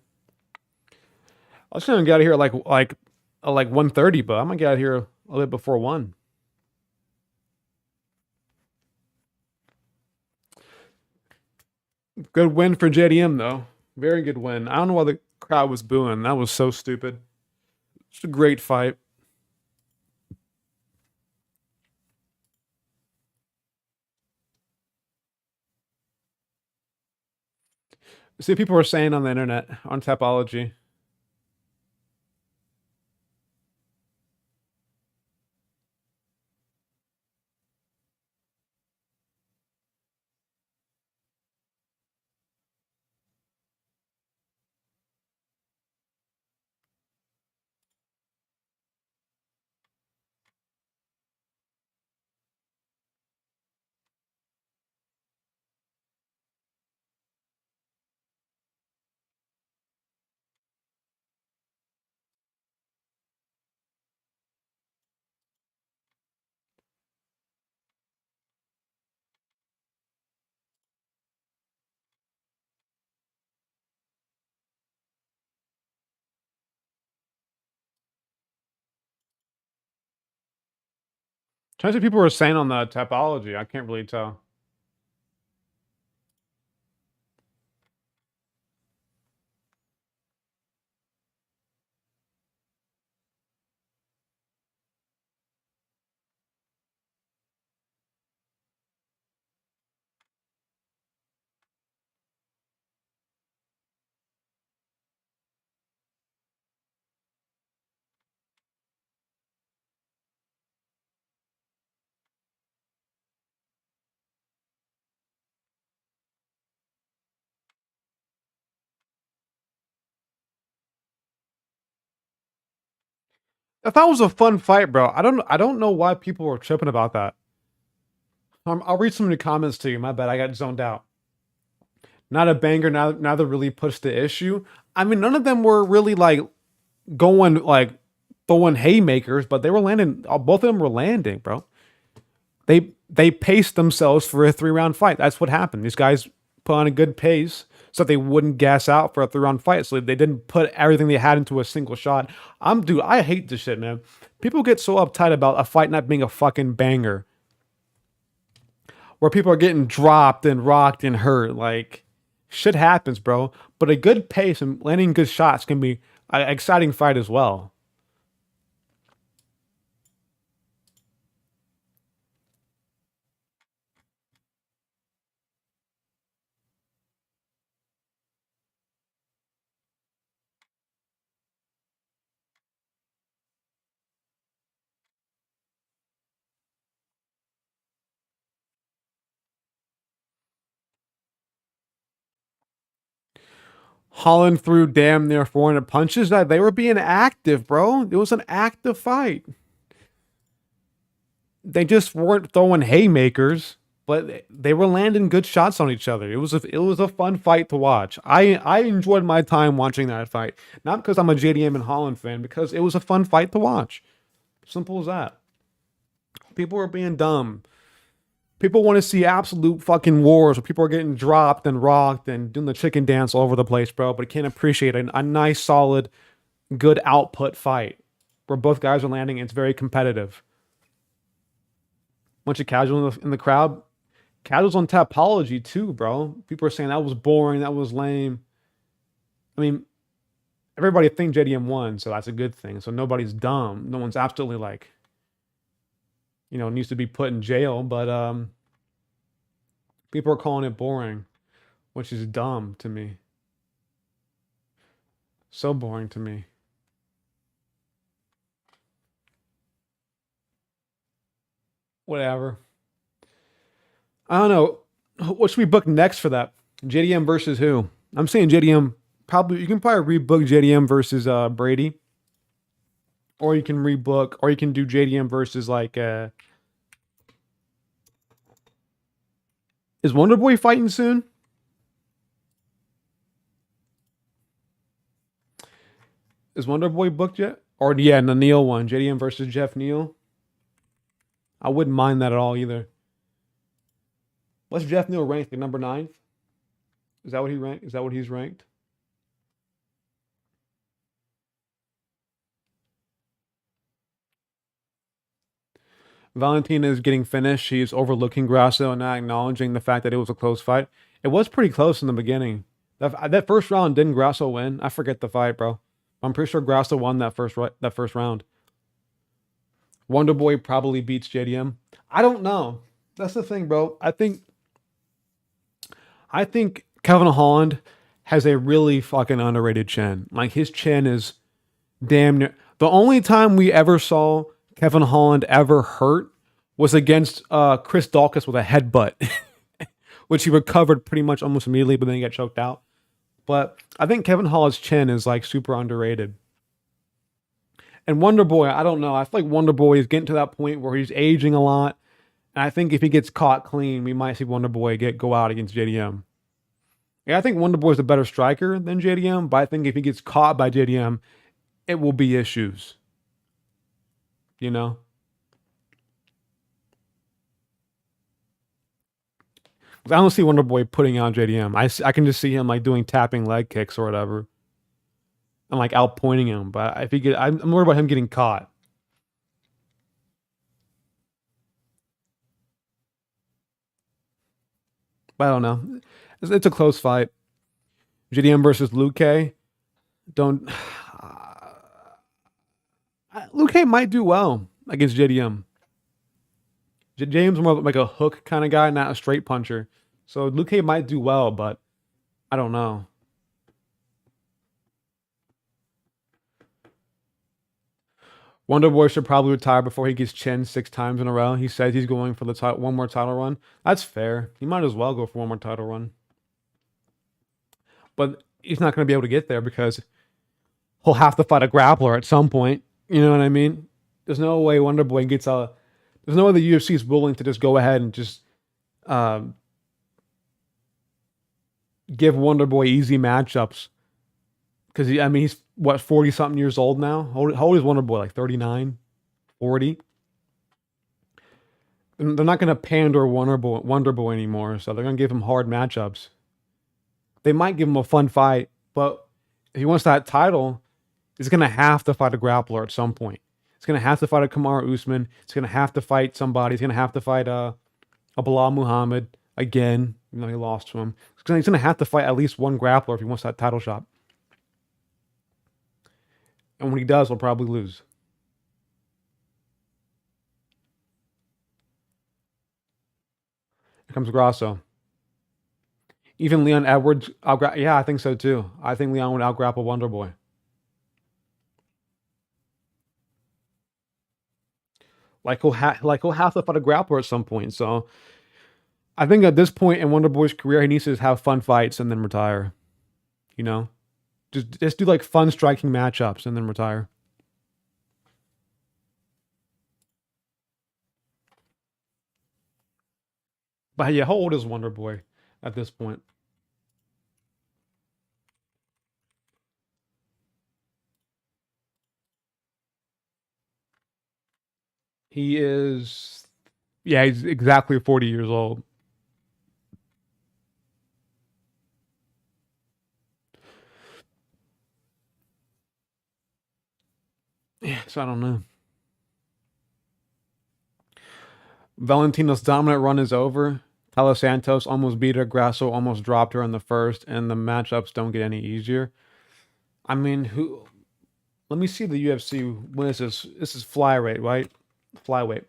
I was gonna get out of here like 1:30, but I'm gonna get out of here a little bit before 1. Good win for JDM though. Very good win. I don't know why the crowd was booing. That was so stupid. It's a great fight. See what people are saying on the internet on Tapology. Trying to see what people are saying on the Tapology. I can't really tell. I thought it was a fun fight, bro. I don't know why people were tripping about that. I'll read some of the comments to you. My bad, I got zoned out. Not a banger. Neither really pushed the issue. I mean, none of them were really like going like throwing haymakers, but they were landing. Both of them were landing, bro. They paced themselves for a 3-round fight. That's what happened. These guys put on a good pace so they wouldn't gas out for a 3-round fight. So they didn't put everything they had into a single shot. Dude, I hate this shit, man. People get so uptight about a fight not being a fucking banger, where people are getting dropped and rocked and hurt. Like, shit happens, bro. But a good pace and landing good shots can be an exciting fight as well. Holland threw damn near 400 punches. That they were being active, bro. It was an active fight. They just weren't throwing haymakers, but they were landing good shots on each other. It was a fun fight to watch. I enjoyed my time watching that fight. Not because I'm a JDM and Holland fan, because it was a fun fight to watch. Simple as that. People are being dumb. People want to see absolute fucking wars where people are getting dropped and rocked and doing the chicken dance all over the place, bro. But can't appreciate a nice, solid, good output fight where both guys are landing and it's very competitive. Bunch of casuals in the crowd. Casuals on Tapology too, bro. People are saying that was boring, that was lame. I mean, everybody thinks JDM won, so that's a good thing. So nobody's dumb. No one's absolutely like, needs to be put in jail. But people are calling it boring, which is dumb to me. So boring to me. Whatever. I don't know. What should we book next for that? JDM versus who? I'm saying JDM. Probably you can probably rebook JDM versus Brady, or you can rebook, or you can do JDM versus like. Is Wonder Boy fighting soon? Is Wonder Boy booked yet? Or yeah, the Neil one, JDM versus Jeff Neal. I wouldn't mind that at all either. What's Jeff Neal ranked? Like number 9th? Is that what he ranked? Is that what he's ranked? Valentina is getting finished. She's overlooking Grasso and not acknowledging the fact that it was a close fight. It was pretty close in the beginning. That first round, didn't Grasso win? I forget the fight, bro. I'm pretty sure Grasso won that first round. Wonder Boy probably beats JDM. I don't know. That's the thing, bro. I think Kevin Holland has a really fucking underrated chin. Like his chin is damn near. The only time we ever saw Kevin Holland ever hurt was against Chris Dawkins with a headbutt, which he recovered pretty much almost immediately, but then he got choked out. But I think Kevin Holland's chin is like super underrated. And Wonder Boy, I don't know. I feel like Wonder Boy is getting to that point where he's aging a lot. And I think if he gets caught clean, we might see Wonder Boy go out against JDM. Yeah, I think Wonder Boy is a better striker than JDM, but I think if he gets caught by JDM, it will be issues. You know? I don't see Wonder Boy putting on JDM. I can just see him like doing tapping leg kicks or whatever. And like outpointing him. But if I'm worried about him getting caught. But I don't know. It's a close fight. JDM versus Luque. Don't. Luque might do well against JDM. JDM's more like a hook kind of guy, not a straight puncher. So Luque might do well, but I don't know. Wonder Boy should probably retire before he gets chinned 6 times in a row. He says he's going for the one more title run. That's fair. He might as well go for one more title run. But he's not going to be able to get there because he'll have to fight a grappler at some point. You know what I mean? There's no way Wonder Boy gets a. There's no way the UFC is willing to just go ahead and just give Wonder Boy easy matchups. Because he's what, 40 something years old now? How old is Wonder Boy? Like 39, 40? They're not going to pander Wonder Boy anymore, so they're going to give him hard matchups. They might give him a fun fight, but if he wants that title, he's going to have to fight a grappler at some point. He's going to have to fight a Kamaru Usman. He's going to have to fight somebody. He's going to have to fight a Bilal Muhammad again. You know, he lost to him. He's going to have to fight at least one grappler if he wants that title shot. And when he does, he'll probably lose. Here comes Grasso. Even Leon Edwards, yeah, I think so too. I think Leon would outgrapple Wonder Boy. Like he'll have to fight a grappler at some point. So I think at this point in Wonder Boy's career, he needs to just have fun fights and then retire. You know, just do like fun striking matchups and then retire. But yeah, how old is Wonder Boy at this point? He is, yeah, he's exactly 40 years old. Yeah, so I don't know. Valentina's dominant run is over. Taila Santos almost beat her. Grasso almost dropped her in the first, and the matchups don't get any easier. I mean, who? Let me see the UFC. When is this? This is flyweight, right? Flyweight.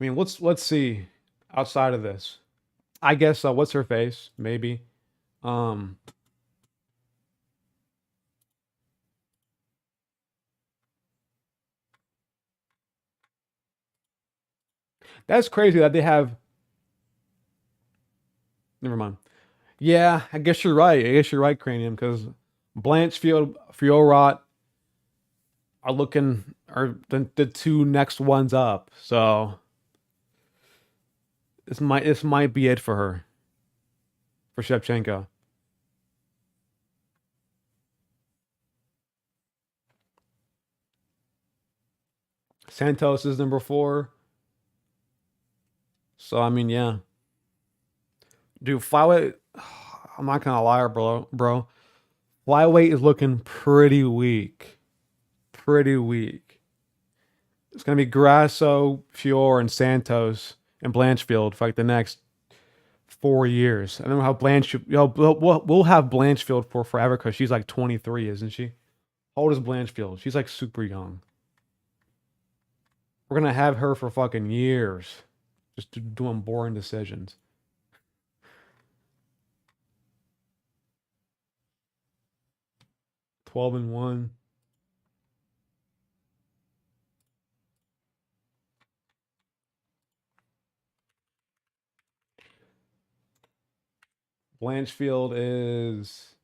I mean, let's see outside of this. I guess what's her face? Maybe. Um, that's crazy that they have. Never mind. Yeah, I guess you're right. I guess you're right, Cranium, because Blanchfield, Fiorot are the two next ones up. So this might be it for her, for Shevchenko. Santos is number 4. So I mean, yeah. Dude, flyweight. I'm not gonna lie, bro. Flyweight is looking pretty weak. Pretty weak. It's gonna be Grasso, Fior, and Santos and Blanchfield for like the next 4 years. I don't know how Blanchfield. We'll have Blanchfield for forever because she's like 23, isn't she? How old is Blanchfield? She's like super young. We're gonna have her for fucking years, just doing boring decisions. 12-1. Blanchfield is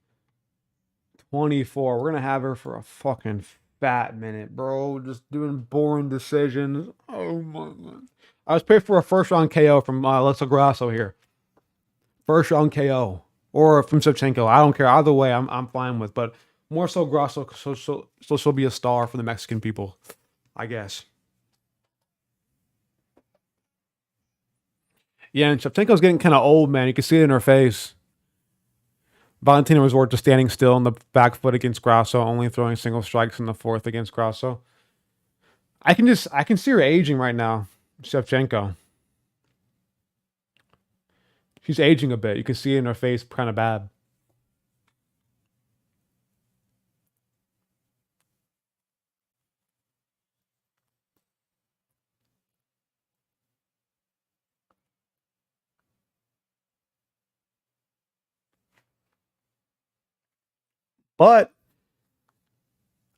24. We're gonna have her for a fucking fat minute, bro. Just doing boring decisions. Oh my god. I was paid for a first round KO from Alexa Grasso here. First round KO. Or from Shevchenko. I don't care. Either way, I'm fine with. But more so Grasso, so she'll be a star for the Mexican people, I guess. Yeah, and Shevchenko's getting kind of old, man. You can see it in her face. Valentina Resort just standing still on the back foot against Grasso, only throwing single strikes in the fourth against Grasso. I can see her aging right now, Shevchenko. She's aging a bit. You can see it in her face, kind of bad. But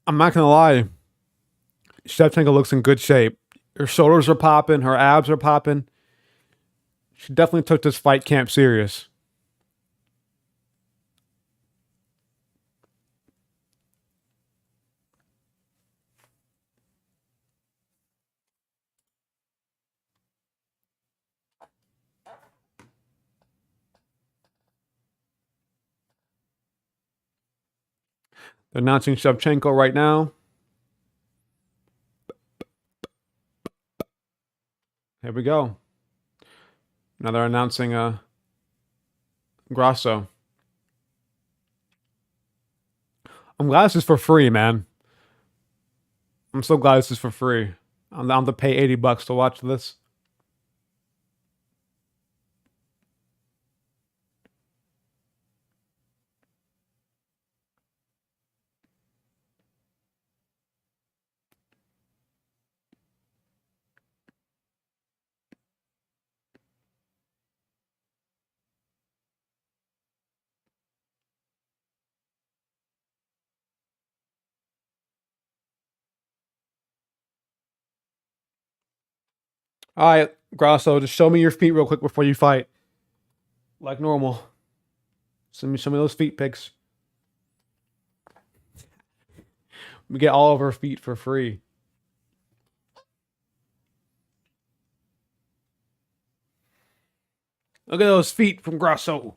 I'm not gonna lie, Shevchenko looks in good shape. Her shoulders are popping, her abs are popping. She definitely took this fight camp serious. They're announcing Shevchenko right now. Here we go. Now they're announcing Grasso. I'm glad this is for free, man. I'm so glad this is for free. I'm down to pay $80 to watch this. All right, Grasso, just show me your feet real quick before you fight, like normal. Show me those feet pics. We get all of our feet for free. Look at those feet from Grasso.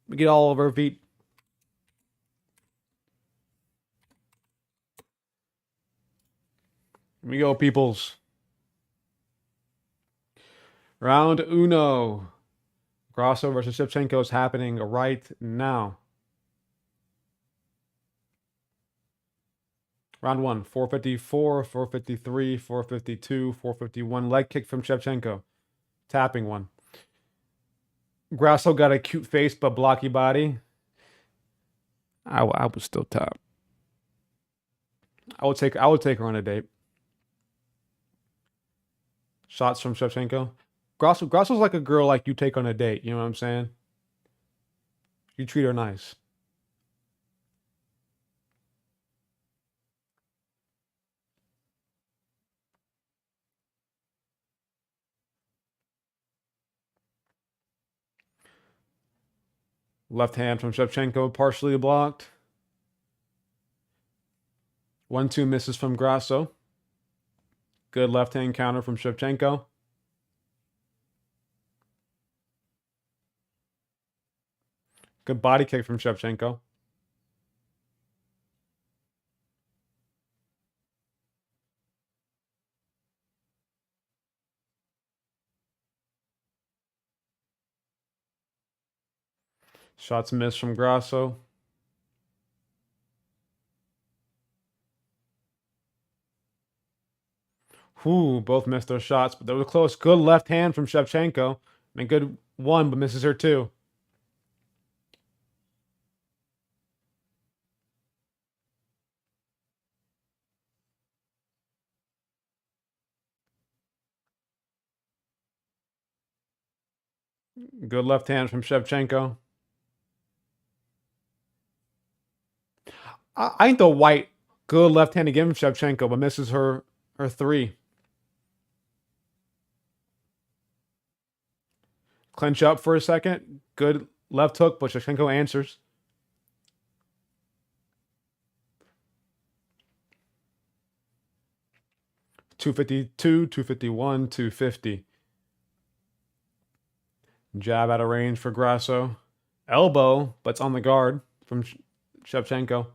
We get all of our feet. Here we go, peoples. Round uno. Grasso versus Shevchenko is happening right now. Round one, 454, 453, 452, 451. Leg kick from Shevchenko. Tapping one. Grasso got a cute face but blocky body. I would still tap. I would take her on a date. Shots from Shevchenko. Grasso's like a girl like you take on a date. You know what I'm saying? You treat her nice. Left hand from Shevchenko, partially blocked. 1-2 misses from Grasso. Good left hand counter from Shevchenko. Good body kick from Shevchenko. Shots missed from Grasso. Whew, both missed those shots, but they were close. Good left hand from Shevchenko. I mean, good one, but misses her too. Good left hand from Shevchenko. I think the white, good left hand again from Shevchenko, but misses her three. Clinch up for a second. Good left hook, but Shevchenko answers. .252, 251, 250. Jab out of range for Grasso. Elbow, but it's on the guard from Shevchenko.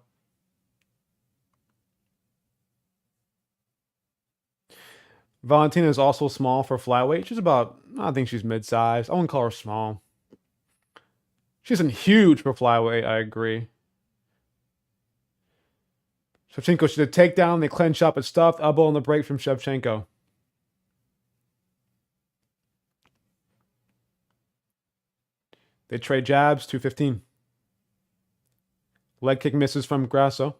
Valentina is also small for flyweight. She's about, I think she's mid-size. I wouldn't call her small. She isn't huge for flyweight, I agree. Shevchenko should take down. They clinch up. It's stuffed. Elbow on the break from Shevchenko. They trade jabs. 215. Leg kick misses from Grasso.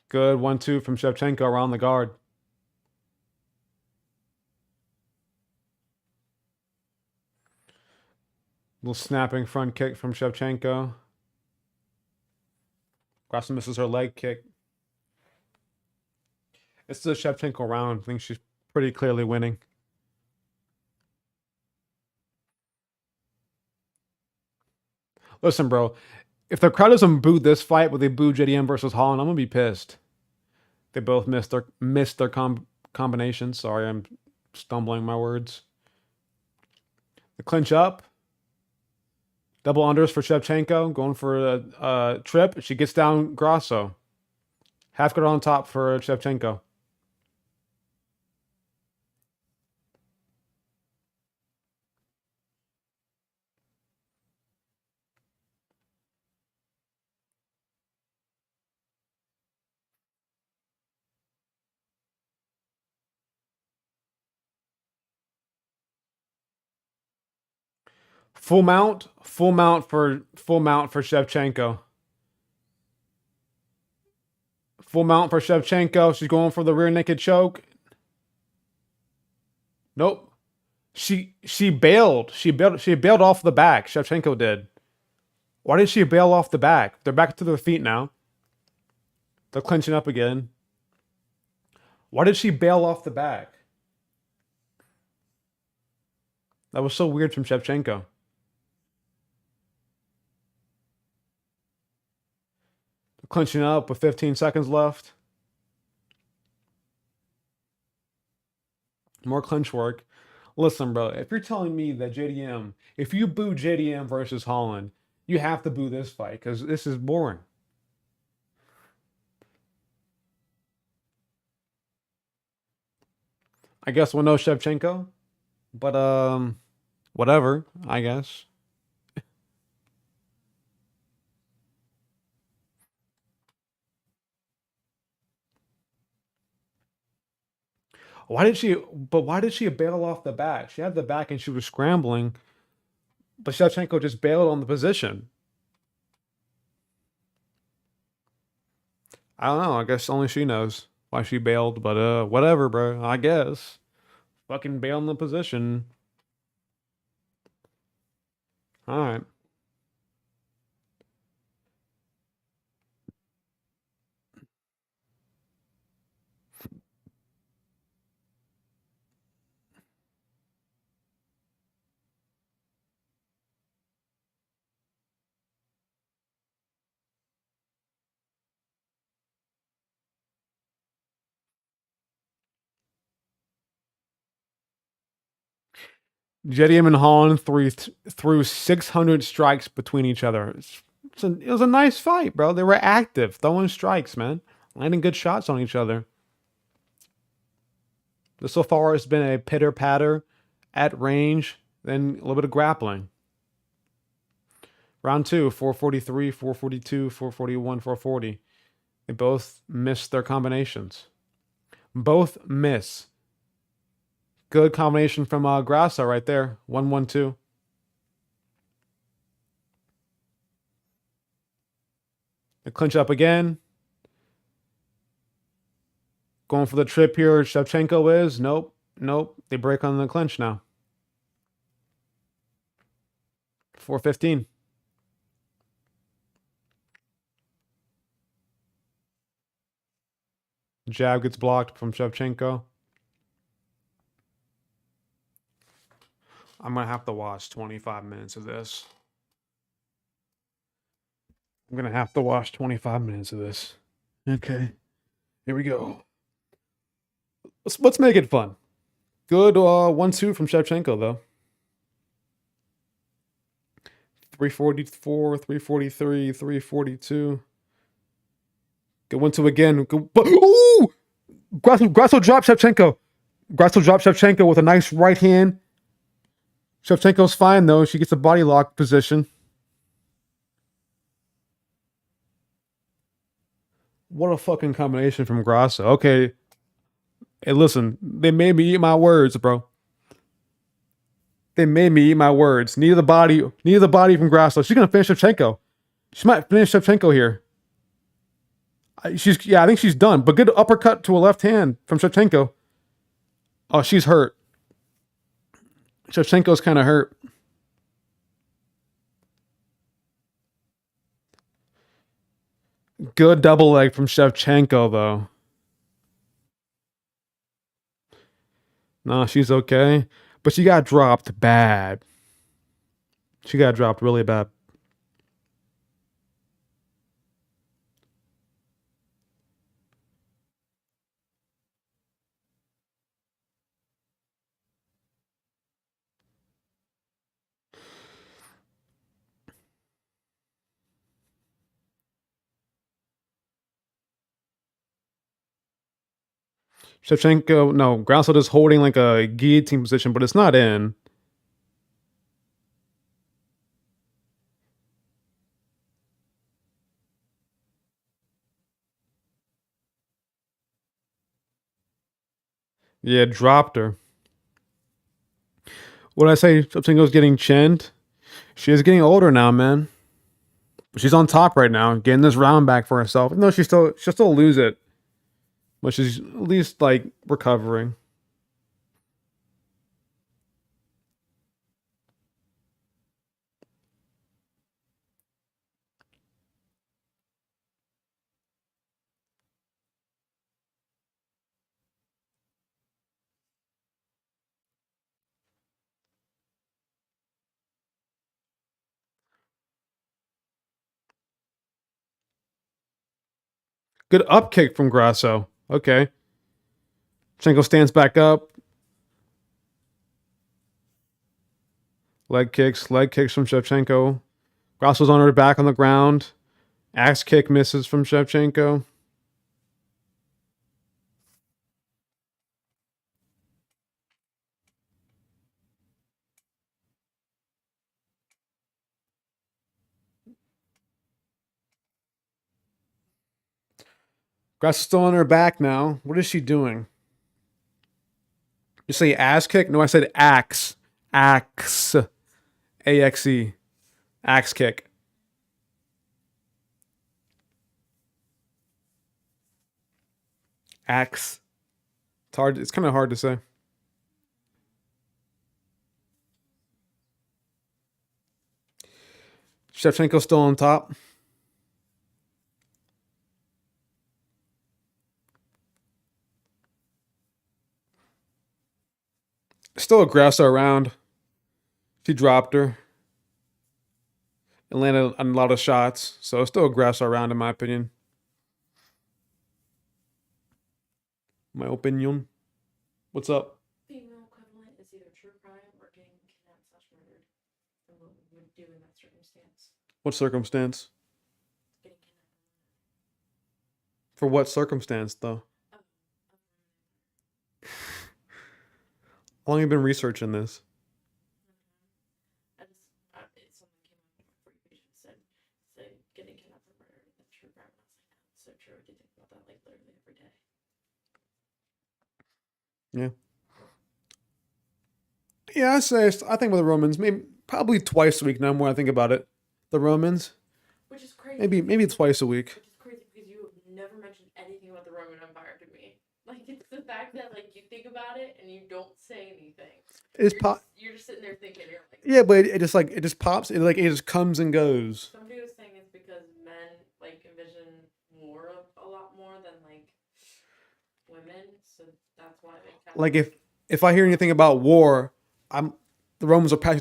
Good 1-2 from Shevchenko around the guard. Little snapping front kick from Shevchenko. Grasso misses her leg kick. It's the Shevchenko round. I think she's pretty clearly winning. Listen, bro. If the crowd doesn't boo this fight, but they boo JDM versus Holland, I'm gonna be pissed. They both missed their combinations. Sorry, I'm stumbling my words. The clinch up. Double unders for Shevchenko. Going for a trip. She gets down Grasso. Half guard on top for Shevchenko. Full mount for Shevchenko. Full mount for Shevchenko. She's going for the rear naked choke. Nope. She bailed. She bailed off the back. Shevchenko did. Why did she bail off the back? They're back to their feet now. They're clinching up again. Why did she bail off the back? That was so weird from Shevchenko. They're clinching up with 15 seconds left. More clinch work. Listen, bro, if you're telling me that JDM, if you boo JDM versus Holland, you have to boo this fight because this is boring. I guess we'll know Shevchenko, but whatever, I guess. Why did she bail off the back? She had the back and she was scrambling, but Shevchenko just bailed on the position. I don't know. I guess only she knows why she bailed, but whatever, bro. I guess. Fucking bail on the position. All right. JDM and Holland threw 600 strikes between each other. It was a nice fight, bro. They were active, throwing strikes, man. Landing good shots on each other. But so far, it's been a pitter patter at range, then a little bit of grappling. Round 2, 443, 442, 441, 440. They both missed their combinations. Both miss. Good combination from Grasso right there. 1-1-2. They clinch up again. Going for the trip here. Shevchenko is. Nope. Nope. They break on the clinch now. 4:15. Jab gets blocked from Shevchenko. I'm going to have to watch 25 minutes of this. I'm going to have to watch 25 minutes of this. Okay. Here we go. Let's make it fun. Good 1-2 from Shevchenko, though. 344, 343, 342. Good 1-2 again. Good, ooh! Grasso dropped Shevchenko. Grasso dropped Shevchenko with a nice right hand. Shevchenko's fine, though. She gets a body lock position. What a fucking combination from Grasso. Okay. Hey, listen. They made me eat my words, bro. They made me eat my words. Need the body from Grasso. She's gonna finish Shevchenko. She might finish Shevchenko here. I think she's done. But good uppercut to a left hand from Shevchenko. Oh, she's hurt. Shevchenko's kind of hurt. Good double leg from Shevchenko, though. No, she's okay. But she got dropped bad. She got dropped really bad. Shevchenko, no, Grasso is holding like a guillotine position, but it's not in. Yeah, dropped her. What did I say? Shevchenko's getting chinned. She is getting older now, man. She's on top right now, getting this round back for herself. No, she'll still lose it, but she's at least like recovering. Good up kick from Grasso. Okay. Shevchenko stands back up. Leg kicks from Shevchenko. Grasso's on her back on the ground. Axe kick misses from Shevchenko. Grasso's still on her back now. What is she doing? You say ass kick? No, I said axe. Axe. A-X-E. Axe kick. Axe. It's kind of hard to say. Shevchenko's still on top. Still a Grasso around. She dropped her. And landed a lot of shots. So still a Grasso around in my opinion. My opinion. What's up? Female equivalent is either true crime or getting kidnapped/murdered. And what we would do in that circumstance. What circumstance? Getting kidnapped. For what circumstance, though? How long have you been researching this? It's something came up in my free page and said getting kidnapped or murdered is true crime. And I was like, that's so true. I do think about that like literally every day. Yeah. Yeah, I think with the Romans, maybe probably twice a week now. More I think about it, the Romans, Which is crazy. maybe twice a week. Which is crazy because you have never mentioned anything about the Roman Empire to me. Like, about it and you don't say anything. It's You're just sitting there thinking. You're like, yeah, but it just pops. It just comes and goes. somebody was saying it's because men like envision war a lot more than like women, so that's why they kind Like of, if I hear anything about war, the Romans are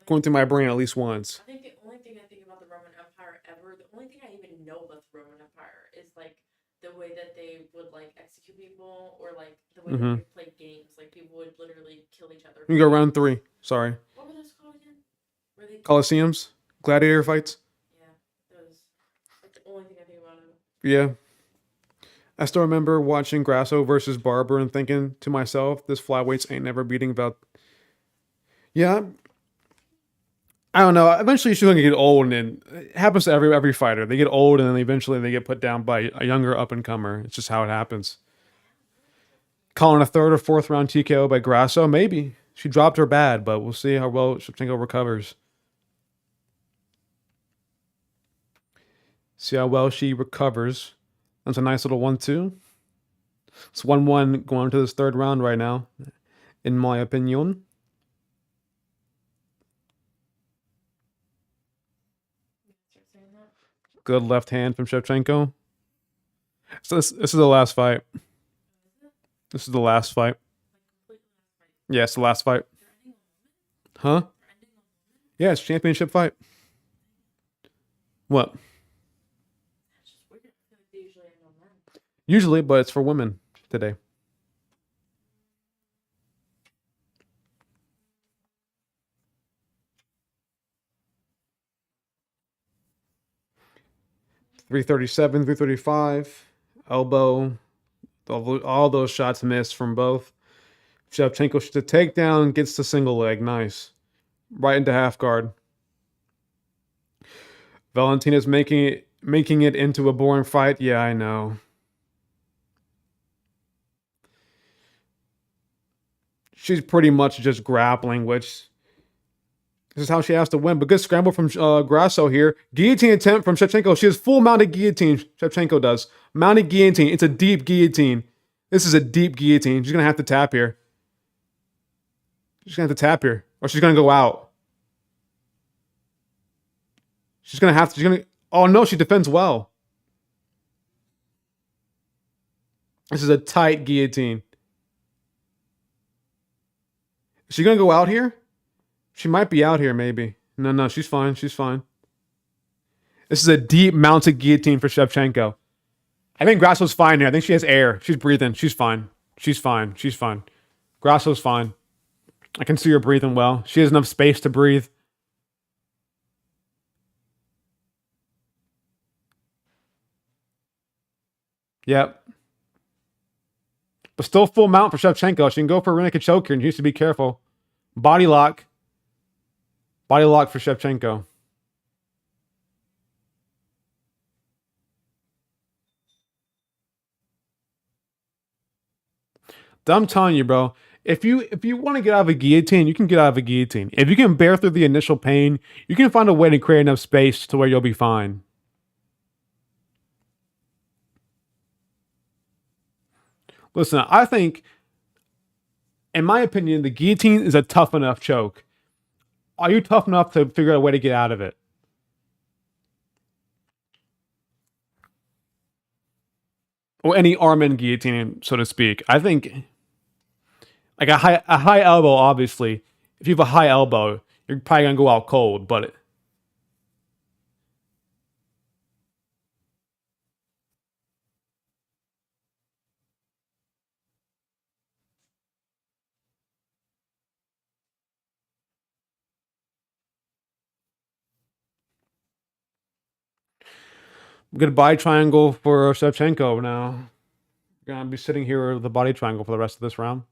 going through my brain at least once. I think the only thing I think about the Roman Empire ever, the only thing I even know about the Roman Empire is like the way that they would like execute people, or like the way that they played games. Like people would literally kill each other. You can go round 3. Sorry. What were those called again? Were they Colosseums, gladiator fights. Yeah, those. That's the only thing I think about it. Yeah. I still remember watching Grasso versus Barber and thinking to myself, this flyweights ain't never beating about. Yeah. I don't know. Eventually, she's going to get old, and it happens to every fighter. They get old, and then eventually they get put down by a younger up-and-comer. It's just how it happens. Calling a 3rd or 4th round TKO by Grasso? Maybe. She dropped her bad, but we'll see how well Shevchenko recovers. See how well she recovers. That's a nice little 1-2. It's 1-1 going into this 3rd round right now, in my opinion. Good left hand from Shevchenko. So this is the last fight. This is the last fight. Yeah, it's the last fight. Huh? Yeah, it's championship fight. What? Usually, but it's for women today. .337, 335, elbow. All those shots missed from both. Shevchenko shoots a takedown, gets the single leg. Nice. Right into half guard. Valentina's making it into a boring fight. Yeah, I know. She's pretty much just grappling, which this is how she has to win. But good scramble from Grasso here. Guillotine attempt from Shevchenko. She has full mounted guillotine. Shevchenko does. Mounted guillotine. It's a deep guillotine. This is a deep guillotine. She's going to have to tap here. She's going to have to tap here. Or she's going to go out. She's going to have to. She's going to. Oh, no, she defends well. This is a tight guillotine. Is she going to go out here? She might be out here, maybe. No, she's fine. She's fine. This is a deep mounted guillotine for Shevchenko. I think Grasso's fine here. I think she has air. She's breathing. She's fine. She's fine. She's fine. Grasso's fine. I can see her breathing well. She has enough space to breathe. Yep. But still full mount for Shevchenko. She can go for a rear naked choke here, and she needs to be careful. Body lock. Body lock for Shevchenko. I'm telling you, bro. If you want to get out of a guillotine, you can get out of a guillotine. If you can bear through the initial pain, you can find a way to create enough space to where you'll be fine. Listen, I think, in my opinion, the guillotine is a tough enough choke. Are you tough enough to figure out a way to get out of it? Or any arm-in guillotine, so to speak. I think, like a high elbow, obviously. If you have a high elbow, you're probably gonna go out cold, but goodbye triangle for Shevchenko now. Gonna be sitting here with the body triangle for the rest of this round.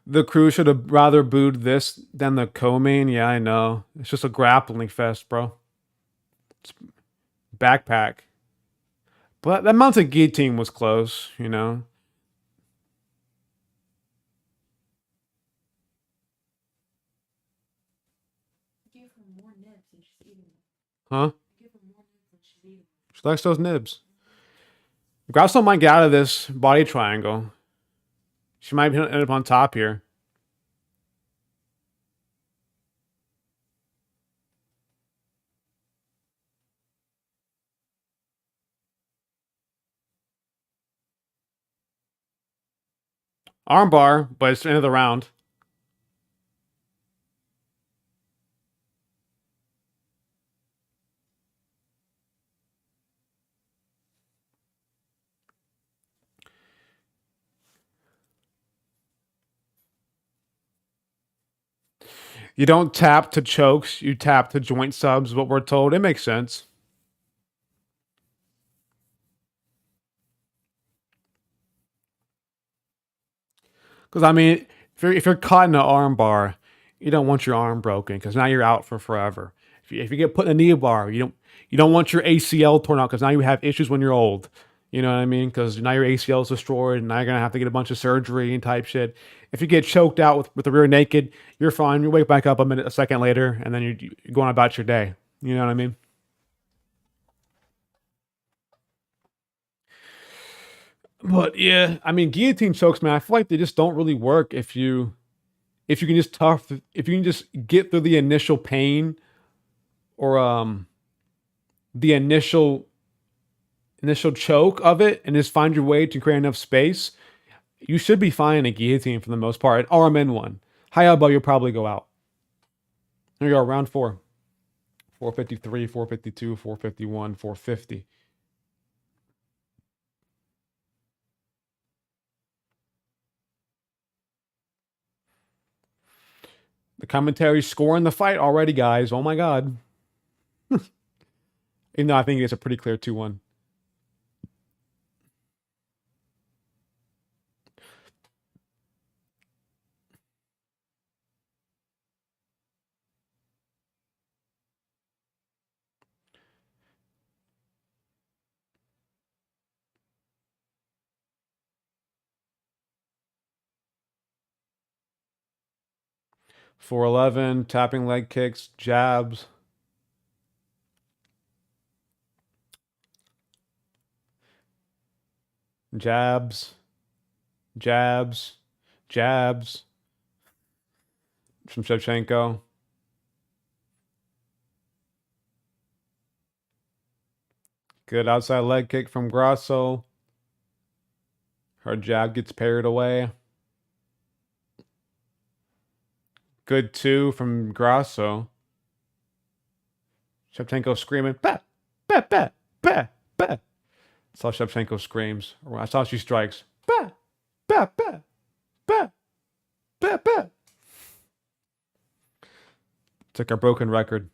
The crew should have rather booed this than the co-main. Yeah, I know. It's just a grappling fest, bro. It's backpack. But that mounted guillotine was close, you know. give her more nibs and she's eating them. Huh? You give her more nibs and she's eating them. She likes those nibs. Grasso might get out of this body triangle. She might end up on top here. Armbar, but it's the end of the round. You don't tap to chokes, you tap to joint subs, what we're told. It makes sense. Because, I mean, if you're caught in an arm bar, you don't want your arm broken because now you're out for forever. If you get put in a knee bar, you don't want your ACL torn out because now you have issues when you're old. You know what I mean? Because now your ACL is destroyed and now you're going to have to get a bunch of surgery and type shit. If you get choked out with the rear naked, you're fine. You wake back up a second later, and then you're going about your day. You know what I mean? But yeah, I mean, guillotine chokes, man, I feel like they just don't really work if you can just if you can just get through the initial pain or the initial choke of it and just find your way to create enough space, you should be fine in a guillotine for the most part. An arm in one. High elbow, you'll probably go out. There you go, round 4. 453, 452, 451, 450. The commentary's scoring the fight already, guys. Oh my god. Even though I think it's a pretty clear 2-1. .411, tapping leg kicks, jabs. Jabs. Jabs. Jabs. From Shevchenko. Good outside leg kick from Grasso. Her jab gets parried away. Good 2 from Grasso. Shevchenko screaming, bah, bah, bah, bah, bah. That's how Shevchenko screams. That's how she strikes. Bah, bah, bah, bah, bah, bah. It's like a broken record.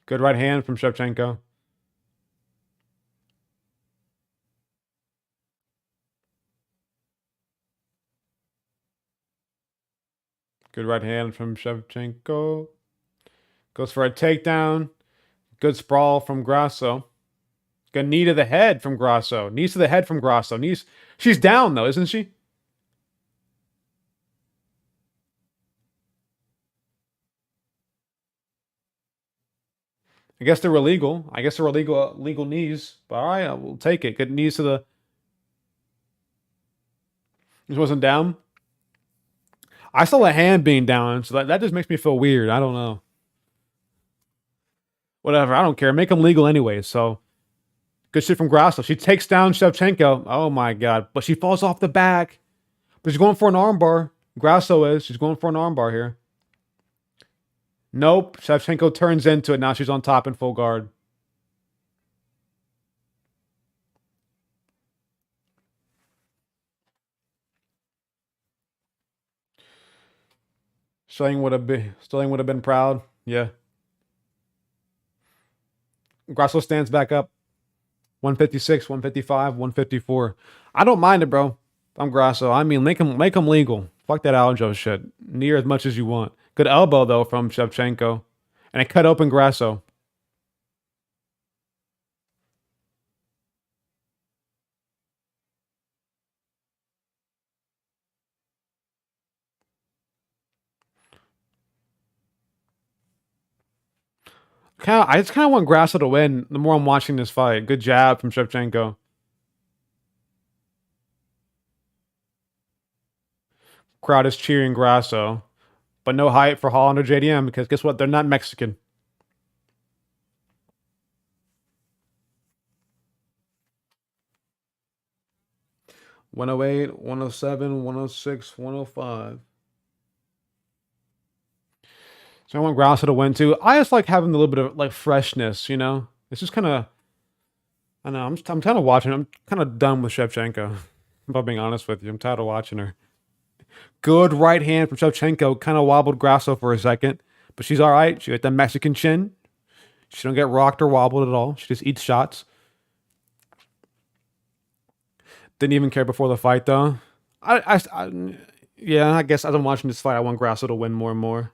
Good right hand from Shevchenko. Good right hand from Shevchenko. Goes for a takedown. Good sprawl from Grasso. Good knee to the head from Grasso. Knees to the head from Grasso. Knees. She's down though, isn't she? I guess they were legal. I guess they were legal knees. But all right, we'll take it. Good knees to the. This wasn't down. I saw a hand being down, so that just makes me feel weird. I don't know. Whatever. I don't care. Make them legal anyway. So good shit from Grasso. She takes down Shevchenko. Oh my god! But she falls off the back. But she's going for an armbar. Grasso is. She's going for an armbar here. Nope. Shevchenko turns into it. Now she's on top in full guard. Sterling would have been proud. Yeah. Grasso stands back up. 156, 155, 154. I don't mind it, bro. I'm Grasso. I mean, make them legal. Fuck that Aljo shit. Near as much as you want. Good elbow though from Shevchenko, and it cut open Grasso. I just kind of want Grasso to win. The more I'm watching this fight, good jab from Shevchenko. Crowd is cheering Grasso, but no hype for Holland or JDM because guess what? They're not Mexican. "108, 107, 106, 105. So I want Grasso to win too. I just like having a little bit of like freshness, you know? It's just kind of, I know, I'm kind of watching. I'm kind of done with Shevchenko. If I'm being honest with you, I'm tired of watching her. Good right hand from Shevchenko. Kind of wobbled Grasso for a second, but she's all right. She got that Mexican chin. She don't get rocked or wobbled at all. She just eats shots. Didn't even care before the fight though. Yeah, I guess as I'm watching this fight, I want Grasso to win more and more.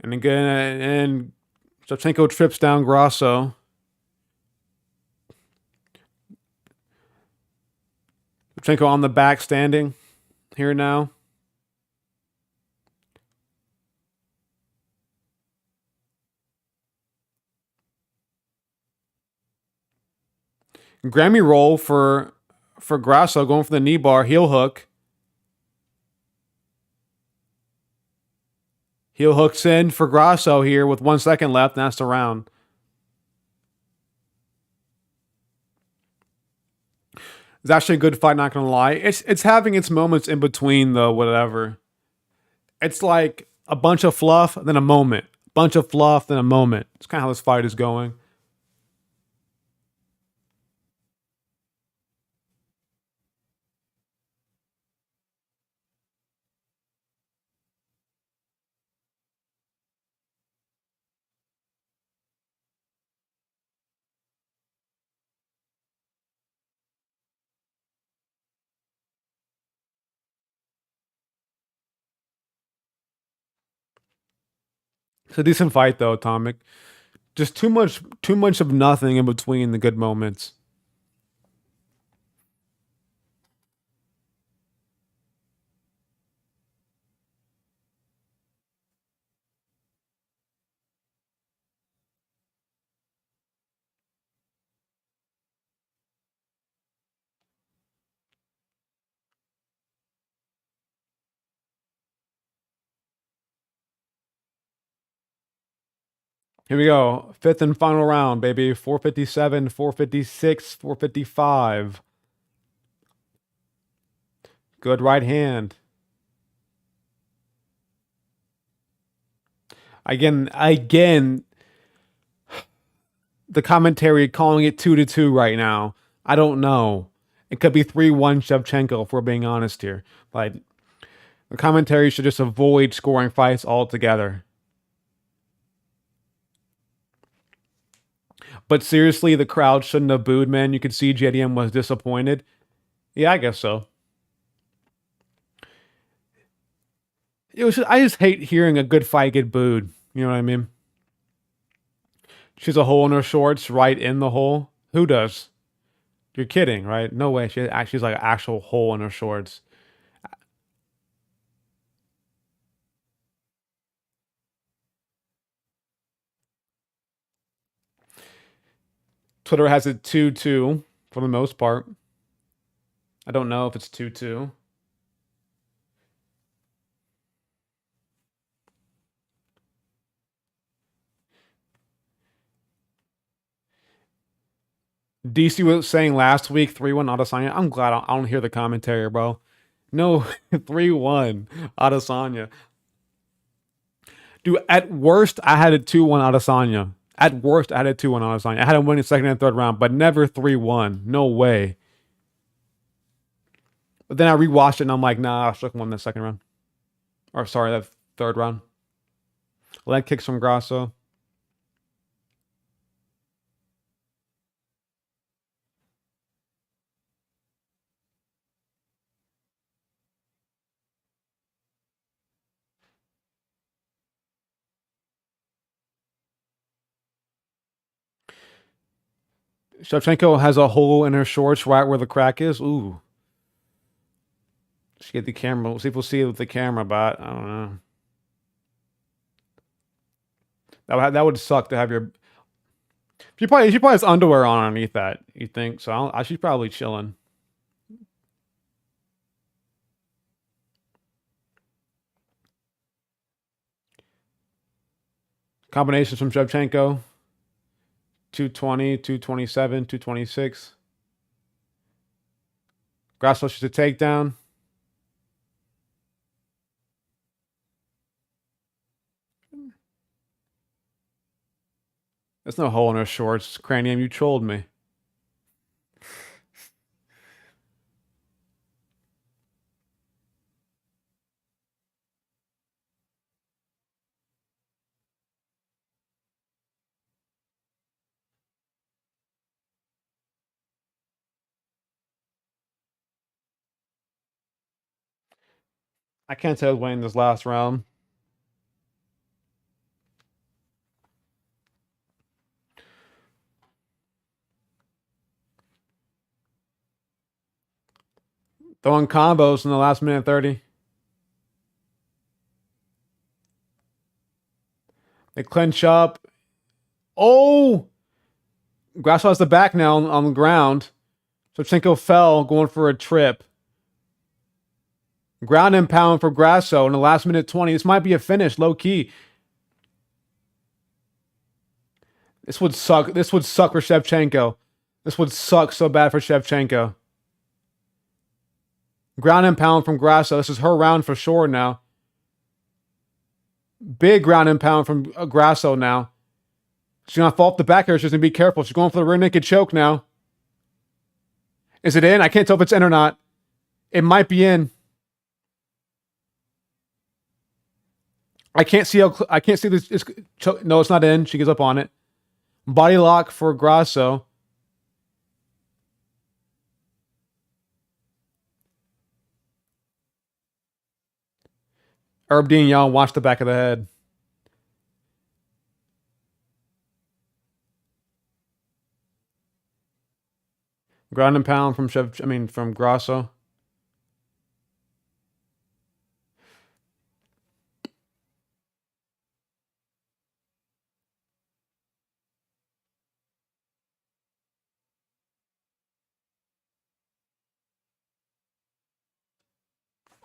And again, and Shevchenko trips down Grasso. Shevchenko on the back, standing here now. Grammy roll for Grasso, going for the knee bar, heel hook. Heel hooks in for Grasso here with 1 second left, and that's the round. It's actually a good fight, not gonna lie. It's having its moments in between though, whatever. It's like a bunch of fluff, then a moment. Bunch of fluff, then a moment. It's kind of how this fight is going. It's a decent fight though, Atomic. Just too much of nothing in between the good moments. Here we go. Fifth and final round, baby. 457, 456, 455. Good right hand. Again, the commentary calling it 2-2 right now. I don't know. It could be 3-1 Shevchenko if we're being honest here. Like the commentary should just avoid scoring fights altogether. But seriously, the crowd shouldn't have booed, man. You could see JDM was disappointed. Yeah, I guess so. I just hate hearing a good fight get booed. You know what I mean? She's a hole in her shorts, right in the hole. Who does? You're kidding, right? No way. She's like an actual hole in her shorts. Twitter has it 2-2 for the most part. I don't know if it's 2-2. DC was saying last week 3-1 Adesanya. I'm glad I don't hear the commentary, bro. No, 3-1 Adesanya. Dude, at worst, I had a 2-1 Adesanya. At worst, I had a 2-1 Adesanya. I had him winning second and third round, but never 3-1. No way. But then I rewatched it and I'm like, nah, I should have won the second round. Or sorry, that third round. Leg kicks from Grasso. Shevchenko has a hole in her shorts right where the crack is. Ooh. She get the camera. We'll see if we'll see it with the camera, but I don't know. That would suck to have your. She probably has underwear on underneath that. You think so? She's probably chilling. Combinations from Shevchenko. 220, 227, 226. Grasso shoots a takedown. There's no hole in her shorts. Cranium, you trolled me. I can't tell who's winning this last round. Throwing combos in the last minute 30. They clinch up. Oh! Grasso has the back now on the ground. Shevchenko fell, going for a trip. Ground and pound for Grasso in the last minute 20. This might be a finish, low key. This would suck. This would suck for Shevchenko. This would suck so bad for Shevchenko. Ground and pound from Grasso. This is her round for sure now. Big ground and pound from Grasso now. She's going to fall off the back here. She's going to be careful. She's going for the rear naked choke now. Is it in? I can't tell if it's in or not. It might be in. I can't see this. No, it's not in. She gives up on it. Body lock for Grasso. Herb Dean Young, watch the back of the head. Ground and pound from from Grasso.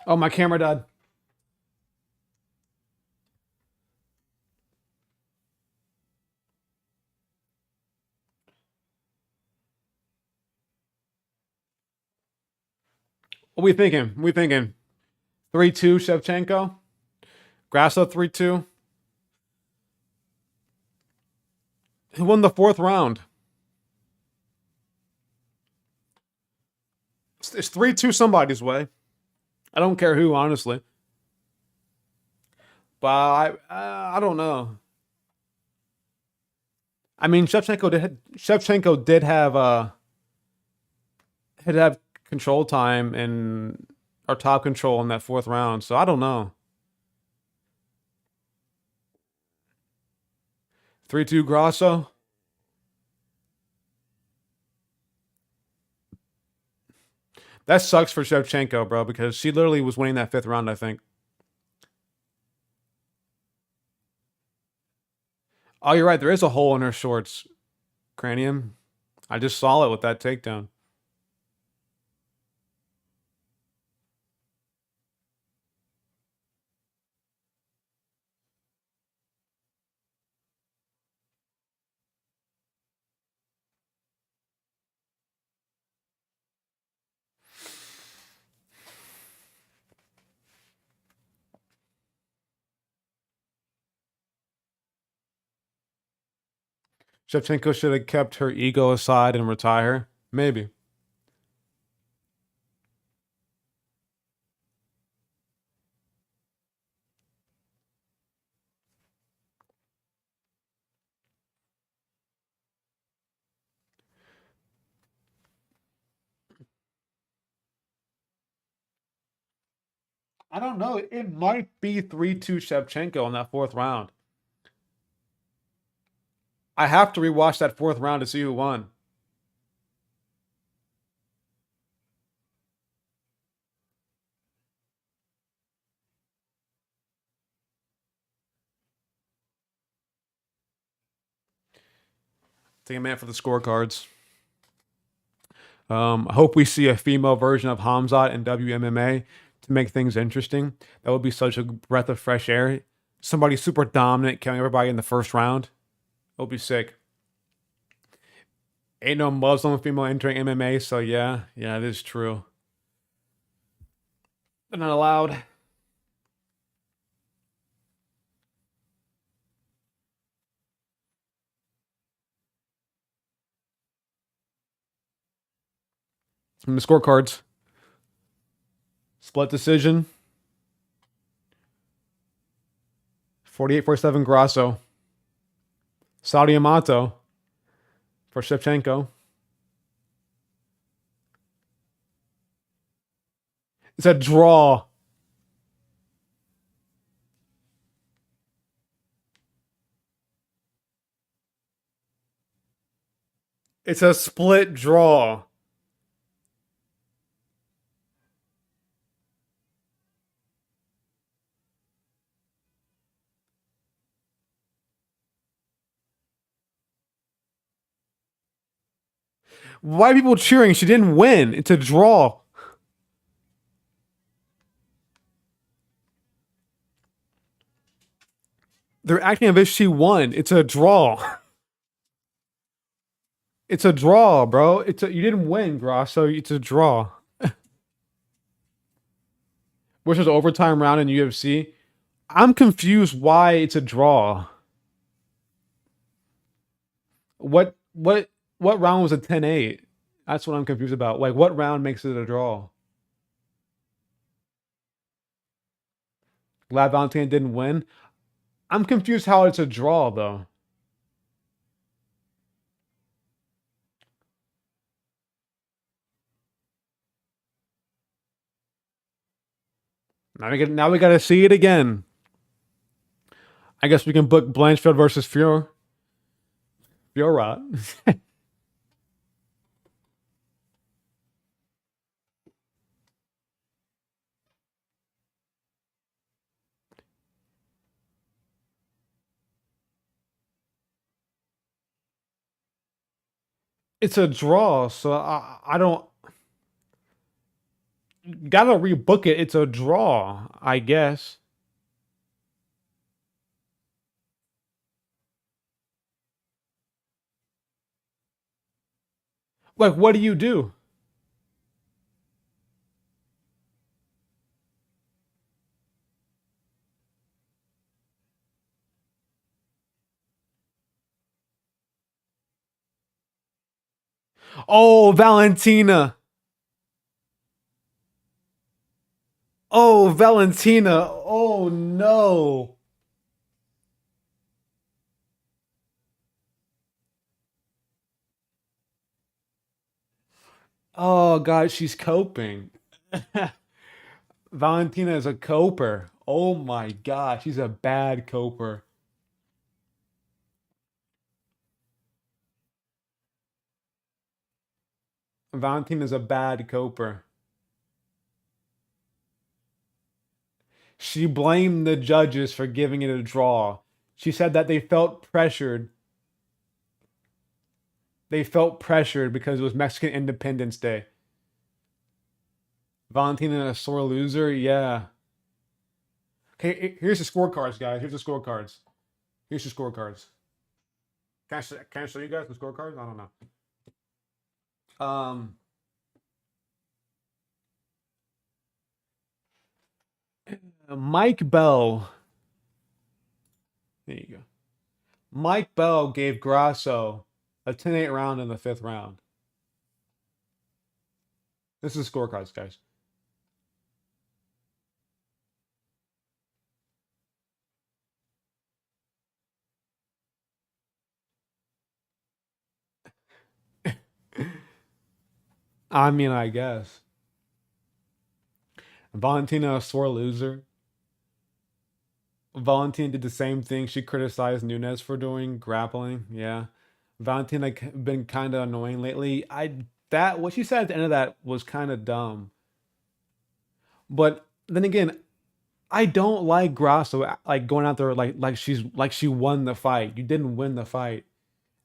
Oh, my camera died. What we thinking? 3-2 Shevchenko. Grasso 3-2. Who won the fourth round? It's 3-2 somebody's way. I don't care who, honestly. But I don't know. I mean, Shevchenko did have control time and or top control in that fourth round, so I don't know. 3-2 Grasso. That sucks for Shevchenko, bro, because she literally was winning that fifth round, I think. Oh, you're right. There is a hole in her shorts. Cranium. I just saw it with that takedown. Shevchenko should have kept her ego aside and retire. Maybe. I don't know. It might be 3-2 Shevchenko in that fourth round. I have to rewatch that fourth round to see who won. Take a minute for the scorecards. I hope we see a female version of Hamzat in WMMA to make things interesting. That would be such a breath of fresh air. Somebody super dominant, killing everybody in the first round. That would be sick. Ain't no Muslim female entering MMA, so yeah, it is true. They're not allowed. From the scorecards. Split decision. 48-47 Grasso. Saudi Amato for Shevchenko. It's a draw. It's a split draw. Why are people cheering? She didn't win. It's a draw. They're acting as if she won. It's a draw. It's a draw, bro. You didn't win, Grasso. It's a draw. Which was an overtime round in UFC. I'm confused why it's a draw. What round was a 10-8? That's what I'm confused about. Like, what round makes it a draw? Glad Valentina didn't win. I'm confused how it's a draw, though. Now we gotta see it again. I guess we can book Blanchfield versus Fiorot. It's a draw, so I don't gotta rebook it. It's a draw, I guess. Like, what do you do? Oh, Valentina. Oh, Valentina. Oh no. Oh god, she's coping. Valentina is a coper. Oh my god, she's a bad coper. Valentina is a bad coper. She blamed the judges for giving it a draw. She said that they felt pressured. They felt pressured because it was Mexican Independence Day. Valentina a sore loser? Yeah. Okay, here's the scorecards, guys. Here's the scorecards. Here's the scorecards. Can I show you guys the scorecards? I don't know. Mike Bell. There you go. Mike Bell gave Grasso a 10-8 round in the 5th round. This is scorecards, guys. I mean, I guess. Valentina, a sore loser. Valentina did the same thing she criticized Nunes for doing, grappling. Yeah. Valentina been kind of annoying lately. What she said at the end of that was kind of dumb. But then again, I don't like Grasso like going out there like she won the fight. You didn't win the fight.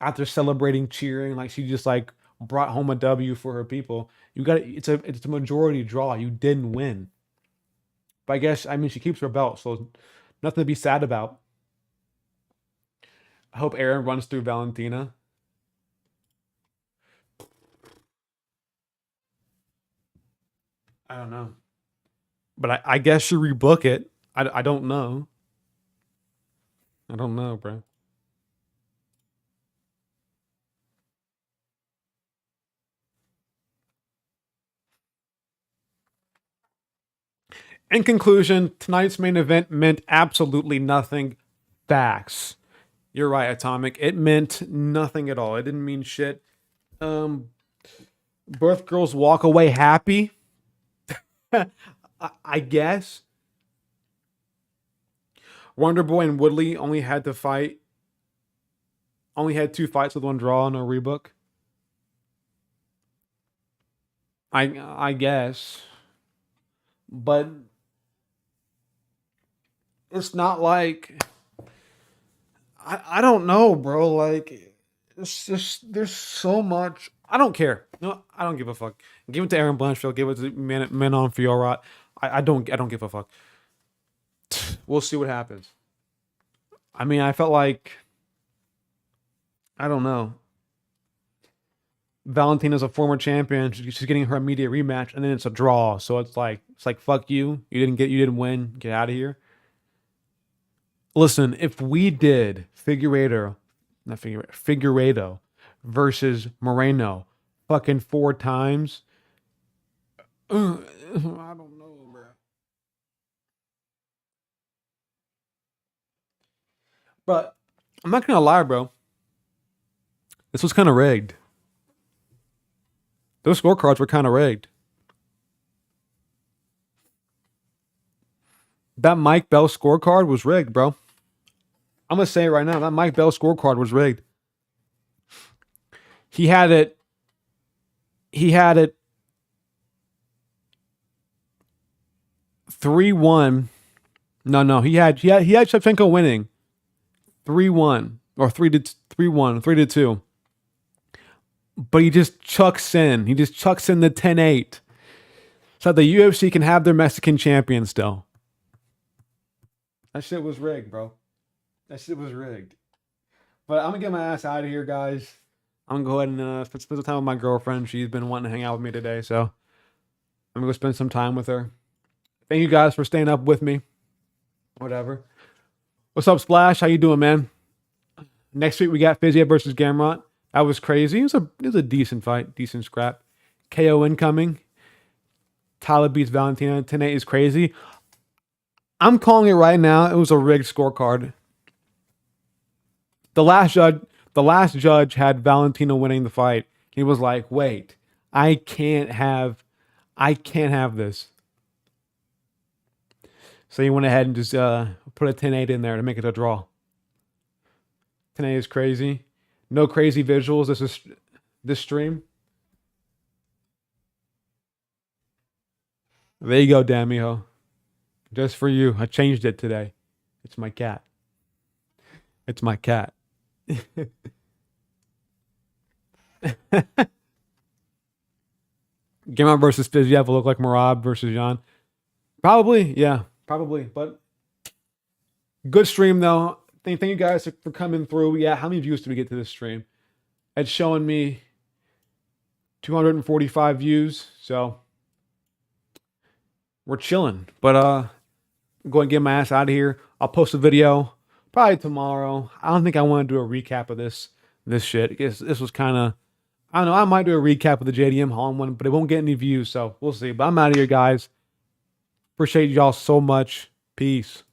after celebrating, cheering, like she just like brought home a W for her people. You got it's a majority draw. You didn't win. But I guess I mean she keeps her belt, so nothing to be sad about. I hope Aaron runs through Valentina. I don't know. But I guess you rebook it. I don't know. I don't know, bro. In conclusion, tonight's main event meant absolutely nothing. Facts. You're right, Atomic. It meant nothing at all. It didn't mean shit. Both girls walk away happy. I guess. Wonder Boy and Woodley only had to fight. Only had 2 fights with 1 draw and no rebook. I guess. But it's not like I don't know, bro. Like it's just there's so much. I don't care. No, I don't give a fuck. Give it to Aaron Blanchfield. Give it to Menon Fiorot. I don't give a fuck. We'll see what happens. I mean, I felt like I don't know. Valentina's a former champion. She's getting her immediate rematch, and then it's a draw. So it's like fuck you. You didn't win. Get out of here. Listen, if we did Figueiredo versus Moreno fucking 4 times, I don't know, bro. But I'm not gonna lie, bro. This was kind of rigged. Those scorecards were kind of rigged. That Mike Bell scorecard was rigged, bro. I'm gonna say it right now. That Mike Bell scorecard was rigged. He had it 3-1. No. He had Shevchenko winning 3-1 or 3-1, 3-2. But he just chucks in. He just chucks in the 10-8. So the UFC can have their Mexican champion still. That shit was rigged, bro. That shit was rigged. But I'm gonna get my ass out of here, guys. I'm gonna go ahead and spend some time with my girlfriend. She's been wanting to hang out with me today, so I'm gonna go spend some time with her. Thank you guys for staying up with me. Whatever. What's up, Splash? How you doing, man? Next week we got Fiziev versus Gamrot. That was crazy. It was a decent fight, decent scrap. KO incoming. Tyler beats Valentina. 10-8 is crazy. I'm calling it right now. It was a rigged scorecard. The last judge had Valentina winning the fight. He was like, "Wait, I can't have this." So he went ahead and just put a 10-8 in there to make it a draw. 10-8 is crazy. No crazy visuals. This stream. There you go, Damijo. Just for you. I changed it today. It's my cat. It's my cat. Gamrot versus Fiziev will look like Marab versus Jan. Probably, yeah. Probably. But good stream, though. Thank you guys for coming through. Yeah, how many views did we get to this stream? It's showing me 245 views. So we're chilling. But go and get my ass out of here. I'll post a video probably tomorrow. I don't think I want to do a recap of this shit. Because this was kind of, I don't know. I might do a recap of the JDM Holland one, but it won't get any views. So we'll see. But I'm out of here, guys. Appreciate y'all so much. Peace.